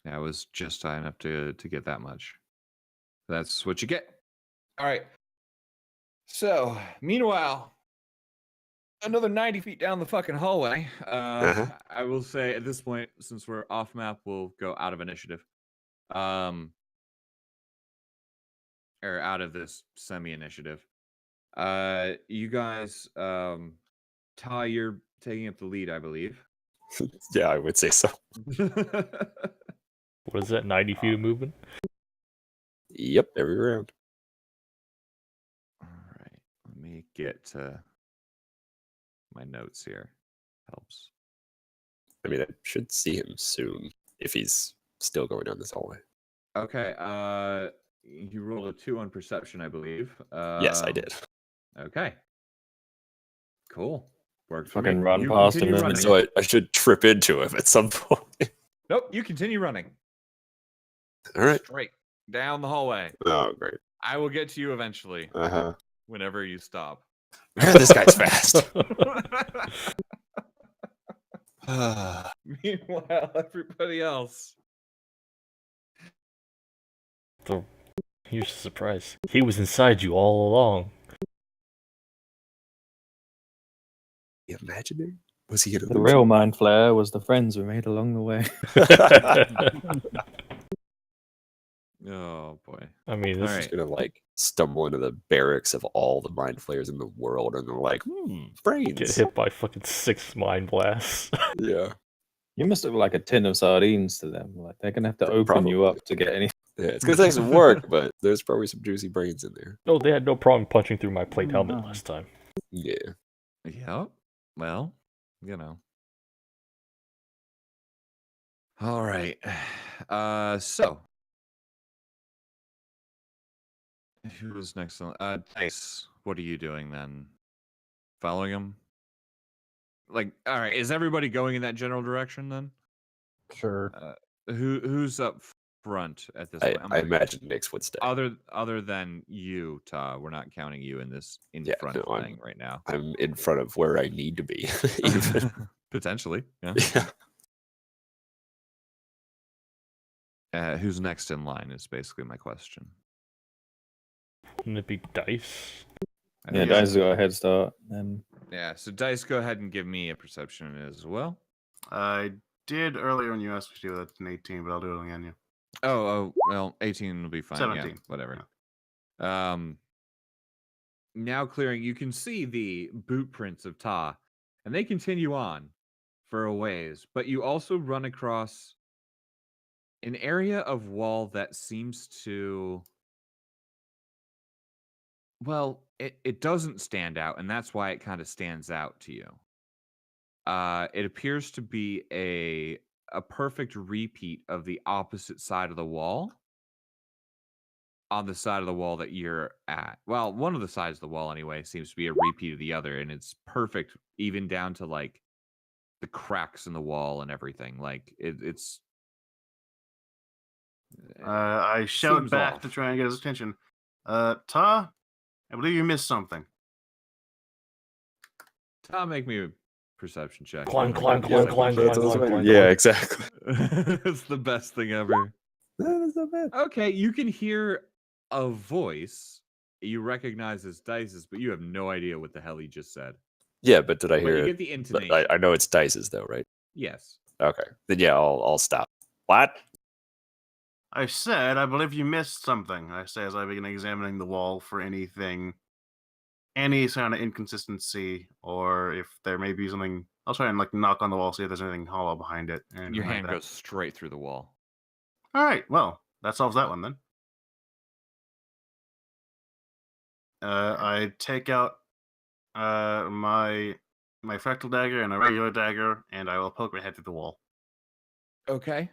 That was just high enough to get that much. That's what you get. All right. So, meanwhile, another 90 feet down the fucking hallway. I will say at this point, since we're off map, we'll go out of initiative. Or out of this semi-initiative. You guys, Ty, you're taking up the lead, I believe. Yeah, I would say so. What is that, 90 feet of movement? Yep, every round. All right, let me get to my notes here. Helps. I mean, I should see him soon if he's still going down this hallway. Okay, you rolled a 2 on perception, I believe. Yes, I did. Okay. Cool. Worked for Fucking me. run You past continue him then. running. So I should trip into him at some point. Nope, you continue running. All right. Straight down the hallway. Oh, great. I will get to you eventually, Uh whenever you stop. huh. This guy's fast. Meanwhile, everybody else. So, here's the surprise. He was inside you all along. Imaginary? Was he an The real mind flare was the friends we made along the way. Oh boy. I mean, All this right. is gonna like stumble into the barracks of all the mind flayers in the world, and they're like, brains. get hit by fucking 6 mind blasts. Yeah, You must look like a tin of sardines to them. Like they're gonna have to open you up to get any. yeah. It's gonna take some work, but there's probably some juicy brains in there. No, they had no problem punching through my plate helmet no. last time. Yeah. Yep. Well, you know. All right. So who is next on Dice, what are you doing then? Following him? Like, all right, is everybody going in that general direction then? Sure. Who's up front at this I point? imagine Nick's footsteps. Other than you, Ta, we're not counting you in this Yeah, front no, thing right now. I'm in front of where I need to be. Even. Potentially. Yeah. Yeah. Who's next in line is basically my question. Wouldn't it be Dice? I Yeah, think Dice it's- has got a head start. Yeah, so Dice, go ahead and give me a perception as well. I did earlier when you asked me to do that an 18, but I'll do it again. Yeah. Oh, well, 18 will be fine. 17. Yeah, whatever. Now clearing, you can see the boot prints of Ta, and they continue on for a ways, but you also run across an area of wall that seems to, well, it doesn't stand out, and that's why it kind of stands out to you. It appears to be a a perfect repeat of the opposite side of the wall on the side of the wall that you're at. Well, one of the sides of the wall anyway seems to be a repeat of the other, and it's perfect even down to like the cracks in the wall and everything. Like it's I shout seems back off. to try and get his attention. Ta, I believe you missed something. Tom, make me a perception check. Clang, I clang, guess clang, I clang, can- clang, clang, clang, Yeah, clang. exactly. It's the best thing ever. That's not bad. Okay, you can hear a voice you recognize as Dice's, but you have no idea what the hell he just said. Yeah, but did I But hear you it? get the But intonation. I know it's Dice's though, right? Yes. Okay. Then yeah, I'll stop. What? I said, I believe you missed something. I say as I begin examining the wall for anything, any kind of inconsistency, or if there may be something. I'll try and like knock on the wall, see if there's anything hollow behind it. or anything Your like hand that. goes straight through the wall. All right, well, that solves that one then. I take out my fractal dagger and a regular dagger, and I will poke my head through the wall. Okay.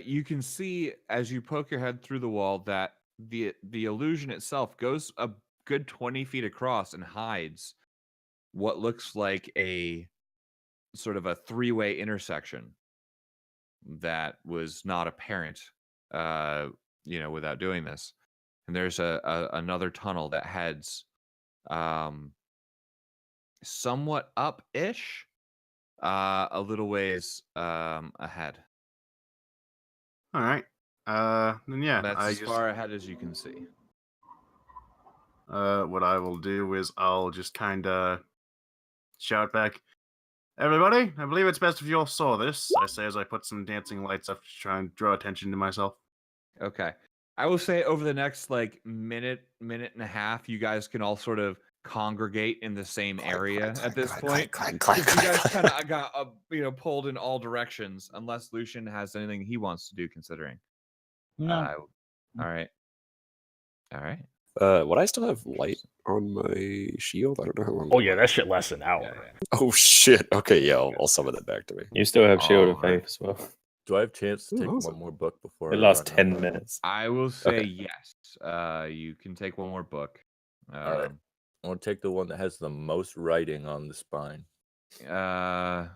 You can see as you poke your head through the wall that the illusion itself goes a good 20 feet across and hides what looks like a sort of a three-way intersection that was not apparent, without doing this. And there's another tunnel that heads somewhat up-ish, a little ways ahead. All right. Then yeah, That's I as just far ahead as you can see. what I will do is I'll just kind of shout back, "Everybody, I believe it's best if you all saw this." I say as I put some dancing lights up to try and draw attention to myself. Okay. I will say over the next like minute and a half, you guys can all sort of congregate in the same area at this point. Because you guys kind of got pulled in all directions, unless Lucian has anything he wants to do. Considering, No. all right. Would I still have light on my shield? I don't know how long. Oh yeah, that shit lasts an hour. Yeah. Oh shit. Okay, yeah, I'll summon that back to me. You still have Shield of Alright. Faith as well. Do I have a chance to Ooh, take awesome. one more book before It I lasts run out? 10 minutes. I will say Okay. yes. You can take one more book. Alright. I want to take the one that has the most writing on the spine. The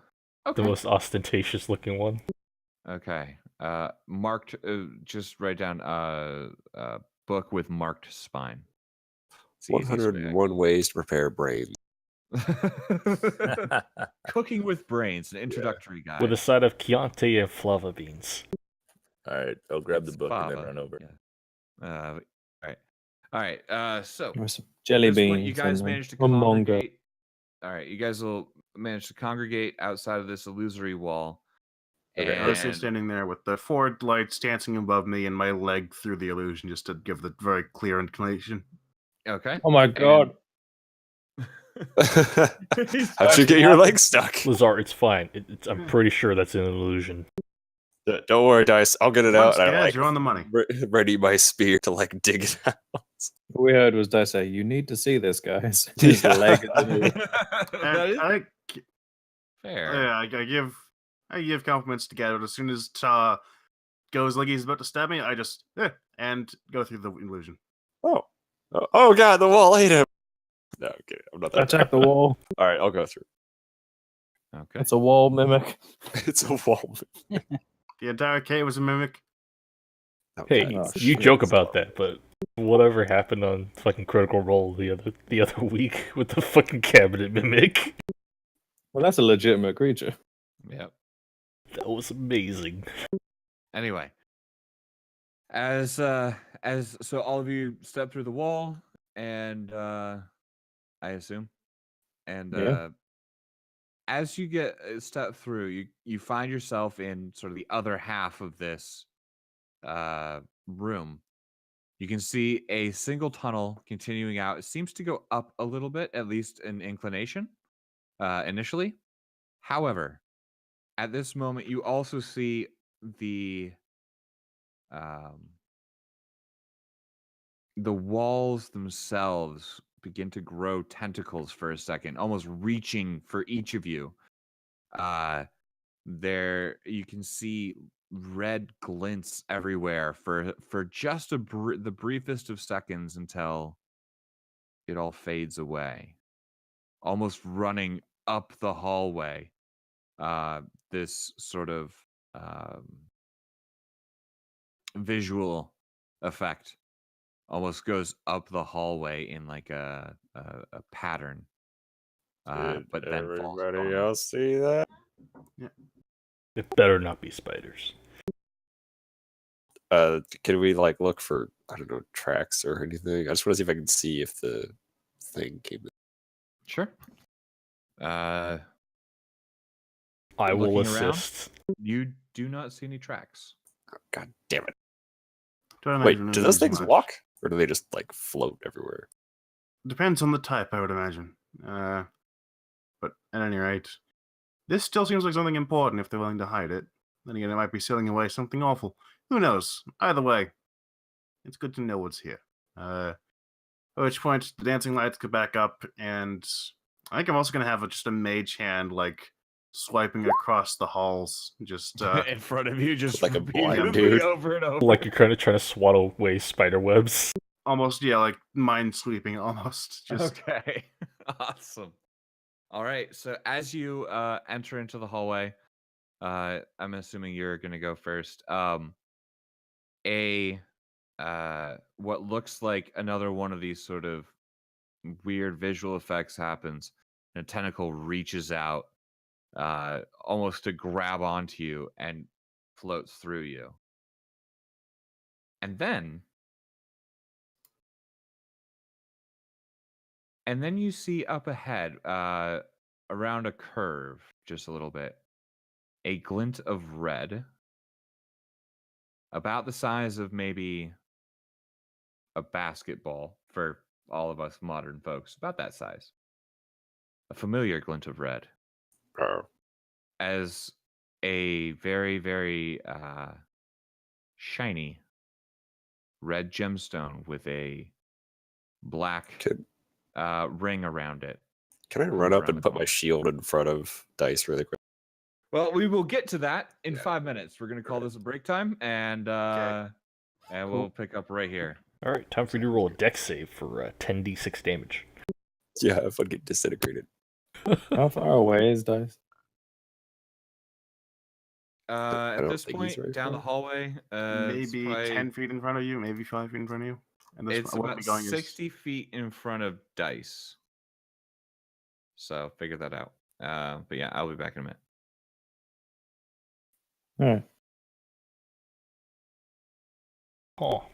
Okay. most ostentatious looking one. Okay. Marked. Just write down book with marked spine. It's the easiest way I 101 ways to prepare brains. Cooking with Brains, an introductory guide. With a side of Chianti and flava beans. Alright, I'll grab the It's book and fava, then run over. yeah. All right. So With some jelly at this beans. point, you guys and managed to a manga. congregate. All right, you guys will manage to congregate outside of this illusory wall. Okay, I was And standing there with the four lights dancing above me and my leg through the illusion, just to give the very clear information. okay. Oh my god. How'd you get your leg stuck? Lazar, it's fine. I'm pretty sure that's an illusion. Don't worry, Dice. I'll get it Once, out. And guys, I'm you're on the money. ready my spear to like dig it out. What we heard was Dice say, "You need to see this, guys." His Yeah. leg is in the- that And is I fair. Yeah, I give compliments to Gadot. As soon as Ta goes like he's about to stab me, I just and go through the illusion. Oh god, the wall ate him. No, okay, I'm not that bad. Attack the wall. All right, I'll go through. Okay. It's a wall mimic. It's a wall. The entire cave was a mimic. Hey, Okay. Oh, you shit. joke about that, but whatever happened on fucking Critical Role the other week with the fucking cabinet mimic? Well, that's a legitimate creature. Yep. That was amazing. Anyway, as so all of you step through the wall, and I assume, and Yeah. as you get step through, you find yourself in sort of the other half of this room. You can see a single tunnel continuing out. It seems to go up a little bit, at least in inclination, initially. However, at this moment, you also see the walls themselves begin to grow tentacles for a second, almost reaching for each of you. there you can see red glints everywhere for just the briefest of seconds until it all fades away, almost running up the hallway. This sort of visual effect almost goes up the hallway in like a pattern, but then falls everybody upon. else see that? It better not be spiders. Can we like look for, I don't know, tracks or anything? I just want to see if I can see if the thing came in. Sure. I will Looking around? assist. You do not see any tracks. God damn it. Don't Wait, imagine do there's those things much. walk? Or do they just like float everywhere? Depends on the type, I would imagine. But at any rate, this still seems like something important if they're willing to hide it. Then again, they might be sealing away something awful. Who knows? Either way, it's good to know what's here. At which point, the dancing lights go back up, and I think I'm also going to have just a mage hand, like, swiping across the halls. Just, In front of you, just Like a blind repeatedly dude. over and over. Like you're kind of trying to swat away spider webs. almost, yeah, like mind sweeping almost. Just, Okay. Awesome. All right. So as you enter into the hallway, I'm assuming you're gonna go first. What looks like another one of these sort of weird visual effects happens, and a tentacle reaches out, almost to grab onto you and floats through you. And then you see up ahead, around a curve, just a little bit, a glint of red, about the size of maybe a basketball for all of us modern folks, about that size. A familiar glint of red, Oh. as a very, very shiny red gemstone with a black Can, ring around it. can I comes run up around and the put my corner. shield in front of Dice really quick? Well, we will get to that in Yeah. 5 minutes. We're going to call this a break time, and Cool. we'll pick up right here. All right, time for you to roll a dex save for 10d6 damage. Yeah, if I get disintegrated. How far away is Dice? At don't this think he's point, very down the far. hallway, it's maybe probably- 10 feet in front of you, maybe 5 feet in front of you. And this It's what about we're going is 60 feet in front of Dice. So figure that out. But yeah, I'll be back in a minute. Hmm. Oh,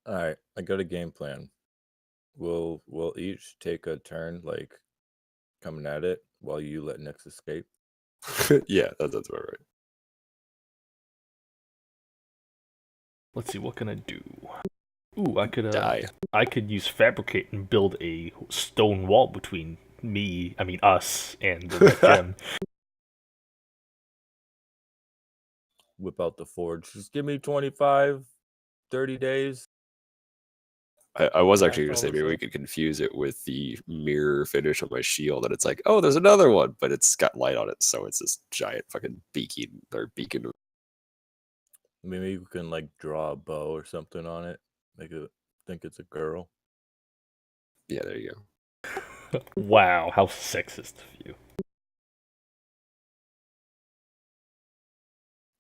All right, I got a game plan. We'll each take a turn, like coming at it, while you let Nyx escape. Yeah, that's about right. let's see, what can I do? Ooh, I could Die. I could use fabricate and build a stone wall between us and the red gem. Whip out the forge. Just give me 25, 30 days. I was That's actually going to all say it's maybe we like. could confuse it with the mirror finish on my shield, and it's like, oh, there's another one, but it's got light on it, so it's this giant fucking beacon. Maybe we can like draw a bow or something on it. Make it think it's a girl. Yeah, there you go. Wow, how sexist of you.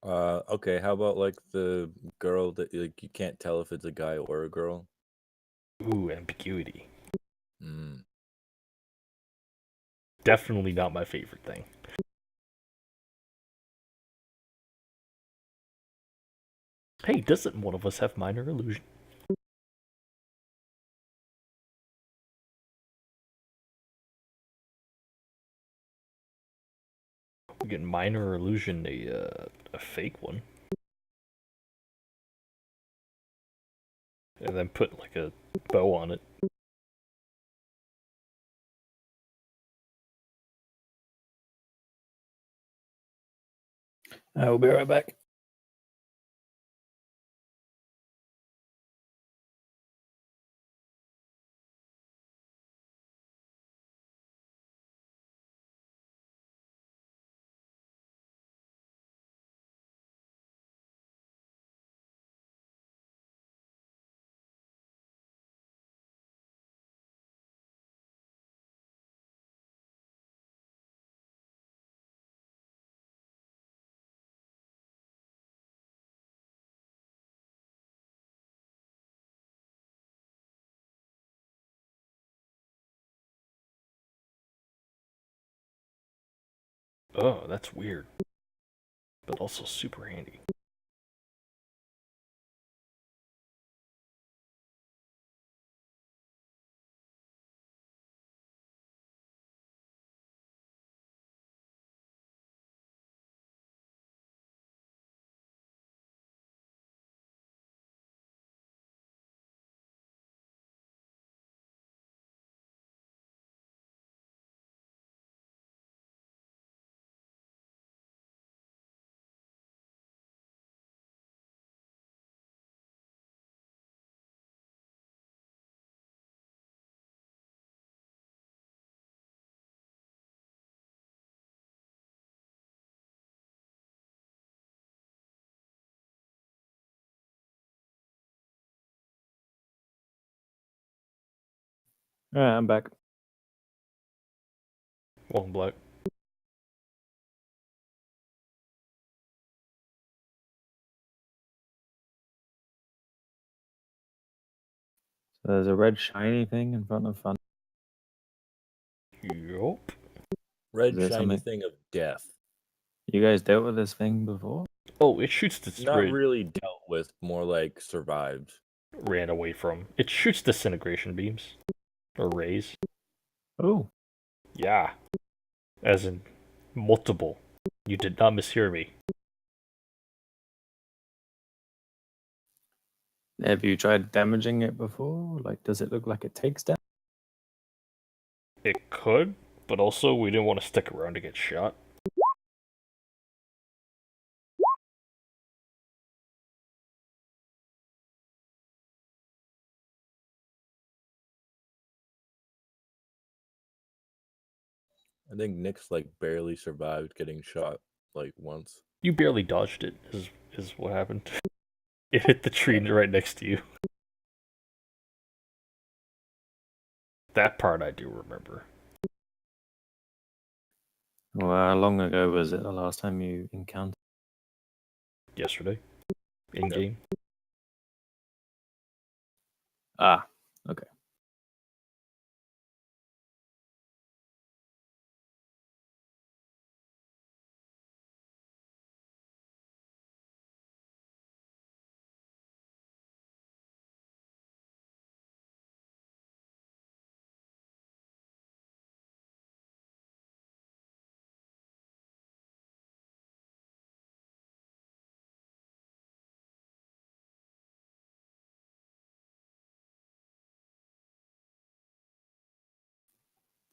Okay, how about like the girl that like you can't tell if it's a guy or a girl? Ooh, ambiguity. Mm. Definitely not my favorite thing. Hey, doesn't one of us have minor illusion? We get minor illusion a fake one. And then put like a bow on it. I will be right back. Oh, that's weird. But also super handy. Alright, I'm back. Long black. So there's a red shiny thing in front of Fun. Yup. Red Is there shiny something- thing of death. You guys dealt with this thing before? Oh, it shoots the Not spirit really dealt with, more like survived. ran away from. It shoots disintegration beams. Or rays. Oh. Yeah. As in multiple. You did not mishear me. Have you tried damaging it before? Like, does it look like it takes damage? It could, but also we didn't want to stick around to get shot. I think Nick's like barely survived getting shot like once. You barely dodged it, is what happened. It hit the tree right next to you. That part I do remember. Well, how long ago was it the last time you encountered? Yesterday. In game. Ah, okay.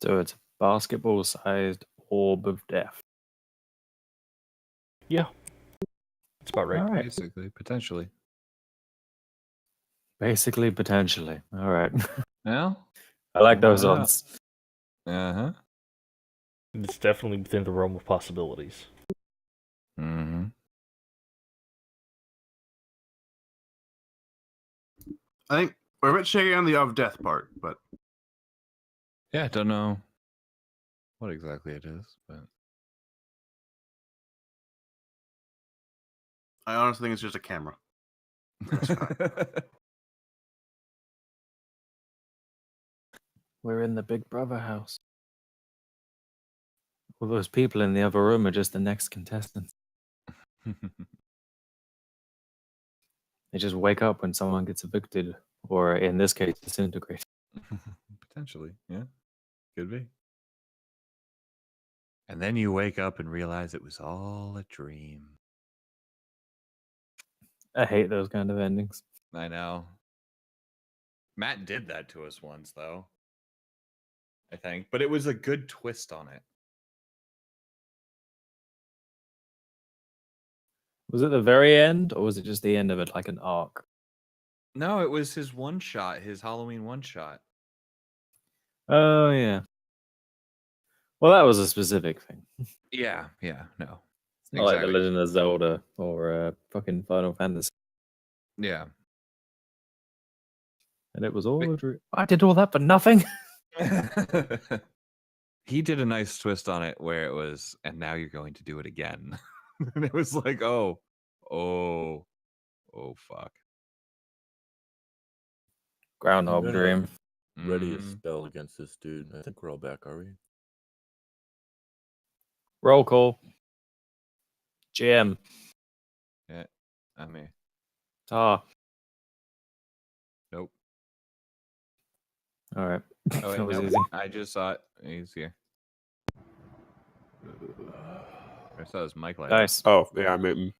So it's a basketball-sized orb of death. Yeah. That's about right. All right. Basically, potentially. Basically, potentially. All right. Well, I like those Why not? odds. uh-huh. It's definitely within the realm of possibilities. Mm-hmm. I think we're a bit shaky on the of death part, but Yeah, don't know what exactly it is, but I honestly think it's just a camera. That's fine. We're in the Big Brother house. All those people in the other room are just the next contestants. They just wake up when someone gets evicted, or in this case, disintegrated. potentially, yeah, could be. And then you wake up and realize it was all a dream. I hate those kind of endings. I know. Matt did that to us once, though. I think, but it was a good twist on it. Was it the very end, or was it just the end of it, like an arc? No, it was his one shot, his Halloween one shot. Oh, yeah. Well, that was a specific thing. Yeah, no. It's not like The Exactly. Legend of Zelda or fucking Final Fantasy. Yeah. And it was all a dream. I did all that for nothing. He did a nice twist on it where it was, and now you're going to do it again. And it was like, oh, fuck. Groundhog Yeah. Dream. Ready a Mhm. spell against this dude. I think we're all back, are we? Roll call. GM. I mean, Tar. nope. All right. Oh, wait, That was nope. easy. I just saw it. He's here. I saw his mic light up. Nice. Oh, yeah, I mean,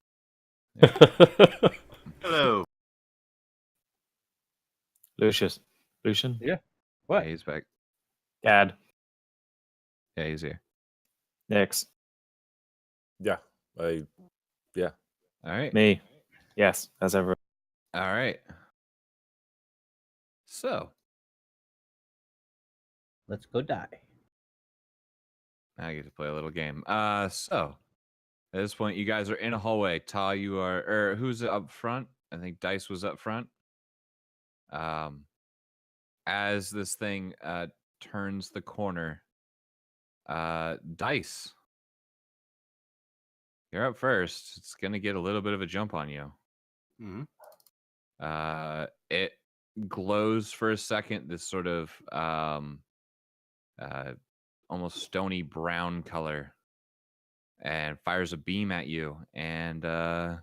Hello. Lucius. Lucian. Yeah. Yeah, What? he's back. Gad. Yeah, he's here. Nix. Yeah. All right. Me. Yes, as ever. All right. So Let's go die. now I get to play a little game. So at this point, you guys are in a hallway. Ta, you are, or who's up front? I think Dice was up front. As this thing turns the corner, Dice, you're up first. It's gonna get a little bit of a jump on you. Mhm. It glows for a second, this sort of almost stony brown color, and fires a beam at you. And I'm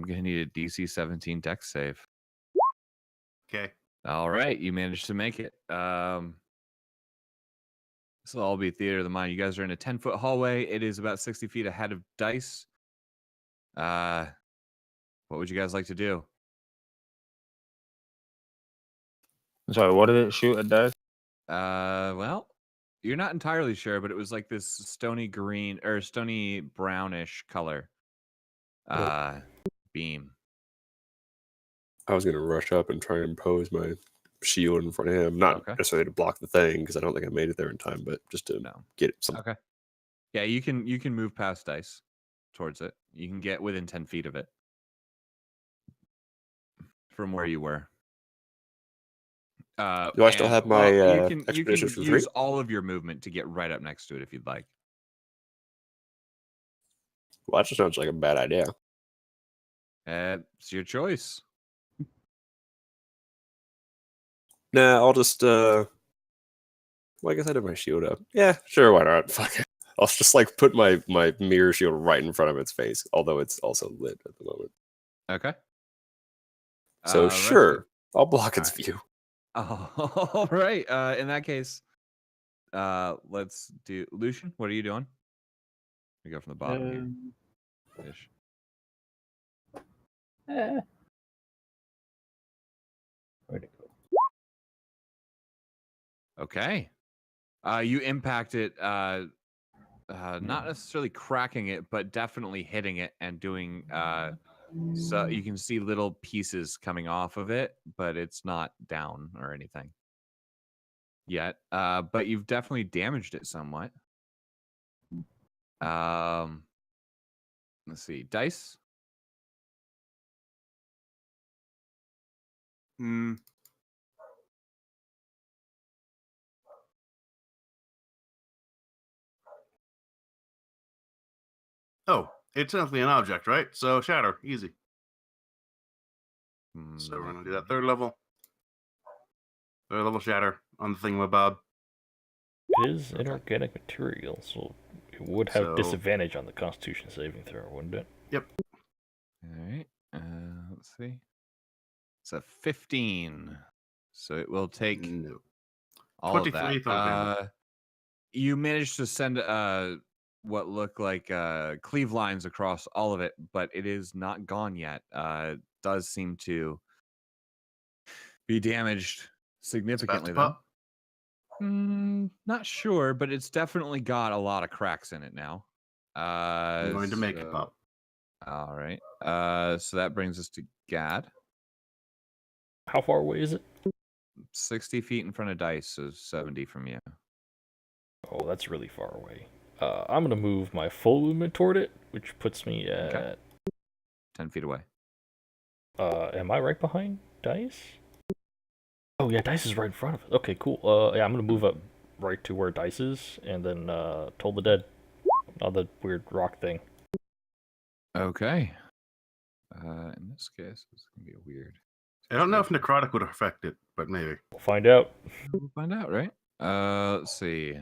gonna need a DC 17 Dex save. Okay. All right, you managed to make it. This will all be theater of the mind. You guys are in a 10-foot hallway. It is about 60 feet ahead of Dice. What would you guys like to do? Sorry, what did it shoot at Dice? Well, you're not entirely sure, but it was like this stony green or stony brownish color beam. I was going to rush up and try and pose my shield in front of him. Not Okay. necessarily to block the thing, because I don't think I made it there in time, but just to No. get it some. Okay. Yeah, you can move past Dice towards it. You can get within 10 feet of it from where you were. Do I still have my you can expeditions for free? use all of your movement to get right up next to it if you'd like. Well, that just sounds like a bad idea. It's your choice. Nah, I'll just well, I guess I did my shield up. Yeah, sure, why not? Fuck it. I'll just like put my mirror shield right in front of its face, although it's also lit at the moment. Okay. So rest sure, I'll block its Alright. view. Oh, all right. In that case, let's do Lucian. What are you doing? We go from the bottom here. Ish. Where'd it go? Okay. You impact it, not necessarily cracking it, but definitely hitting it and doing. So you can see little pieces coming off of it, but it's not down or anything yet. But you've definitely damaged it somewhat. Let's see, Dice. Hmm. Oh, it's simply an object, right? So shatter, easy. So we're gonna do that third level. Third level shatter on the thingamabob. It is inorganic material, so it would have So- disadvantage on the Constitution saving throw, wouldn't it? Yep. All right. Let's see. It's a 15, so it will take No. all of 23 that. total. You managed to send what look like cleave lines across all of it, but it is not gone yet. It does seem to be damaged significantly, to though. pop? Not sure, but it's definitely got a lot of cracks in it now. I'm going to make it so- pop. All right. So that brings us to Gad. How far away is it? 60 feet in front of Dice, so 70 from you. Oh, that's really far away. I'm gonna move my full movement toward it, which puts me at. 10 feet away. Am I right behind Dice? Oh yeah, Dice is right in front of it. Okay, cool. Yeah, I'm gonna move up right to where Dice is, and then Toll the Dead on the weird rock thing. Okay. In this case, it's gonna be a weird. I don't know if necrotic would affect it, but maybe. We'll find out. We'll find out, right? Let's see.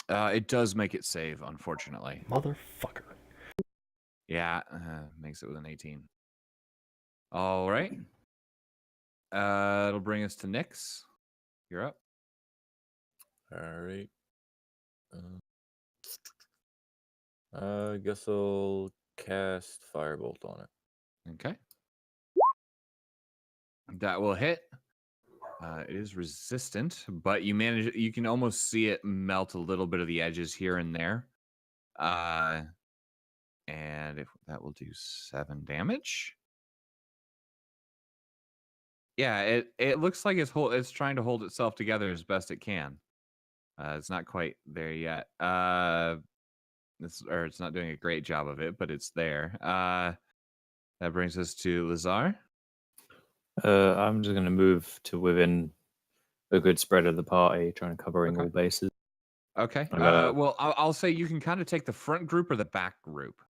It does make it save, unfortunately. Motherfucker. Yeah, makes it with an 18. All right. It'll bring us to Nyx. You're up. All right. I guess I'll cast Firebolt on it. Okay. That will hit. It is resistant, but you can almost see it melt a little bit of the edges here and there. And if that will do 7 damage. Yeah, it looks like it's trying to hold itself together as best it can. It's not quite there yet. It's not doing a great job of it, but it's there. That brings us to Lazar. I'm just going to move to within a good spread of the party, trying to covering Okay. all bases. Okay. Uh, Well, I'll say you can kind of take the front group or the back group.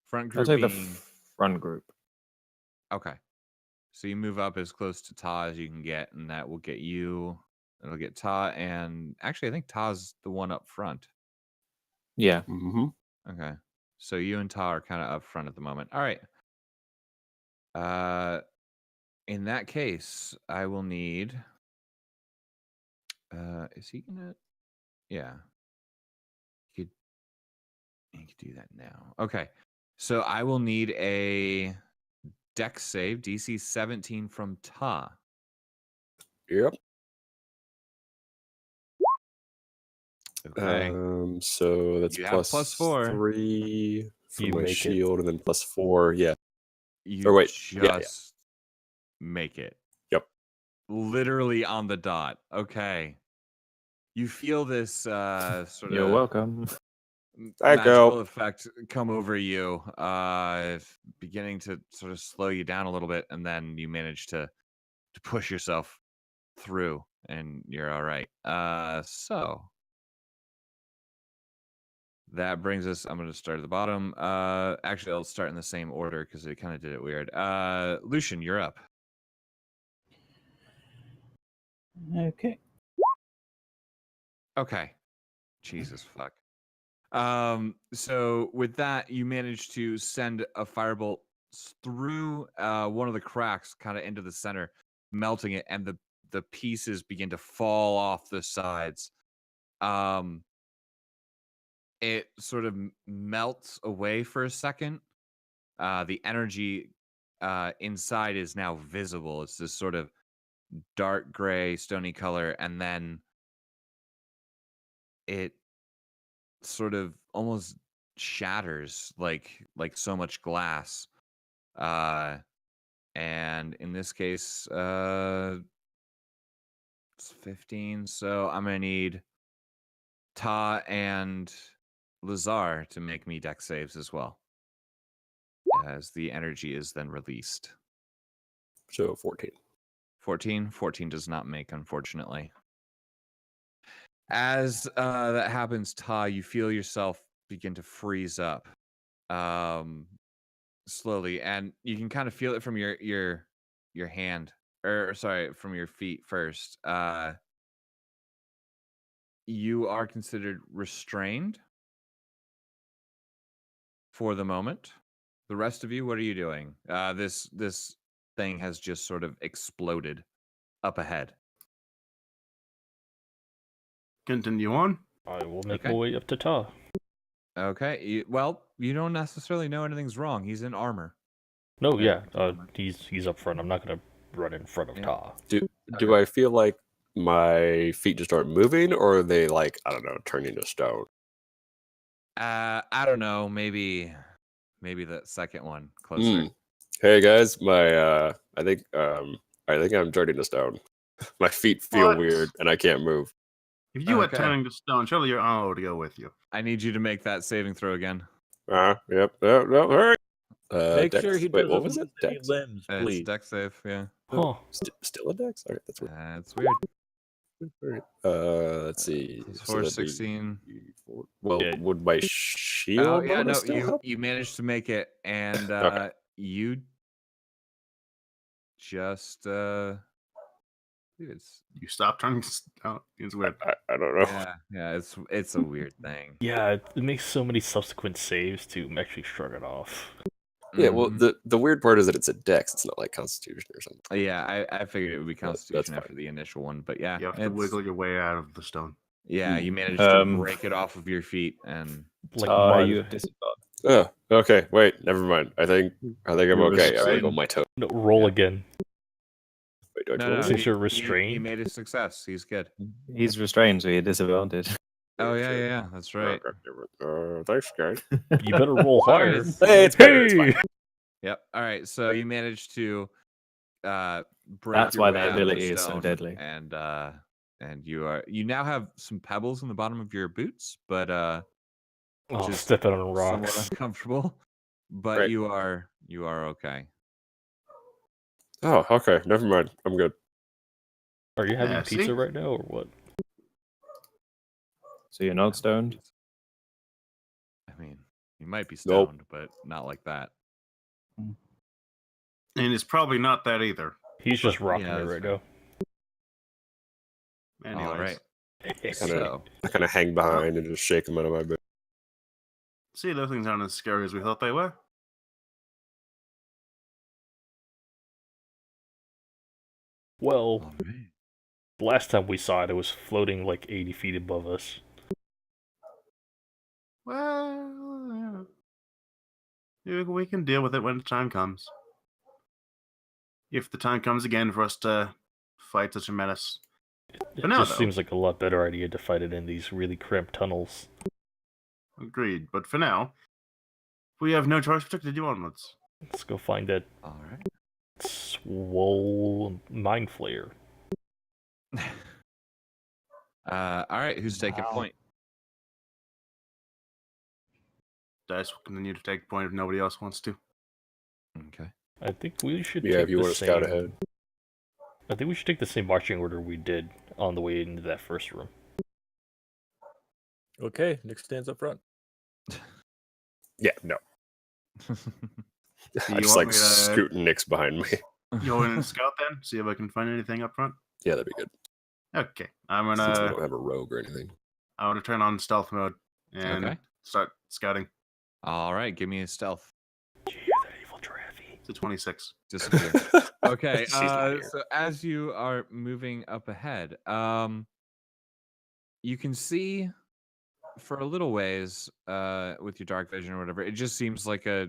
Front I'll group take the being front group. okay. So you move up as close to Ta as you can get, and that will get you. It'll get Ta, and actually, I think Ta's the one up front. Yeah. Mm-hmm. Okay. So you and Ta are kind of up front at the moment. All right. In that case, I will need. Is he gonna? Yeah. He could do that now. Okay. So I will need a Dex save, DC 17 from Ta. Yep. Okay. So that's You have plus +4. 3 for You my make it. shield, and then +4. Yeah. You Or wait, just make it. Yep. Literally on the dot. Okay. You feel this sort You're of welcome. magical effect come over you, beginning to sort of slow you down a little bit, and then you manage to push yourself through, and you're all right. So that brings us. I'm going to start at the bottom. Actually, I'll start in the same order because it kind of did it weird. Lucian, you're up. Okay. Okay. Jesus fuck. So with that, you managed to send a firebolt through one of the cracks, kind of into the center, melting it, and the pieces begin to fall off the sides. It sort of melts away for a second. The energy inside is now visible. It's this sort of dark gray, stony color, and then it sort of almost shatters like so much glass. And in this case, it's 15. So I'm gonna need Ta and Lazar to make me dex saves as well, as the energy is then released. So 14. 14 does not make, unfortunately. As that happens, Ta, you feel yourself begin to freeze up slowly, and you can kind of feel it from your hand, or sorry, from your feet first. You are considered restrained for the moment. The rest of you, what are you doing? This thing has just sort of exploded up ahead. Continue on. I will make Okay. my way up to Ta. Okay. Well, you don't necessarily know anything's wrong. He's in armor. No, Yeah. yeah, he's up front. I'm not gonna run in front of Yeah. Ta. Do I feel like my feet just aren't moving, or are they like, I don't know, turning to stone? I don't know. Maybe the second one closer. Hey guys, my I think I'm turning to stone. My feet feel What? weird and I can't move. If you were Okay. turning to stone, surely your armor would go with you. I need you to make that saving throw again. Yep. No, hurry. Make Dex. sure he Wait, doesn't what was lose it? any Dex? limbs, It's please. dex save, yeah. Huh. Still a Dex? Okay, that's weird. It's weird. Alright. Let's see. Plus So 4, that'd be 16. Well, Yeah. would my shield Oh yeah, no, bonus still help? you managed to make it, and Okay. you just It's You stop turning. Oh, it's weird. I don't know. yeah, it's a weird thing. Yeah, it makes so many subsequent saves to actually shrug it off. Yeah, well, Mhm. the weird part is that it's a dex. It's not like Constitution or something. Yeah, I figured it would be That's Constitution fine. after the initial one, but yeah, You have to it's- wiggle your way out of the stone. Yeah, you managed to Um, break it off of your feet, and Like Are mud. you at disadvantage? Oh, okay. Wait, never mind. I think I'm You're okay. I restrained. wiggle my toe. No, roll Yeah. again. Wait, do I no, roll no, again? Since he, you're he- restrained? He made a success. He's good. He's restrained, so you're disadvantaged. Oh yeah, Okay. yeah, that's right. Okay, never mind. Thanks, guys. You better roll All right. higher. Hey, it's better. It's Hey! fine. Yep. All right. So you managed to break That's your why way that out of the ability is so stone, deadly. and you now have some pebbles in the bottom of your boots, but which Oh, is stepping on somewhat rocks. uncomfortable. But Right. you are okay. Oh, okay. Never mind. I'm good. Are you having Yeah, pizza see? right now, or what? So you're not stoned? I mean, you might be Nope. stoned, but not like that. And it's probably not that either. He's just rocking yeah, it that's right fair. now. All right. Kinda- So I kind of hang behind and just shake them out of my bed. See, those things aren't as scary as we thought they were. Well, all right. last time we saw it, it was floating like 80 feet above us. Well, we can deal with it when the time comes. If the time comes again for us to fight such a menace. It For now, just though. seems like a lot better idea to fight it in these really cramped tunnels. Agreed. But for now, we have no choice but to continue onwards. Let's go find that All swole mind flayer. right. All right. Who's taking Wow. point? Dice will continue to take point if nobody else wants to. Okay. I think we should Yeah, take if you the want to scout same- ahead. I think we should take the same marching order we did on the way into that first room. Okay, Nick stands up front. Yeah, no. Do I you just want like me to- scooting Nick's behind me. You go in and scout then? See if I can find anything up front? Yeah, that'd be good. Okay. I'm Since we gonna don't have a rogue or anything. turn on stealth mode and Okay. start scouting. All right. Give me a stealth. Did you hear that evil Jiraffy? It's a 26. Disappear. Okay. She's not here. So as you are moving up ahead, you can see for a little ways with your dark vision or whatever. It just seems like a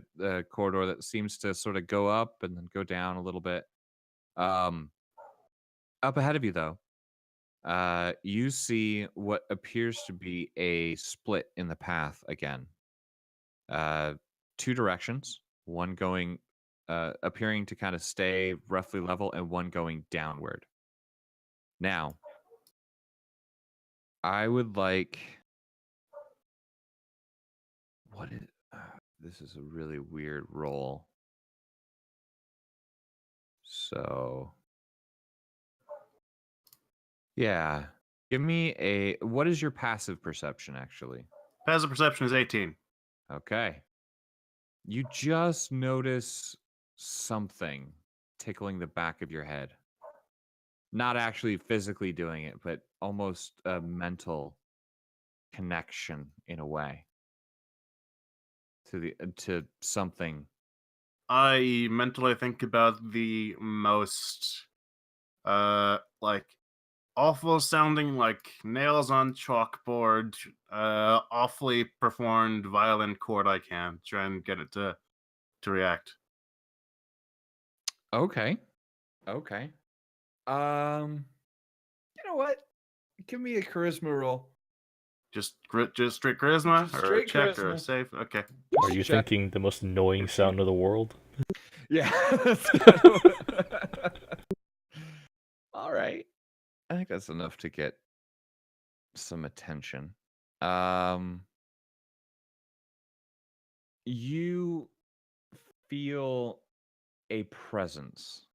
corridor that seems to sort of go up and then go down a little bit. Up ahead of you, though, you see what appears to be a split in the path again. Two directions. One going, appearing to kind of stay roughly level, and one going downward. Now, I would like. What is. This is a really weird roll. So. Yeah. Give me a. What is your passive perception, actually? Passive perception is 18. Okay. You just notice something tickling the back of your head. Not actually physically doing it, but almost a mental connection in a way to something. I mentally think about the most like awful sounding like nails on chalkboard, awfully performed violin chord I can. Try and get it to react. Okay. Okay. You know what? Give me a charisma roll. Just straight charisma Just or a straight check or a charisma. save? Okay. Are you Check. thinking the most annoying sound of the world? Yeah. that's kind of- All right. I think that's enough to get some attention. You feel a presence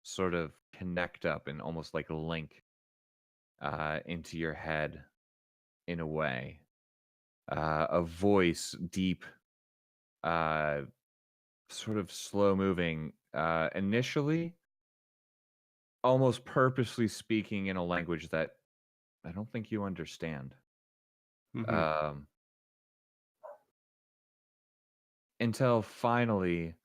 sort of connect up and almost like link into your head in a way. A voice, deep, sort of slow moving. Initially, almost purposely speaking in a language that I don't think you understand. Mhm. Until finally,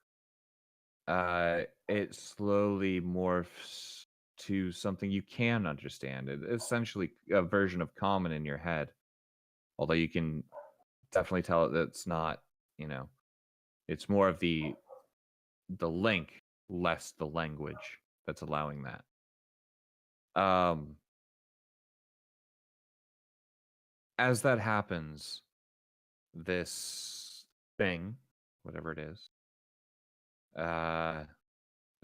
it slowly morphs to something you can understand. Essentially, a version of common in your head. Although you can definitely tell that it's not, it's more of the link, less the language that's allowing that. As that happens, this thing, whatever it is,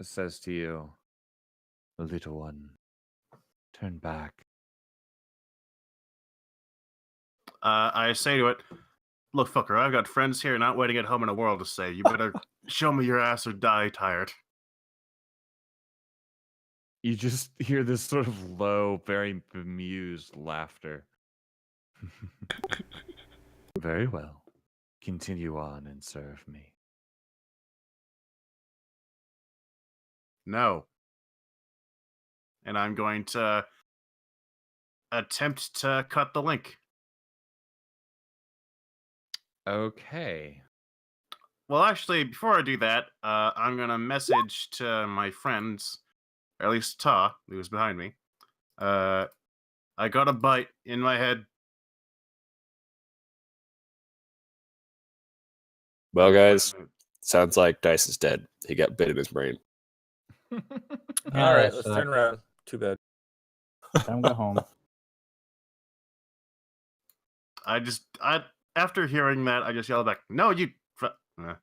says to you, little one, turn back. I say to it, look, fucker, I've got friends here not waiting at home in a world to save. You better show me your ass or die tired. You just hear this sort of low, very bemused laughter. Very well. Continue on and serve me. No. And I'm going to attempt to cut the link. Okay. Well, actually, before I do that, I'm going to message to my friends, or at least Ta, who was behind me. I got a bite in my head. Well, guys, sounds like Dice is dead. He got bit in his brain. Yeah, All right, that let's sucks. turn around. Too bad. Time to go home. After hearing that, I just yelled back, "No, you!" I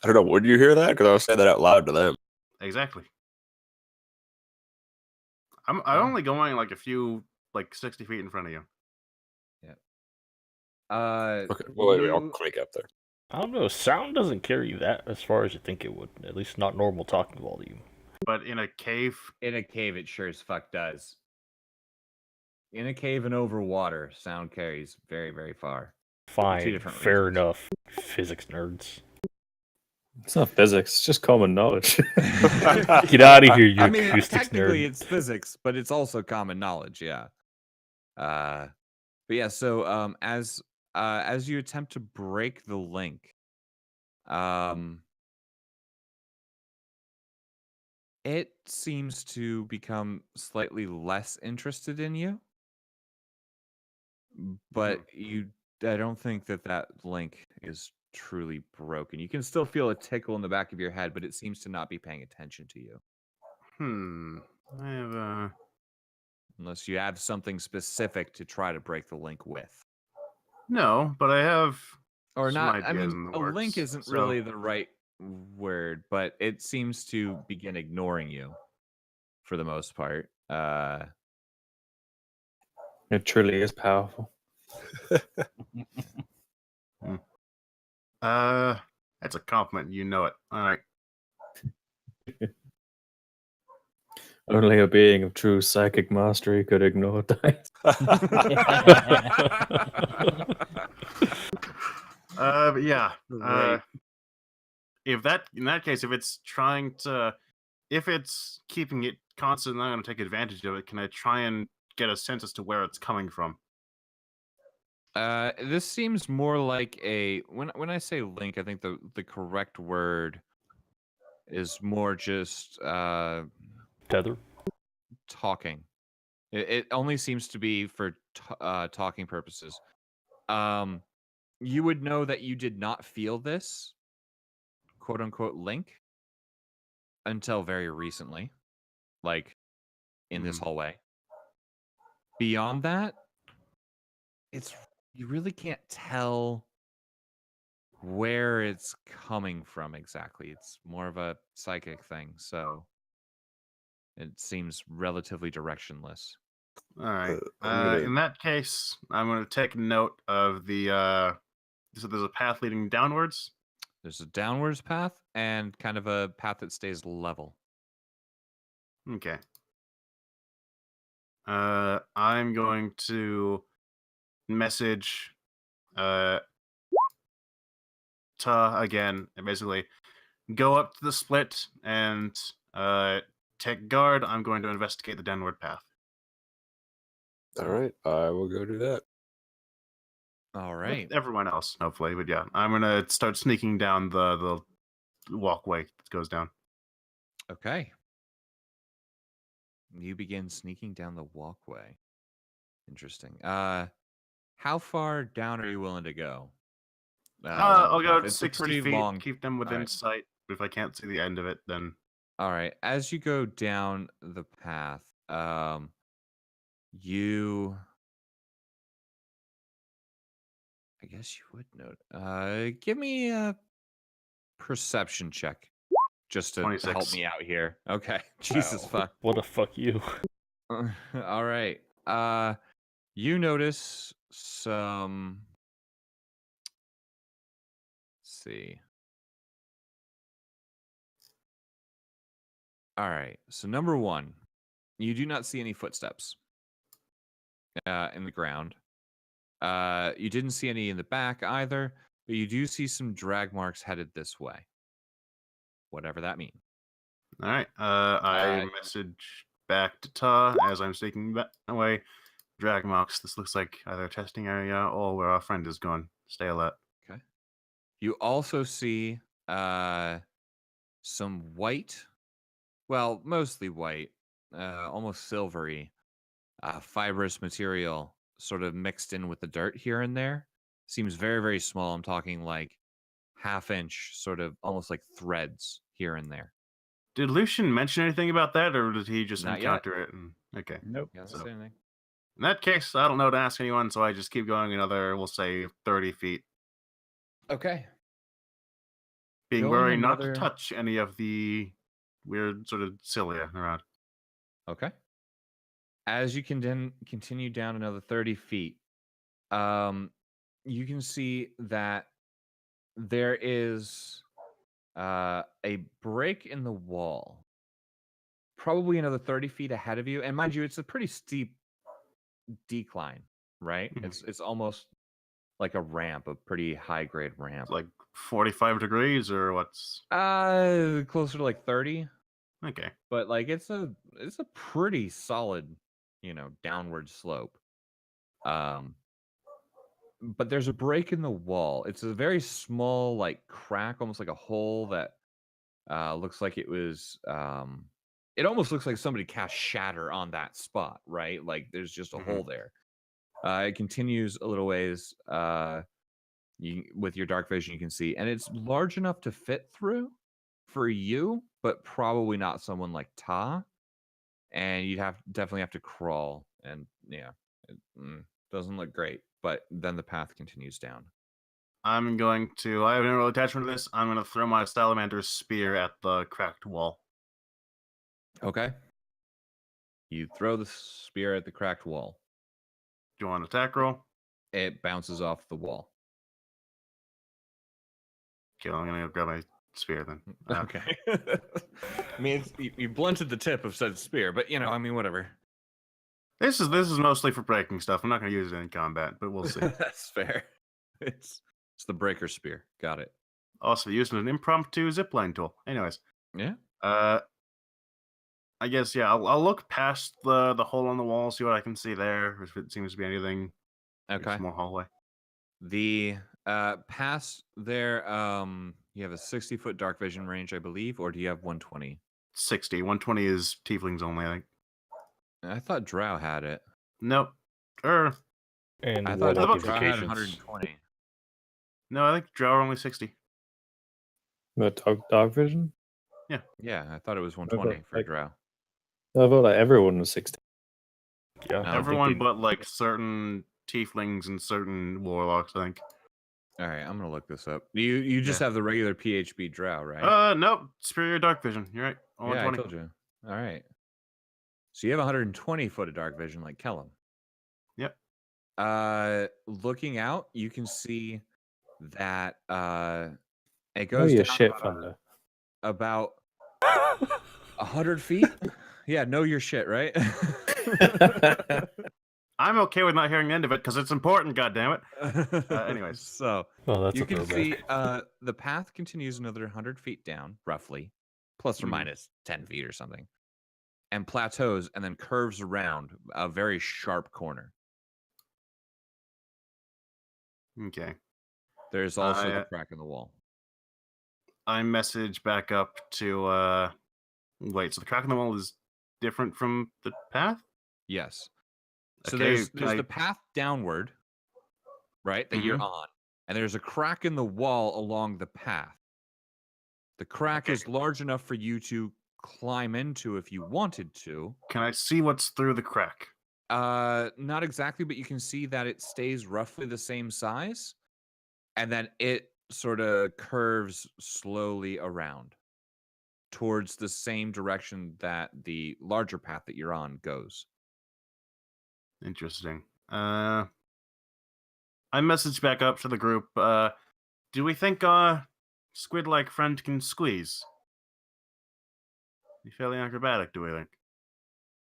don't know. Would you hear that? Because I was saying that out loud to them. Exactly. I'm Yeah. only going like 60 feet in front of you. Okay. Well, wait, I'll You- crank up there. I don't know. Sound doesn't carry that as far as you think it would. At least not normal talking volume. But in a cave, In a cave, it sure as fuck does. In a cave and over water, sound carries very, very far. Fine, different fair reasons. enough. Physics nerds. It's not physics. It's just common knowledge. Get out of here, you I mean, acoustics technically nerd. it's physics, but it's also common knowledge. Yeah. But yeah. So as you attempt to break the link, it seems to become slightly less interested in you. But I don't think that link is truly broken. You can still feel a tickle in the back of your head, but it seems to not be paying attention to you. I have Unless you have something specific to try to break the link with. no, but I have Or some not. I ideas mean, in the a link works, isn't so- really the right word, but it seems to begin ignoring you for the most part. It truly is powerful. That's a compliment. You know it. All right. Only a being of true psychic mastery could ignore Dice. But yeah. Right. In that case, if it's keeping it constant, and I'm going to take advantage of it. Can I try and get a sense as to where it's coming from? This seems more like when I say link, I think the correct word is more just Tether. talking. It only seems to be for talking purposes. You would know that you did not feel this quote unquote link until very recently, like in this hallway. Beyond that, you really can't tell where it's coming from exactly. It's more of a psychic thing, so it seems relatively directionless. All right. I'm gonna- In that case, I'm going to take note of the. So there's a path leading downwards. There's a downwards path and kind of a path that stays level. Okay. I'm going to message Ta again and basically go up to the split and take guard. I'm going to investigate the downward path. All right, I will go do that. All With right. everyone else, hopefully. But yeah, I'm gonna start sneaking down the walkway that goes down. Okay. You begin sneaking down the walkway. Interesting. How far down are you willing to go? along I'll the go path? It's a 60 pretty feet. long. Keep them within Alright. sight. If I can't see the end of it, then All right. As you go down the path, you. I guess you would note. Give me a perception check, just to help 26. me out here. Okay. Jesus Wow. fuck. What a fuck you. All right. You notice some. Let's see. All right. So number one, you do not see any footsteps in the ground. You didn't see any in the back either, but you do see some drag marks headed this way. Whatever that means. all right. I message back to Ta as I'm sneaking away. Drag marks. This looks like either a testing area or where our friend is going. Stay alert. Okay. You also see some white, well, mostly white, almost silvery, fibrous material sort of mixed in with the dirt here and there. Seems very, very small. I'm talking like half-inch, sort of almost like threads here and there. Did Lucian mention anything about that, or did he just Not yet. encounter it? Okay. Nope. Yeah, So- say anything. In that case, I don't know to ask anyone, so I just keep going another, we'll say, 30 feet. Okay. Being Going wary not another- to touch any of the weird sort of cilia around. Okay. As you can then continue down another 30 feet, you can see that there is a break in the wall, probably another 30 feet ahead of you. And mind you, it's a pretty steep decline, right? Mhm. It's almost like a ramp, a pretty high grade ramp. It's like 45 degrees, or what's. Closer to like 30. Okay. But like it's a pretty solid, downward slope. But there's a break in the wall. It's a very small like crack, almost like a hole that looks like it was it almost looks like somebody cast shatter on that spot, right? Like there's just a Mhm. hole there. It continues a little ways with your dark vision you can see, and it's large enough to fit through for you, but probably not someone like Ta. And you'd definitely have to crawl, and yeah, it doesn't look great. But then the path continues down. I'm going to. I have no real attachment to this. I'm going to throw my Salamander's spear at the cracked wall. Okay. You throw the spear at the cracked wall. Do you want an attack roll? It bounces off the wall. Okay, well, I'm going to grab my spear then. Okay. I mean, you blunted the tip of said spear, but whatever. This is mostly for breaking stuff. I'm not going to use it in combat, but we'll see. That's fair. It's the breaker spear. Got it. Also using an impromptu zipline tool. Anyways, Yeah. I guess yeah. I'll look past the hole on the wall, see what I can see there. If it seems to be anything. Okay. More hallway. The past there, you have a 60-foot dark vision range, I believe, or do you have 120? 60. 120 is tieflings only, I think. I thought Drow had it. Nope. And I what thought Drow Drow had implications? 120. No, I think Drow are only 60. But dog vision? Yeah, I thought it was 120 for like- Drow. I thought like everyone was 60. Yeah, No. I think Everyone they- but like certain tieflings and certain warlocks, I think. All right, I'm gonna look this up. You just have the regular PHB Drow, right? Nope. Superior dark vision. You're right. yeah, I 120. told you. All right. So you have 120 foot of dark vision, like Kellum. Yep. Looking out, you can see that it Oh, goes your down shit, Thunder. about 100 feet. Yeah, know your shit, right? I'm okay with not hearing the end of it because it's important, goddammit. Anyways. So Oh, that's you a can throwback. see the path continues another 100 feet down, roughly, plus or Mhm. minus 10 feet or something. and plateaus and then curves around a very sharp corner. Okay. There's also I- the crack in the wall. I message back up to wait, so the crack in the wall is different from the path? Yes. So Okay, there's can I- the path downward, right, that you're Mhm. on, and there's a crack in the wall along the path. The crack Okay. is large enough for you to climb into if you wanted to. Can I see what's through the crack? Not exactly, but you can see that it stays roughly the same size, and then it sort of curves slowly around towards the same direction that the larger path that you're on goes. Interesting. I messaged back up to the group. Do we think our squid-like friend can squeeze? He's fairly acrobatic, do we think?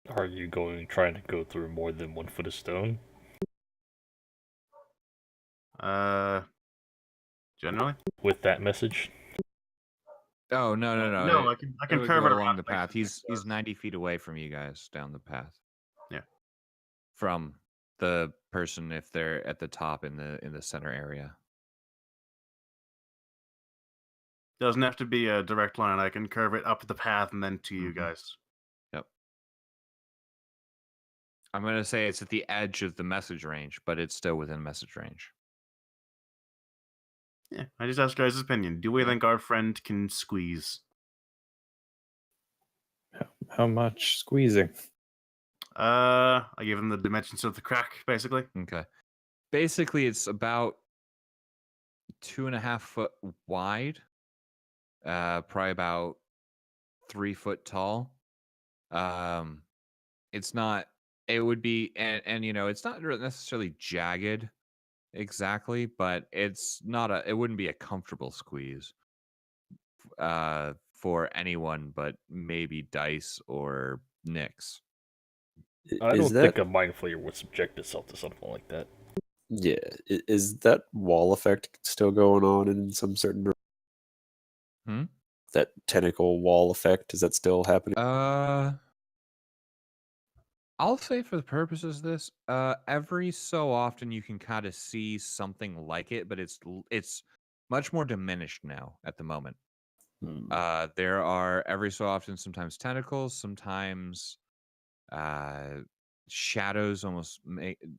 Are you trying to go through more than 1 foot of stone? Generally? With that message? Oh no! No, I It can would curve go it along around the path. He's 90 feet away from you guys down the path. Yeah. From the person if they're at the top in the center area. Doesn't have to be a direct line. I can curve it up the path and then to you Mhm. guys. Yep. I'm gonna say it's at the edge of the message range, but it's still within message range. Yeah, I just asked guys' opinion. Do we think our friend can squeeze? How much squeezing? I give him the dimensions of the crack, basically. Okay. Basically, it's about 2.5 foot wide, probably about 3 foot tall. It's not. It would be, and it's not necessarily jagged, exactly, but it's not a. It wouldn't be a comfortable squeeze, for anyone, but maybe Dice or Nyx. I Is don't think a mind flayer would subject itself to something like that. Yeah, is that wall effect still going on in some certain? Hmm? That tentacle wall effect, is that still happening? I'll say for the purposes of this, every so often you can kind of see something like it, but it's much more diminished now at the moment. Hmm. There are every so often sometimes tentacles, sometimes shadows almost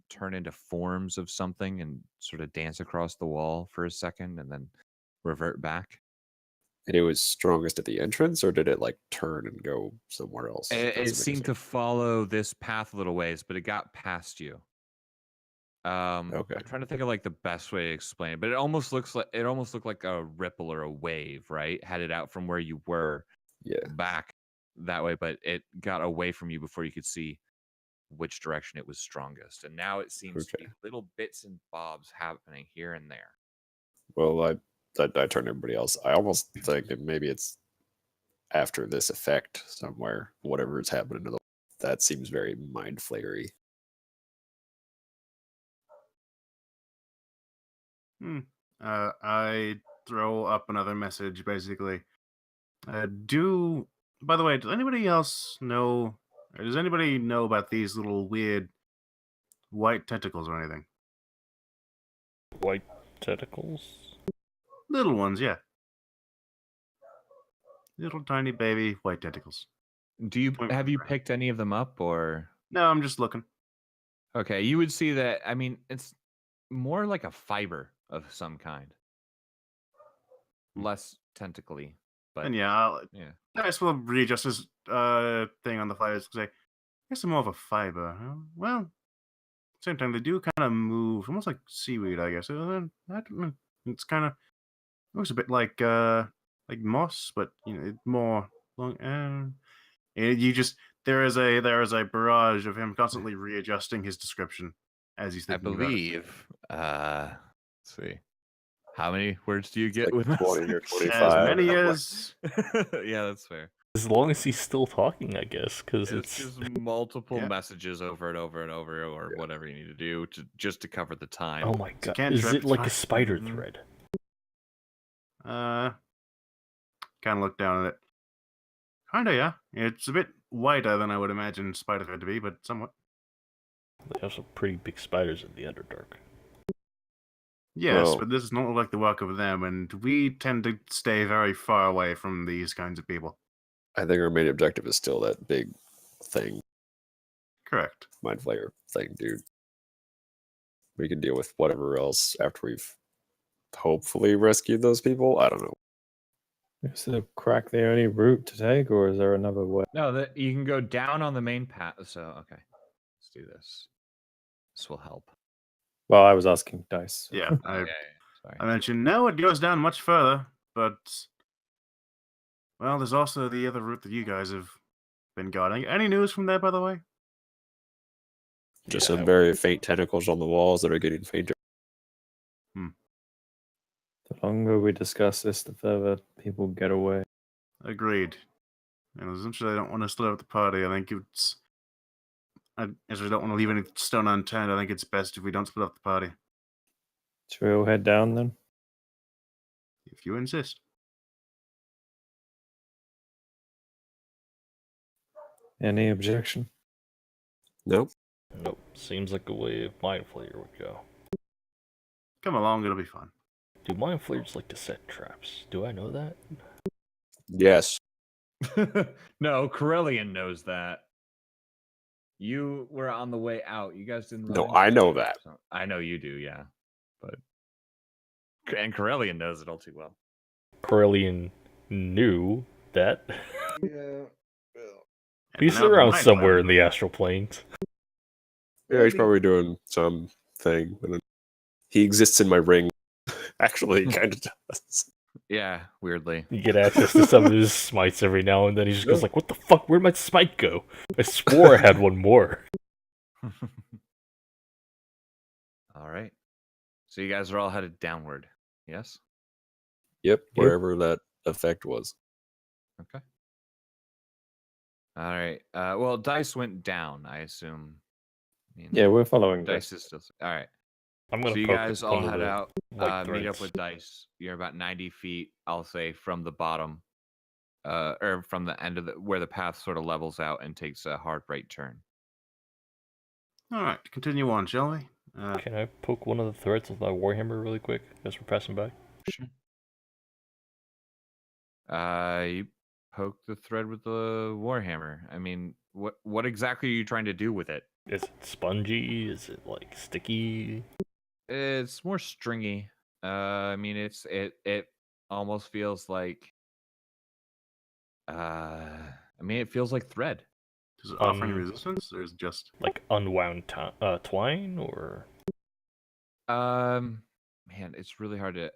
turn into forms of something and sort of dance across the wall for a second and then revert back. And it was strongest at the entrance, or did it like turn and go somewhere else? It That's seemed to interesting. follow this path a little ways, but it got past you. Okay. I'm trying to think of like the best way to explain it, but it almost looked like a ripple or a wave, right? Headed out from where you were Yeah. back that way, but it got away from you before you could see which direction it was strongest. And now it seems to be Okay. little bits and bobs happening here and there. Well, I turned everybody else. I almost think that maybe it's after this effect somewhere, whatever is happening to the. That seems very mind flayery. I throw up another message, basically. By the way, does anybody else know, or does anybody know about these little weird white tentacles or anything? White tentacles? Little ones, yeah. Little tiny baby white tentacles. Have you picked any of them up or? No, I'm just looking. Okay, you would see that. I mean, it's more like a fiber of some kind, less tentacly, but And yeah, yeah. I guess we'll readjust this thing on the flyers to say, I guess I'm more of a fiber. Huh? Well, same time, they do kind of move, almost like seaweed, I guess. I don't know. It's kind of looks a bit like moss, but it's more long. You just there is a barrage of him constantly readjusting his description as he's I thinking about it. believe. Let's see. How many words do you get Like with 20 or message? 25. As many I'm like, as Yeah, that's fair. As long as he's still talking, I guess, because It's it's. just multiple Yeah. messages over and over and over, or whatever you need to do just to cover the time. Oh my god. cantrip, Is it it's like fine. a spider Mhm. thread? kind of look down at it. Kinda, yeah. It's a bit wider than I would imagine Spiderhead to be, but somewhat. They have some pretty big spiders in the Underdark. Yes, Well- but this is not like the work of them, and we tend to stay very far away from these kinds of people. I think our main objective is still that big thing, Correct. Mind Flayer thing, dude. We can deal with whatever else after we've hopefully rescued those people. I don't know. Is the crack the only route to take, or is there another way? No, you can go down on the main path. So okay, let's do this. This will help. Well, I was asking Dice. Yeah, Okay, sorry. I mentioned no, it goes down much further, but well, there's also the other route that you guys have been guarding. Any news from there, by the way? Just Yeah, some very faint tentacles on the walls that are getting fainter. The longer we discuss this, the further people get away. Agreed. And as much as I don't want to split up the party, I think it's. As I don't want to leave any stone unturned, I think it's best if we don't split up the party. Should we all head down then? If you insist. Any objection? Nope. Nope. Seems like a way Mind Flayer would go. Come along, it'll be fun. Do Mind Flayers like to set traps? Do I know that? Yes. No, Corellian knows that. You were on the way out. You guys didn't. run No, into I each know other, that. so- I know you do, yeah. But and Corellian knows it all too well. Corellian knew that. Yeah. And He's now the around Mind somewhere Flayer in the knows. astral planes. Yeah, he's probably doing some thing. But he exists in my ring. Actually, he kind of does. Yeah, weirdly. You get access to some of his smites every now and then. He just goes like, "What the fuck? Where'd my smite go? I swore I had one more." All right. So you guys are all headed downward. Yes. Yep, Yep. wherever that effect was. Okay. All right. Well, Dice went down, I assume. I mean, Yeah, we're following Dice. Dice is still. All right. I'm gonna. So you poke guys one all of head the out. white Meet up threads. with Dice. You're about 90 feet, I'll say, from the bottom, or from the end of where the path sort of levels out and takes a hard right turn. All right, continue on, shall we? Can I poke one of the threads with my warhammer really quick as we're passing by? Sure. You poke the thread with the warhammer. I mean, what exactly are you trying to do with it? Is it spongy? Is it like sticky? It's more stringy. I mean, it almost feels like. I mean, it feels like thread. Does it offer any resistance, or is it just? Like unwound twine or? Man, it's really hard to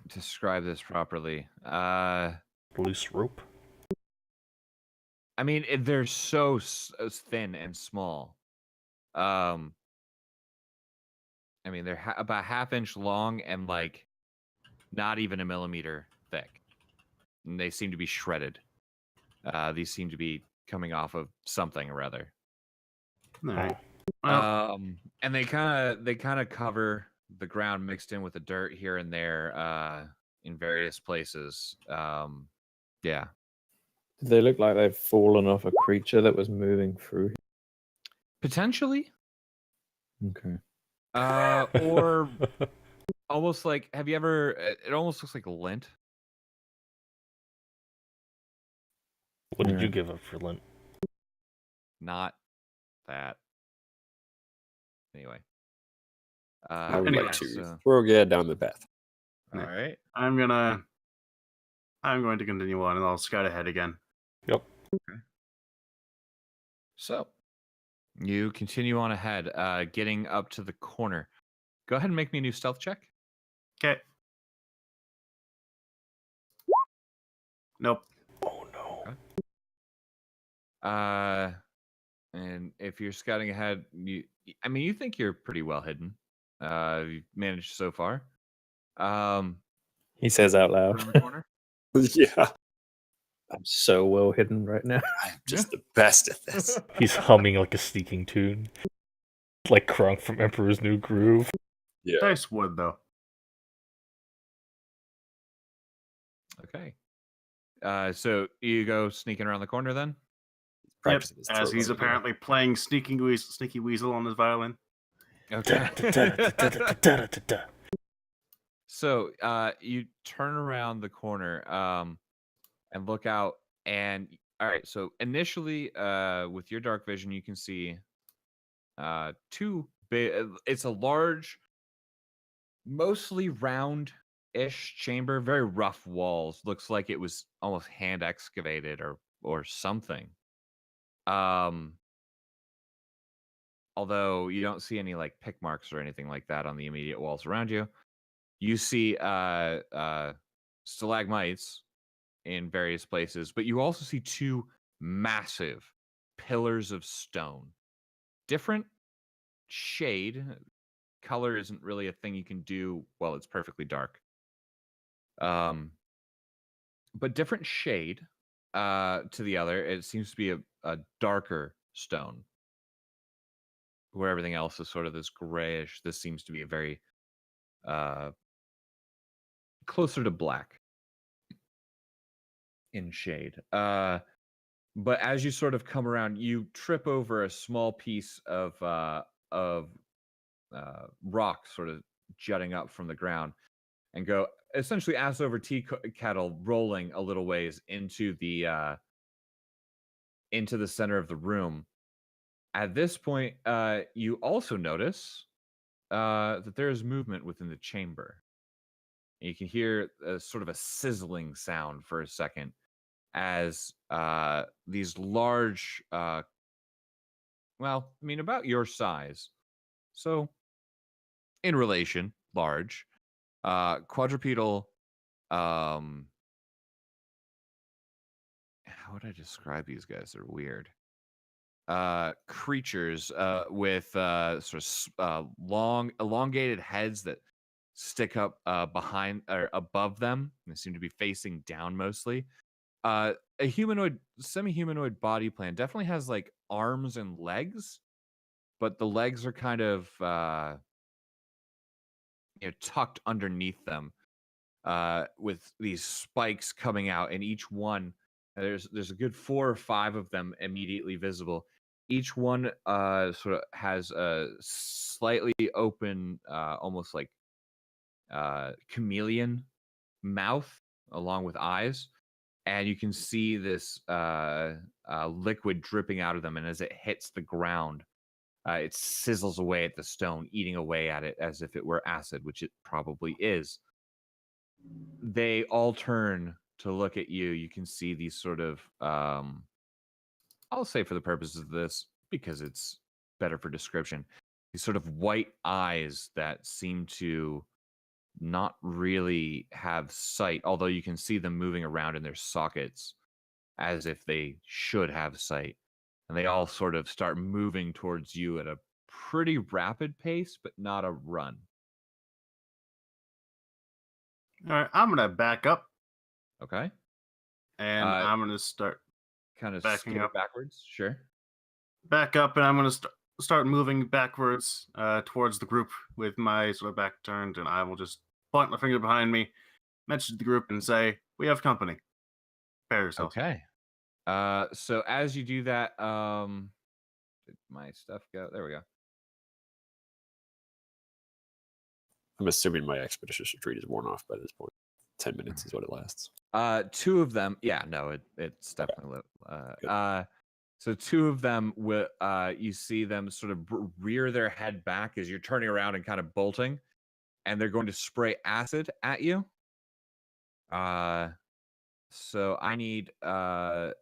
describe this properly. Loose rope? I mean, they're so thin and small. I mean, they're about half-inch long and like not even a millimeter thick. And they seem to be shredded. These seem to be coming off of something or other. All right. Well, And they kind of cover the ground mixed in with the dirt here and there in various places. Yeah. Did they look like they've fallen off a creature that was moving through? Potentially. Okay. Or almost like, have you ever, it almost looks like lint. What did you Alright. give up for Lent? Not that. Anyway. I would anyway, like to so- throw Gad down the path. all right. I'm going to continue on, and I'll scout ahead again. Yep. So you continue on ahead, getting up to the corner. Go ahead and make me a new stealth check. Okay. Nope. Oh no. And if you're scouting ahead, I mean, you think you're pretty well hidden. You've managed so far. He says out around loud. the corner. Yeah, I'm so well hidden right now. I'm just the best at this. He's humming like a sneaking tune. Like Kronk from Emperor's New Groove. Yeah. Dice wood, though. Okay. So you go sneaking around the corner then? Yep, Practicing his as throat he's run, yeah. apparently playing Sneaky Weasel on his violin. Okay. Da-da-da-da-da-da-da-da-da. So you turn around the corner and look out, and all right. So initially, with your dark vision, you can see two big. It's a large, mostly round-ish chamber, very rough walls. Looks like it was almost hand excavated or something. Although you don't see any like pick marks or anything like that on the immediate walls around you. You see stalagmites in various places, but you also see two massive pillars of stone. Different shade. Color isn't really a thing you can do while it's perfectly dark. But different shade to the other. It seems to be a darker stone. Where everything else is sort of this grayish. This seems to be a very closer to black in shade. But as you sort of come around, you trip over a small piece of rock sort of jutting up from the ground and go essentially ass over tea kettle rolling a little ways into the center of the room. At this point, you also notice that there is movement within the chamber. And you can hear sort of a sizzling sound for a second as these large, well, I mean, about your size. So, in relation, large, quadrupedal, how would I describe these guys? They're weird. Creatures with sort of long, elongated heads that stick up behind or above them. They seem to be facing down mostly. A humanoid, semi-humanoid body plan definitely has like arms and legs, but the legs are kind of tucked underneath them, with these spikes coming out, and each one there's a good 4 or 5 of them immediately visible. Each one sort of has a slightly open, almost like chameleon mouth along with eyes, and you can see this liquid dripping out of them, and as it hits the ground, it sizzles away at the stone, eating away at it as if it were acid, which it probably is. They all turn to look at you. You can see these sort of, I'll say for the purposes of this, because it's better for description, these sort of white eyes that seem to not really have sight, although you can see them moving around in their sockets as if they should have sight. And they all sort of start moving towards you at a pretty rapid pace, but not a run. All right, I'm gonna back up, Okay? and I'm gonna start Kind of backing skip up. backwards. Sure. back up, and I'm gonna start moving backwards towards the group with my sort of back turned, and I will just point my finger behind me, message the group, and say, "We have company. Prepare yourselves." Okay. So as you do that, did my stuff go? There we go. I'm assuming my expeditious retreat is worn off by this point. 10 minutes is what it lasts. 2 of them, yeah, no, it's definitely lit. So 2 of them will you see them sort of rear their head back as you're turning around and kind of bolting, and they're going to spray acid at you. So I need 2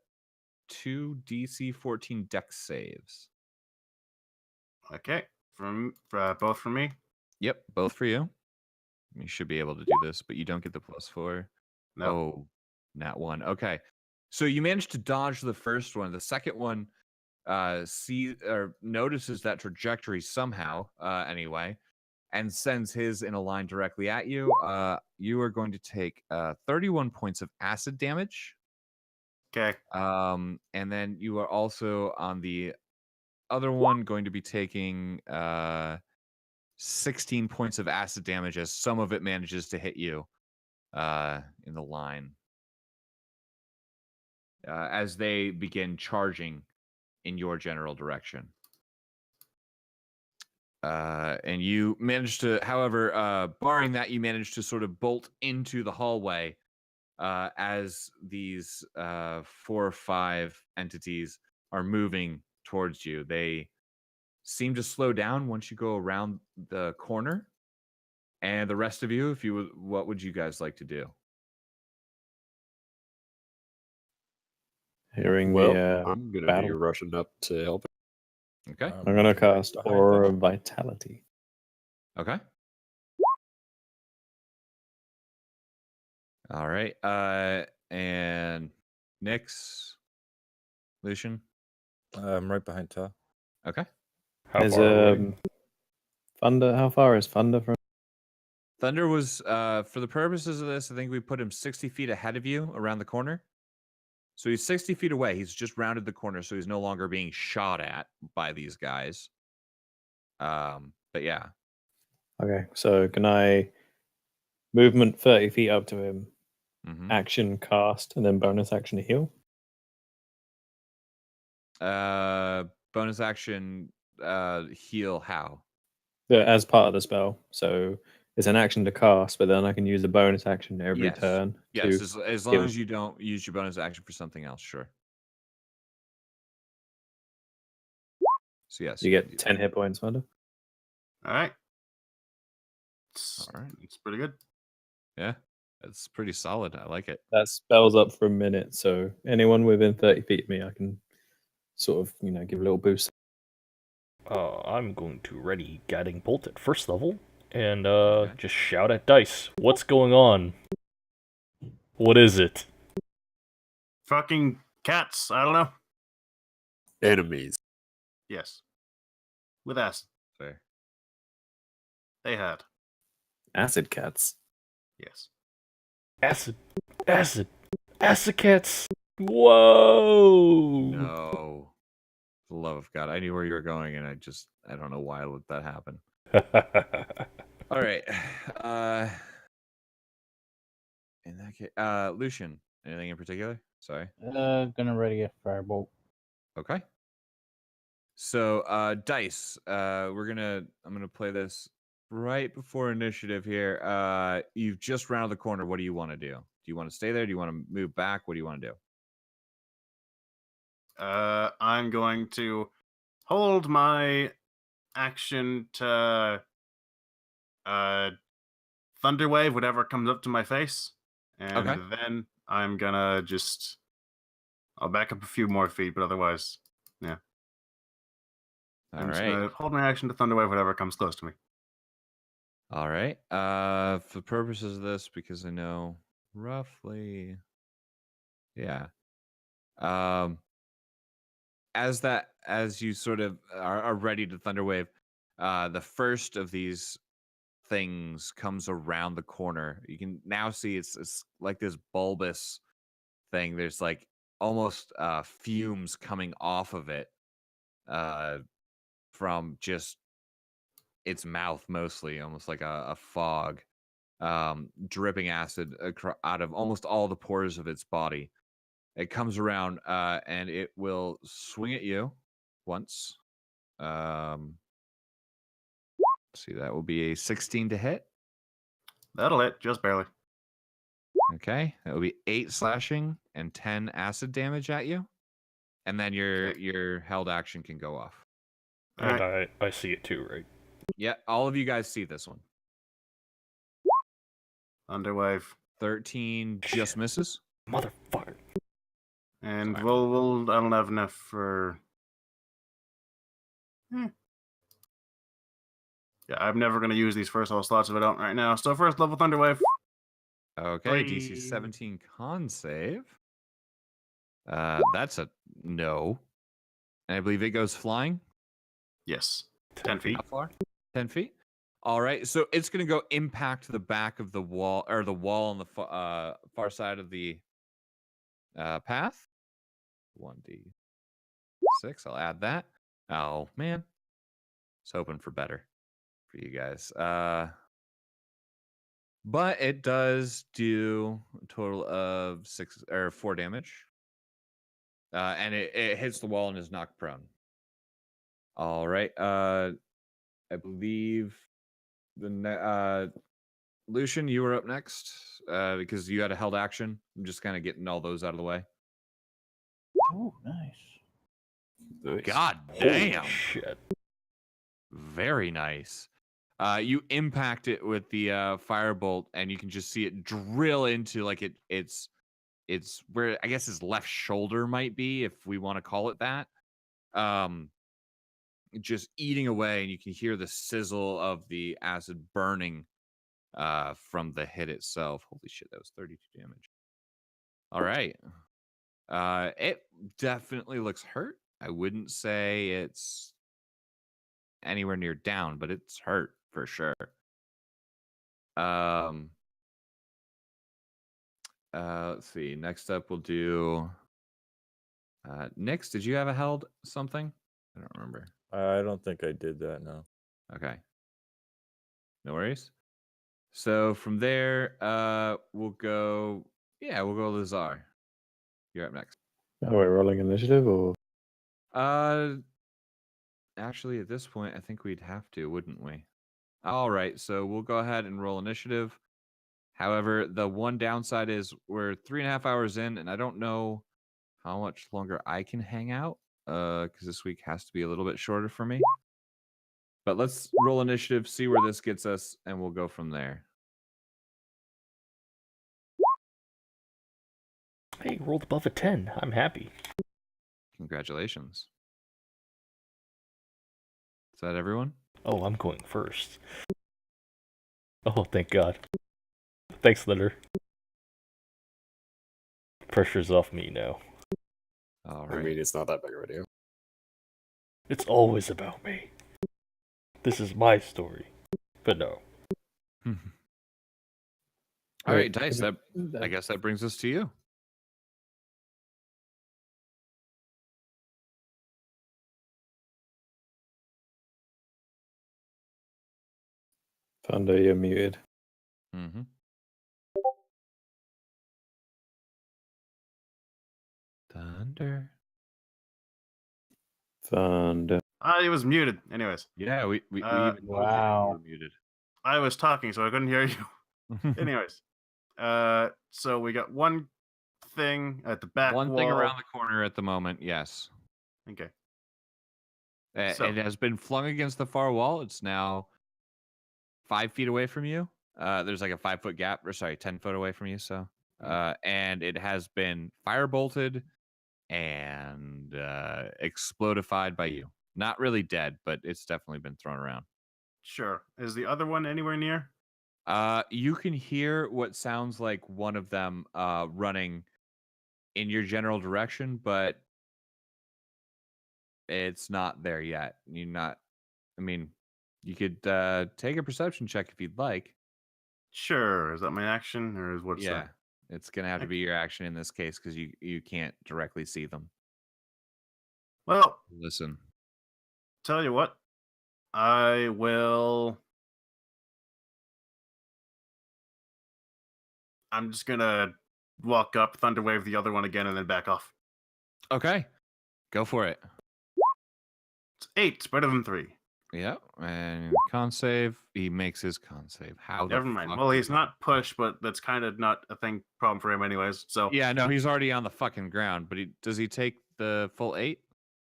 DC 14 dex saves. Okay, both from me. Yep, both for you. You should be able to do this, but you don't get the +4. No. Oh, nat 1. Okay. So you managed to dodge the first one. The second one notices that trajectory somehow, anyway, and sends his in a line directly at you. You are going to take 31 points of acid damage. Okay. And then you are also on the other one going to be taking 16 points of acid damage as some of it manages to hit you in the line. as they begin charging in your general direction. And you manage to, however, barring that, you manage to sort of bolt into the hallway as these 4 or 5 entities are moving towards you. They seem to slow down once you go around the corner. And the rest of you, if you would, what would you guys like to do? Hearing Well, the I'm gonna be battle. rushing up to help. Okay. I'm gonna right cast behind Aura them. of Vitality. Okay. All right. And Nyx, Lucian. I'm right behind Ta. Okay. How Is far away? Thunder? How far is Thunder from? Thunder was, for the purposes of this, I think we put him 60 feet ahead of you around the corner. So he's 60 feet away. He's just rounded the corner, so he's no longer being shot at by these guys. But yeah. Okay, so can I movement 30 feet up to him, Mhm. action cast, and then bonus action to heal? Bonus action, heal how? Yeah, as part of the spell. So it's an action to cast, but then I can use a bonus action every Yes. turn. Yes, to as long heal. as you don't use your bonus action for something else, sure. So yes, You can do get 10 hit points, Thunder. All right. All right. It's pretty good. Yeah, it's pretty solid. I like it. That spell's up for a minute, so anyone within 30 feet of me, I can sort of, give a little boost. I'm going to ready Guiding Bolt at first level and Okay. just shout at Dice. What's going on? What is it? Fucking cats. I don't know. Enemies. Yes. With acid. Fair. They had. Acid cats. Yes. Acid. Acid. Acid cats. Whoa. No. For the love of God. I knew where you were going, and I don't know why I let that happen. All right. In that case, Lucian, anything in particular? Sorry. Gonna ready a firebolt. Okay. So, Dice, I'm gonna play this right before initiative here. You've just rounded the corner. What do you want to do? Do you want to stay there? Do you want to move back? What do you want to do? I'm going to hold my action to Thunderwave, whatever comes up to my face. And Okay. then I'm gonna I'll back up a few more feet, but otherwise, yeah. All I'm just right. gonna hold my action to Thunderwave, whatever comes close to me. All right. For the purposes of this, because I know roughly, yeah. As you sort of are ready to Thunderwave, the first of these things comes around the corner. You can now see it's like this bulbous thing. There's like almost fumes coming off of it from just its mouth, mostly almost like a fog, dripping acid out of almost all the pores of its body. It comes around and it will swing at you once. See, that will be a 16 to hit. That'll hit, just barely. Okay, that will be 8 slashing and 10 acid damage at you, and then your held action can go off. All And right. I see it too, right? Yeah, all of you guys see this one. Thunderwave. 13 just misses. Motherfucker. And Sorry. we'll I don't have enough for Yeah, I'm never gonna use these first level slots if I don't right now. So first level Thunderwave. Okay, Bye. DC 17 con save. That's a no. And I believe it goes flying. Yes. 10 feet. How far? 10 feet. All right, so it's going to go impact the back of the wall, or the wall on the far side of the path. 1d6. I'll add that. Oh man, it's hoping for better for you guys. But it does do a total of 4 damage. and it hits the wall and is knocked prone. All right. I believe Lucian, you were up next because you had a held action. I'm just kind of getting all those out of the way. Oh, nice. Nice. God Holy damn. shit. Very nice. You impact it with the firebolt, and you can just see it drill into like it's where I guess his left shoulder might be, if we want to call it that. Just eating away, and you can hear the sizzle of the acid burning from the hit itself. Holy shit, that was 32 damage. All right. It definitely looks hurt. I wouldn't say it's anywhere near down, but it's hurt for sure. Let's see. Next up, we'll do Nyx. Did you have a held something? I don't remember. I don't think I did that. No. Okay. No worries. So from there, we'll go Lazar. You're up next. Are we rolling initiative or? Actually, at this point, I think we'd have to, wouldn't we? All right, so we'll go ahead and roll initiative. However, the one downside is we're 3.5 hours in, and I don't know how much longer I can hang out, because this week has to be a little bit shorter for me. But let's roll initiative, see where this gets us, and we'll go from there. Hey, rolled above a 10. I'm happy. Congratulations. Is that everyone? Oh, I'm going first. Oh, thank God. Thanks, Litter. Pressure's off me now. All I right. mean, it's not that big of a deal. It's always about me. This is my story. But no. All right, Dice. I guess that brings us to you. Thunder, you're muted. Mm-hmm. Thunder. Thunder. He was muted. Anyways, Yeah, we even Uh, told you wow. you were muted. I was talking, so I couldn't hear you. Anyways, so we got one thing at the back One wall. thing around the corner at the moment, yes. Okay. It So- has been flung against the far wall. It's now 5 feet away from you. There's like a 5-foot gap, or sorry, 10 foot away from you. So, and it has been firebolted and explodified by you. Not really dead, but it's definitely been thrown around. Sure. Is the other one anywhere near? You can hear what sounds like one of them running in your general direction, but it's not there yet. You're not. I mean, you could take a perception check if you'd like. Sure. Is that my action, or is what's Yeah, that? it's gonna have to be your action in this case because you can't directly see them. Well, Listen. tell you what. I will. I'm just gonna walk up, thunderwave the other one again, and then back off. Okay, go for it. It's 8. It's better than 3. Yeah, and con save. He makes his con save. How? the Never mind. fuck Well, did he's he- not pushed, but that's kind of not a problem for him, anyways. So Yeah, no, he's already on the fucking ground. But does he take the full 8?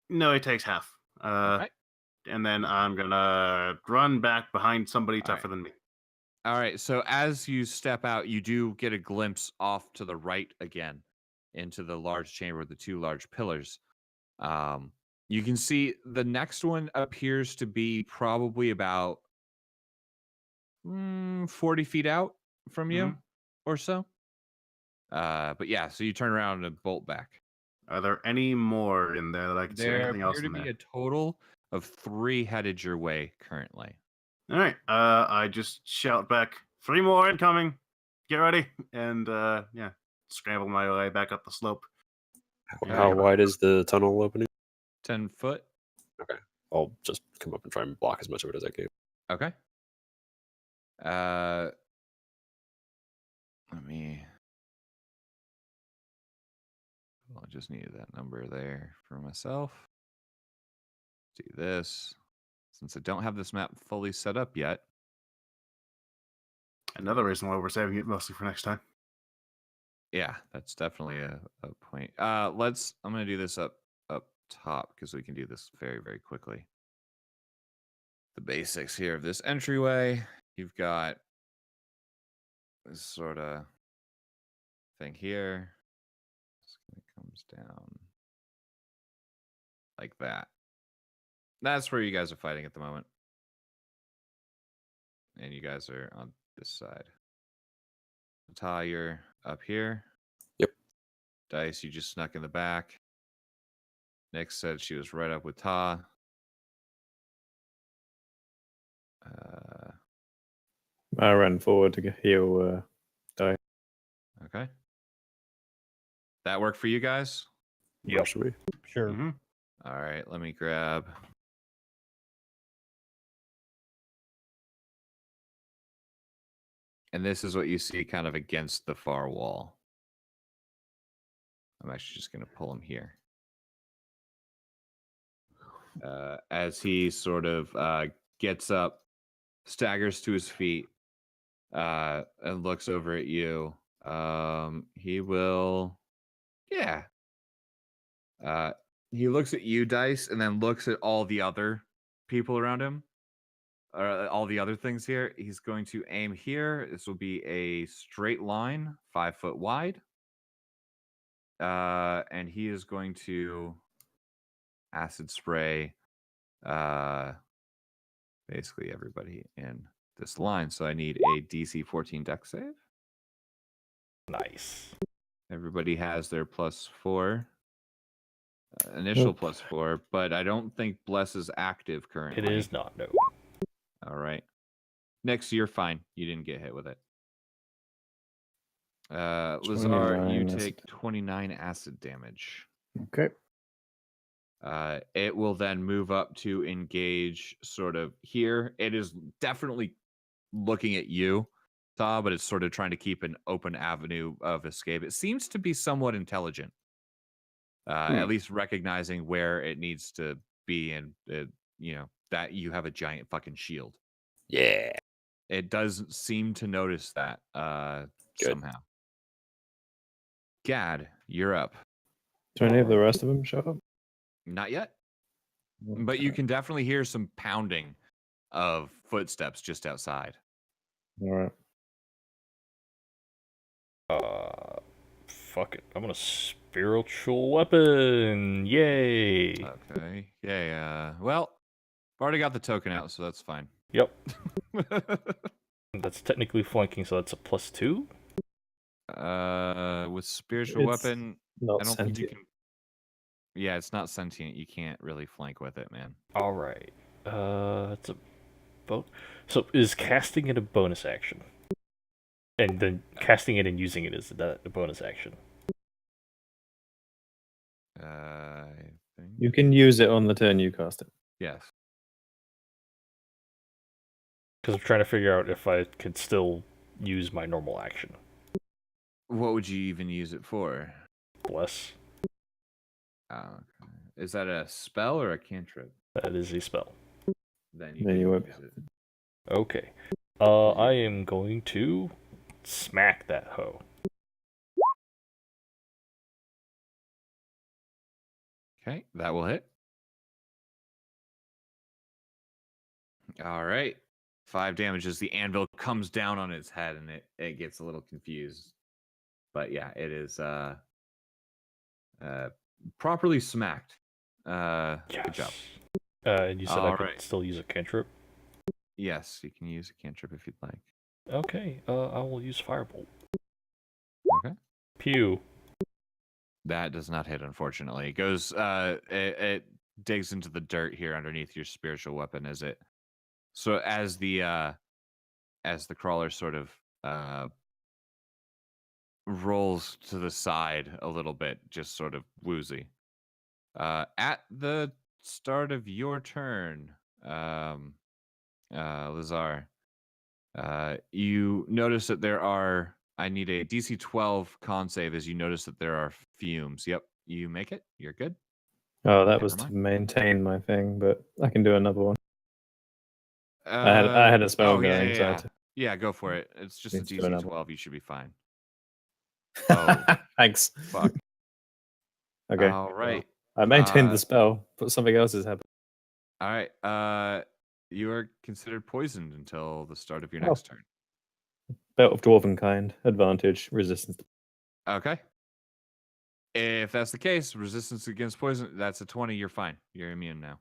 no, he takes half. Okay. And then I'm gonna run back behind somebody All tougher right. than me. All right. So as you step out, you do get a glimpse off to the right again into the large chamber with the 2 large pillars. You can see the next one appears to be probably about 40 feet out from you or so. But yeah, so you turn around and bolt back. Are there any more in there that I can see? There Anything else appear in to be there? a total of 3 headed your way currently. All right. I just shout back, 3 more incoming. Get ready, and yeah, scramble my way back up the slope. How wide is the tunnel opening? 10 foot. I'll just come up and try and block as much of it as I can. Okay. Let me. I just needed that number there for myself. Do this. Since I don't have this map fully set up yet. Another reason why we're saving it mostly for next time. Yeah, that's definitely a point. I'm gonna do this up top because we can do this very, very quickly. The basics here of this entryway. You've got this sort of thing here. It comes down like that. That's where you guys are fighting at the moment. And you guys are on this side. Ta, you're up here. Yep. Dice, you just snuck in the back. Nick said she was right up with Ta. I ran forward to heal Die. Okay. That work for you guys? Yep. Should we? Sure. Mm-hmm. All right, let me grab. And this is what you see kind of against the far wall. I'm actually just going to pull him here. As he sort of gets up, staggers to his feet, and looks over at you. He will, yeah. He looks at you, Dice, and then looks at all the other people around him, or all the other things here. He's going to aim here. This will be a straight line, 5 foot wide. And he is going to acid spray basically everybody in this line. So I need a DC 14 dex save. Nice. Everybody has their +4. Initial +4, but I don't think Bless is active currently. It is not, no. All right. Next, you're fine. You didn't get hit with it. Lazar, you 29 take acid. 29 acid damage. Okay. It will then move up to engage sort of here. It is definitely looking at you, Ta, but it's sort of trying to keep an open avenue of escape. It seems to be somewhat intelligent, at least recognizing where it needs to be, and that you have a giant fucking shield. Yeah. It doesn't seem to notice that somehow. Gad, you're up. Do any of the rest of them show up? Not yet, but you can definitely hear some pounding of footsteps just outside. All right. Fuck it. I'm gonna spiritual weapon. Yay. Okay. Yeah. Well, I've already got the token out, so that's fine. Yep. That's technically flanking, so that's a +2. With spiritual It's weapon, Not I don't think you sentient. can. Yeah, it's not sentient. You can't really flank with it, man. All right. It's a So is casting it a bonus action? And then casting it and using it is a bonus action. I think. You can use it on the turn you cast it. Yes. Because I'm trying to figure out if I could still use my normal action. What would you even use it for? Bless. Okay. Is that a spell or a cantrip? That is a spell. Then Then you won't use it. Okay. I am going to smack that hoe. Okay, that will hit. All right. 5 damage as the anvil comes down on its head, and it gets a little confused. But yeah, it is properly smacked. Good job. And you said I All could right. still use a cantrip? Yes, you can use a cantrip if you'd like. Okay, I will use Firebolt. Okay. Pew. That does not hit, unfortunately. It goes it digs into the dirt here underneath your spiritual weapon as the crawler sort of rolls to the side a little bit, just sort of woozy. At the start of your turn, Lazar, you notice that there are. I need a DC 12 con save as you notice that there are fumes. Yep, You make it. You're good. Oh, that Never was to mind. maintain my thing, but I can do another one. I had a spell oh, yeah, going, yeah, so I yeah. had to- Yeah, go for it. It's just a Let's do DC another. 12. You should be fine. Oh, Thanks. fuck. Okay. All well, right. I maintained Uh, the spell, but something else has happened. All right. You are considered poisoned until the start of your Oh. next turn. Belt of Dwarven kind, advantage, resistance. Okay. If that's the case, resistance against poison, that's a 20. You're fine. You're immune now.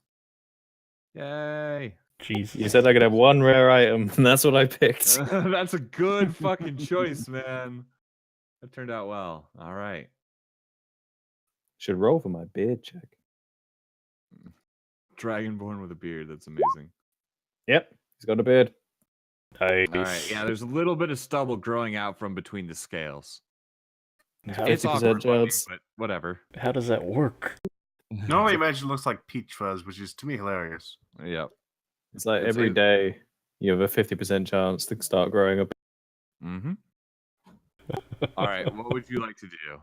Yay. Jesus. You said I could have one rare item, and that's what I picked. That's a good fucking choice, man. That turned out well. All right. Should roll for my beard check. Dragonborn with a beard. That's amazing. Yep, he's got a beard. Nice. All right. Yeah, there's a little bit of stubble growing out from between the scales. How, It's 50% awkward looking, chance. but whatever. how does that work? Normally, imagine looks like peach fuzz, which is to me hilarious. Yep. It's like It's every a- day you have a 50% chance to start growing up. Mm-hmm. All right. What would you like to do?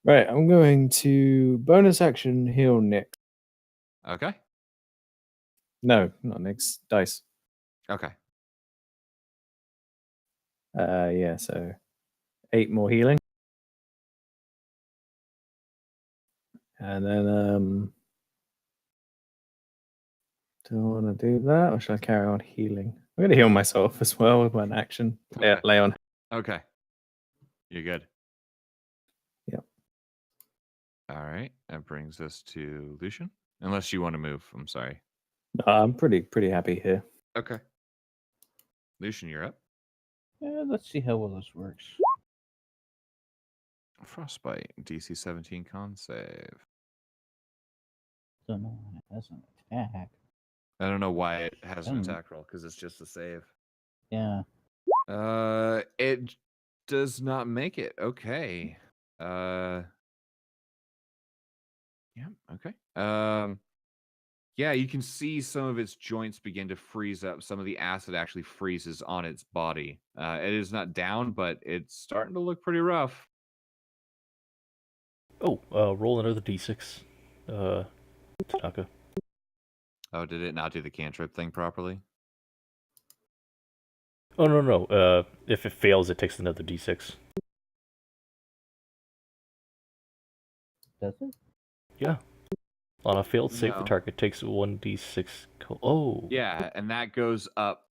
Right, I'm going to bonus action heal Nick. Okay. No, not Nick's. Dice. Okay. Yeah, so 8 more healing. And then do I want to do that or should I carry on healing? I'm going to heal myself as well with one action. Okay. Lay on. Okay. You're good. Yep. All right. That brings us to Lucian. Unless you want to move. I'm sorry. I'm pretty happy here. Okay. Lucian, you're up. Yeah, let's see how well this works. Frostbite. DC 17 con save. Don't know why it has an attack. I don't know why it has an Hmm. attack roll because it's just a save. Yeah. It does not make it. Okay. Yeah. Okay. Yeah, you can see some of its joints begin to freeze up. Some of the acid actually freezes on its body. It is not down, but it's starting to look pretty rough. Oh, roll another d6. Tanaka. Oh, did it not do the cantrip thing properly? Oh, no. If it fails, it takes another d6. Does it? Yeah. On a failed save, the No. target takes 1d6. Oh. Yeah, and that goes up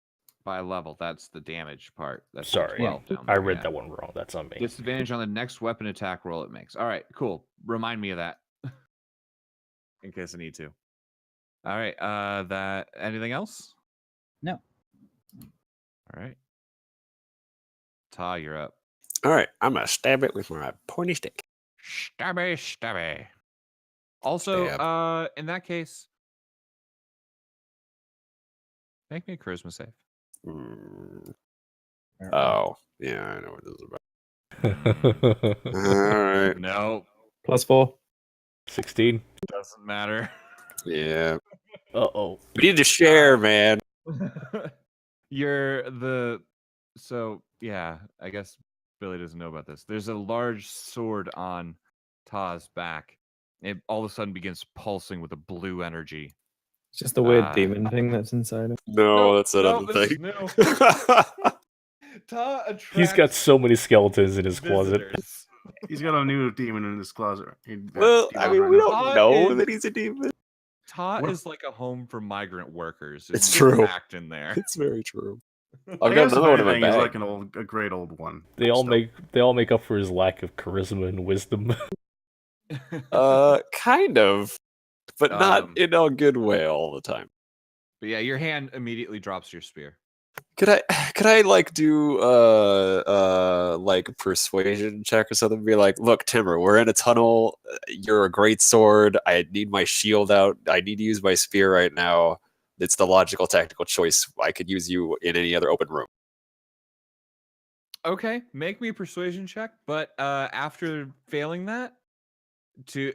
by level. That's the damage part. That's the Sorry. 12 down I there, read yeah. that one wrong. That's on me. Disadvantage on the next weapon attack roll it makes. All right, cool. Remind me of that. In case I need to. All right, that anything else? No. All right. Ta, you're up. All right, I'm gonna stab it with my pointy stick. Stabby, stabby. Also, Stab. in that case, make me a charisma save. Mm, Or- Oh, yeah, I know what this is about. All right, No, +4. 16. doesn't matter. yeah, Uh-oh. we need to share, man. So yeah, I guess Billy doesn't know about this. There's a large sword on Ta's back. It all of a sudden begins pulsing with a blue energy. It's just the weird Ah. demon thing that's inside of No, that's another this thing. is new. Ta attracts He's got so many skeletons in his closet. visitors. He's got a new demon in his closet. Well, I mean, we Ta don't know is- that he's a demon. Ta What- is like a home for migrant workers. It's just true. packed in there. It's very true. I I've got guess if another one in my anything, he's bag. like a great old one. They all Still. make up for his lack of charisma and wisdom. Kind of, but not Um, in a good way all the time. But yeah, your hand immediately drops your spear. Could I like do like a persuasion check or something? Be like, look, Timur, we're in a tunnel. You're a great sword. I need my shield out. I need to use my spear right now. It's the logical tactical choice. I could use you in any other open room. Okay, make me a persuasion check, but after failing that,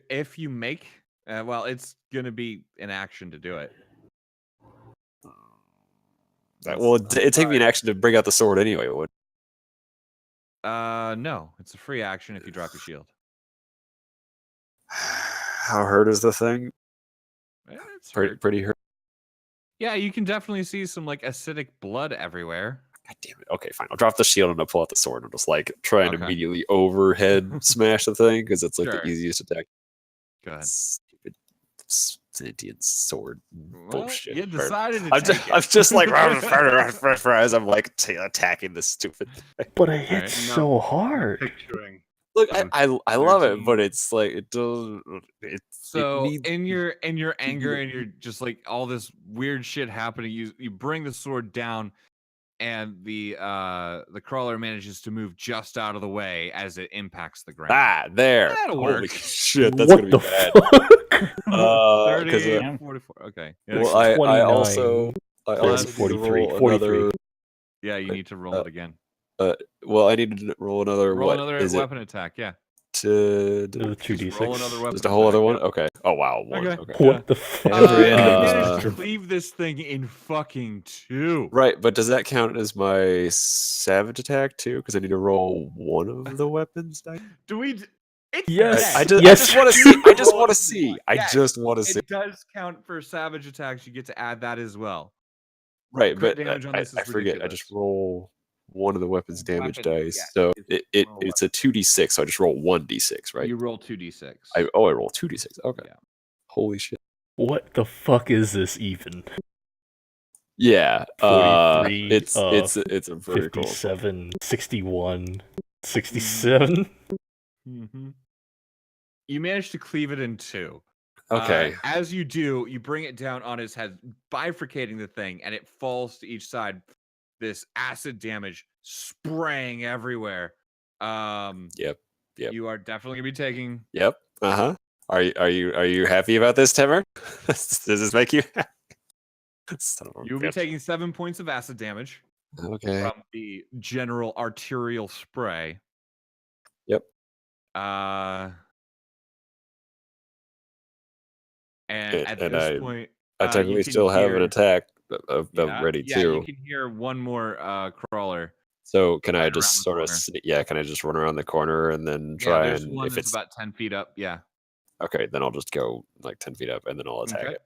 if you make well, it's gonna be an action to do it. Well, it'd take me an action to bring out the sword anyway. It would. No, it's a free action if you drop your shield. How hurt is the thing? It's Pretty, hurt. pretty hurt. Yeah, you can definitely see some like acidic blood everywhere. God damn it. Okay, fine. I'll drop the shield and I'll pull out the sword and just like try and Okay. immediately overhead smash the thing because it's like Sure. the easiest attack. Go ahead. Stupid sentient sword Well, bullshit. you decided to I'm take just, it. I'm just like as I'm like attacking this stupid thing. But I hit Alright, so hard. Picturing. Look, I love it, 13. but it's like it does. So needs- in your to anger be- and you're just like all this weird shit happening, you bring the sword down, and the crawler manages to move just out of the way as it impacts the ground. there. That'll Holy work. shit, that's what gonna be the bad. fuck? 'Cause, 30, 44. Okay. Yeah, well, I 29 also plus need to 43, roll 43. another. yeah, you need to roll it again. Well, I need to roll another. Roll what another is weapon attack. Yeah. it? To Another Just roll 2d6. another weapon just a whole other attack, one. yep. Okay. Oh wow, one. Okay. Okay. What the fuck? Every you managed Uh, to cleave this thing in fucking two. Right, but does that count as my savage attack too? Because I need to roll one of the weapons. Dice? Do we? It's Yes. I just, Yes. I just want to see. I just Roll want to it. see. I Yes, just want to see. It does count for savage attacks. You get to add that as well. Right, crit but damage on I this is forget. I just ridiculous. roll one of the weapons damage Weapon, dice. yeah, So it's roll a it's a 2d6. So I just roll 1d6, right? You roll 2d6. I roll 2d6. Okay. Yeah. Holy shit. What the fuck is this even? Yeah. 43, It's a vertical. 57, 61, 67. Mm-hmm. You manage to cleave it in two. Okay. As you do, you bring it down on his head, bifurcating the thing, and it falls to each side. This acid damage spraying everywhere. Yep. You are definitely gonna be taking. Yep. Uh-huh. Are you happy about this, Timmer? Does this make you happy? Son of a You'll be bitch. taking 7 points of acid damage Okay. from the general arterial spray. Yep. And at And this point, I you technically can still have an hear- attack of yeah, ready yeah, too. you can hear one more crawler. So can I right just around the sort of corner. can I just run around the corner and then Yeah, try there's and one if that's it's about 10 feet up. Yeah. okay, then I'll just go like 10 feet up and then I'll attack Okay. it.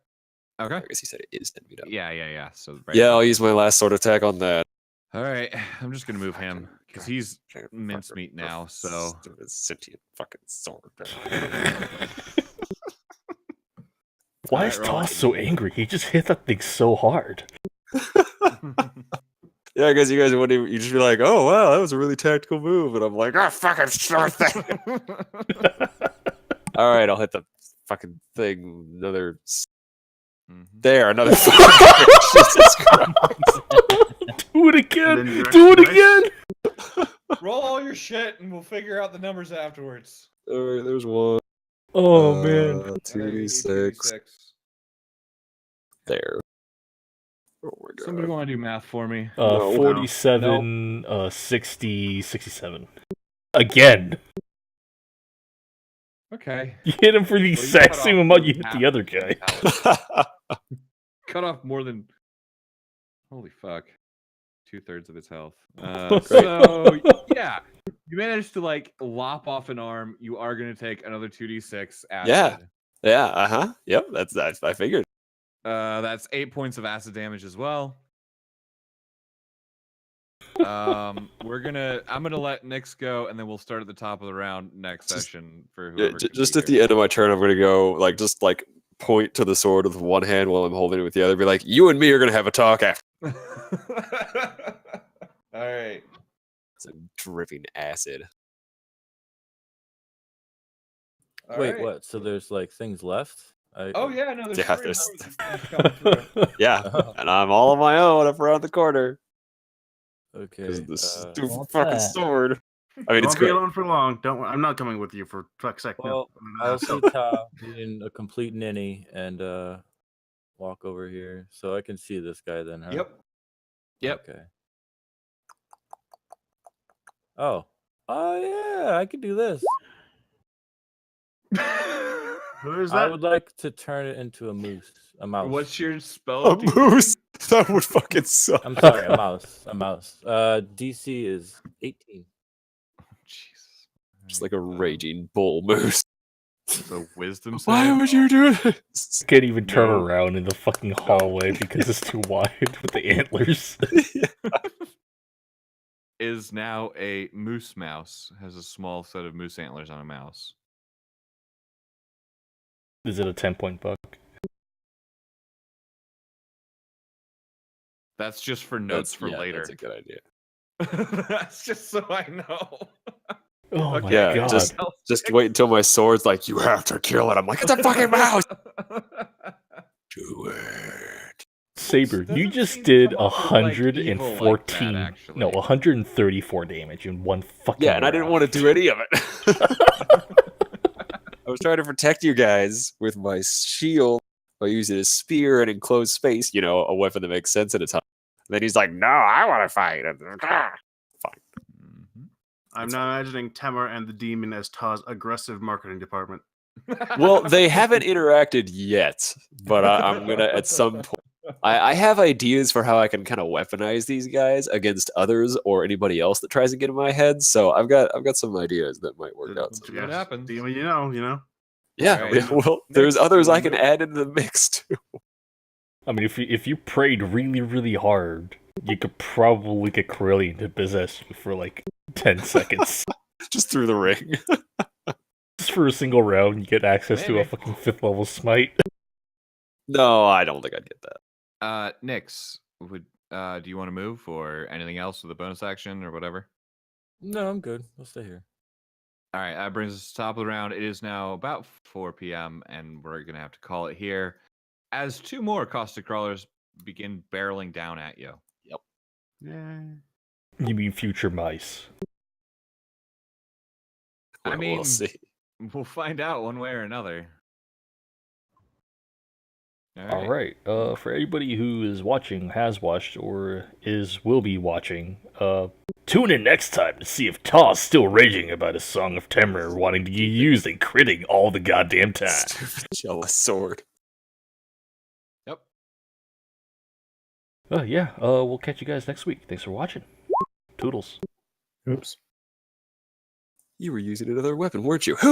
Okay. I guess he said it is 10 feet up. Yeah. So right Yeah, now- I'll use my last sword attack on that. All right. I'm just gonna move him because he's Giant mincemeat fucker. now. So Stupid sentient fucking sword. Why Alright, is roll Toss it. so angry? He just hit that thing so hard. Yeah, I guess you guys wouldn't. You just be like, "Oh wow, that was a really tactical move," and I'm like, "Ah, fucking sword thing." All right, I'll hit the fucking thing. Another Mhm. there, another. Jesus Christ. Do it And again! then your Do it extra again! Roll all your shit, and we'll figure out the numbers afterwards. All right, there's one. Oh man. 2d6 there. Oh my god. Somebody want to do math for me? No. 47, 60, 67. Again! Okay. You hit him for the you exact cut same off amount you hit half the other of guy. health. Cut off more than. Holy fuck. 2/3 of its health. So yeah, you managed to like lop off an arm. You are going to take another 2d6 acid. Yeah. Yeah. Uh huh. Yep. That's I figured. That's 8 points of acid damage as well. I'm gonna let Nyx go, and then we'll start at the top of the round next session for whoever. can Just be at the end of my turn, I'm gonna go just point to the sword with one hand while I'm holding it with the other. Be like, "You and me are gonna have a talk after." All right. It's dripping acid. All Wait, right. what? So there's like things left? Oh yeah, no, there's Yeah, three there's- more that come through. Yeah, Oh, and I'm all on my own up around the corner okay. because the stupid What's fucking that? sword. I You mean, it's won't be good. alone for long. Don't worry. I'm not coming with you for fuck's sake. Well, no. I'll see Ta being a complete ninny and walk over here so I can see this guy then. Huh? Yep. Okay. Oh. Oh yeah, I could do this. Who is I that? would like to turn it into a moose. A mouse. What's your spell? A moose. That would fucking suck. I'm sorry, a mouse. A mouse. DC is 18. Jesus. Just like a raging bull moose. It's a wisdom save. Why would you do this? Can't even turn No. around in the fucking hallway because it's too wide with the antlers. Is now a moose mouse. Has a small set of moose antlers on a mouse. Is it a 10-point buck? That's just for notes for later. That's a good idea. That's just so I know. Oh Okay, my Yeah, god. Just wait until my sword's like, you have to kill it. I'm like, it's a fucking mouse. Do it. Saber, Doesn't you just seem to did come off with, like, evil like 114, that, actually. no, 134 damage in one fucking Yeah, and I didn't want to do any of it. I was trying to protect you guys with my shield by using a spear and enclosed space, a weapon that makes sense at a time. And then he's like, no, I want to fight. Mhm. I'm now imagining Temur and the demon as Ta's aggressive marketing department. Well, they haven't interacted yet, but I'm going to, at some point, I have ideas for how I can kind of weaponize these guys against others or anybody else that tries to get in my head. So I've got some ideas that might work out. See what happens. Demon, you know. Yeah, Alright. well, there's Next, others I we'll can add into the mix too. I mean, if you prayed really, really hard, you could probably get Corellian to possess you for like 10 seconds. Just through the ring. Just for a single round, you get access to a Maybe. fucking 5th level smite. No, I don't think I'd get that. Nix, do you want to move or anything else with a bonus action or whatever? No, I'm good. I'll stay here. All right, that brings us to the top of the round. It is now about 4 p.m., and we're going to have to call it here as 2 more caustic crawlers begin barreling down at you. Yeah. You mean future mice. I Well, mean, we'll see. we'll find out one way or another. All right. For anybody who is watching, has watched, or will be watching, tune in next time to see if Taw's still raging about his Song of Temur wanting to get used and critting all the goddamn time. Stupid jealous sword. Yep. Yeah. We'll catch you guys next week. Thanks for watching. Toodles. Oops. You were using another weapon, weren't you? Who?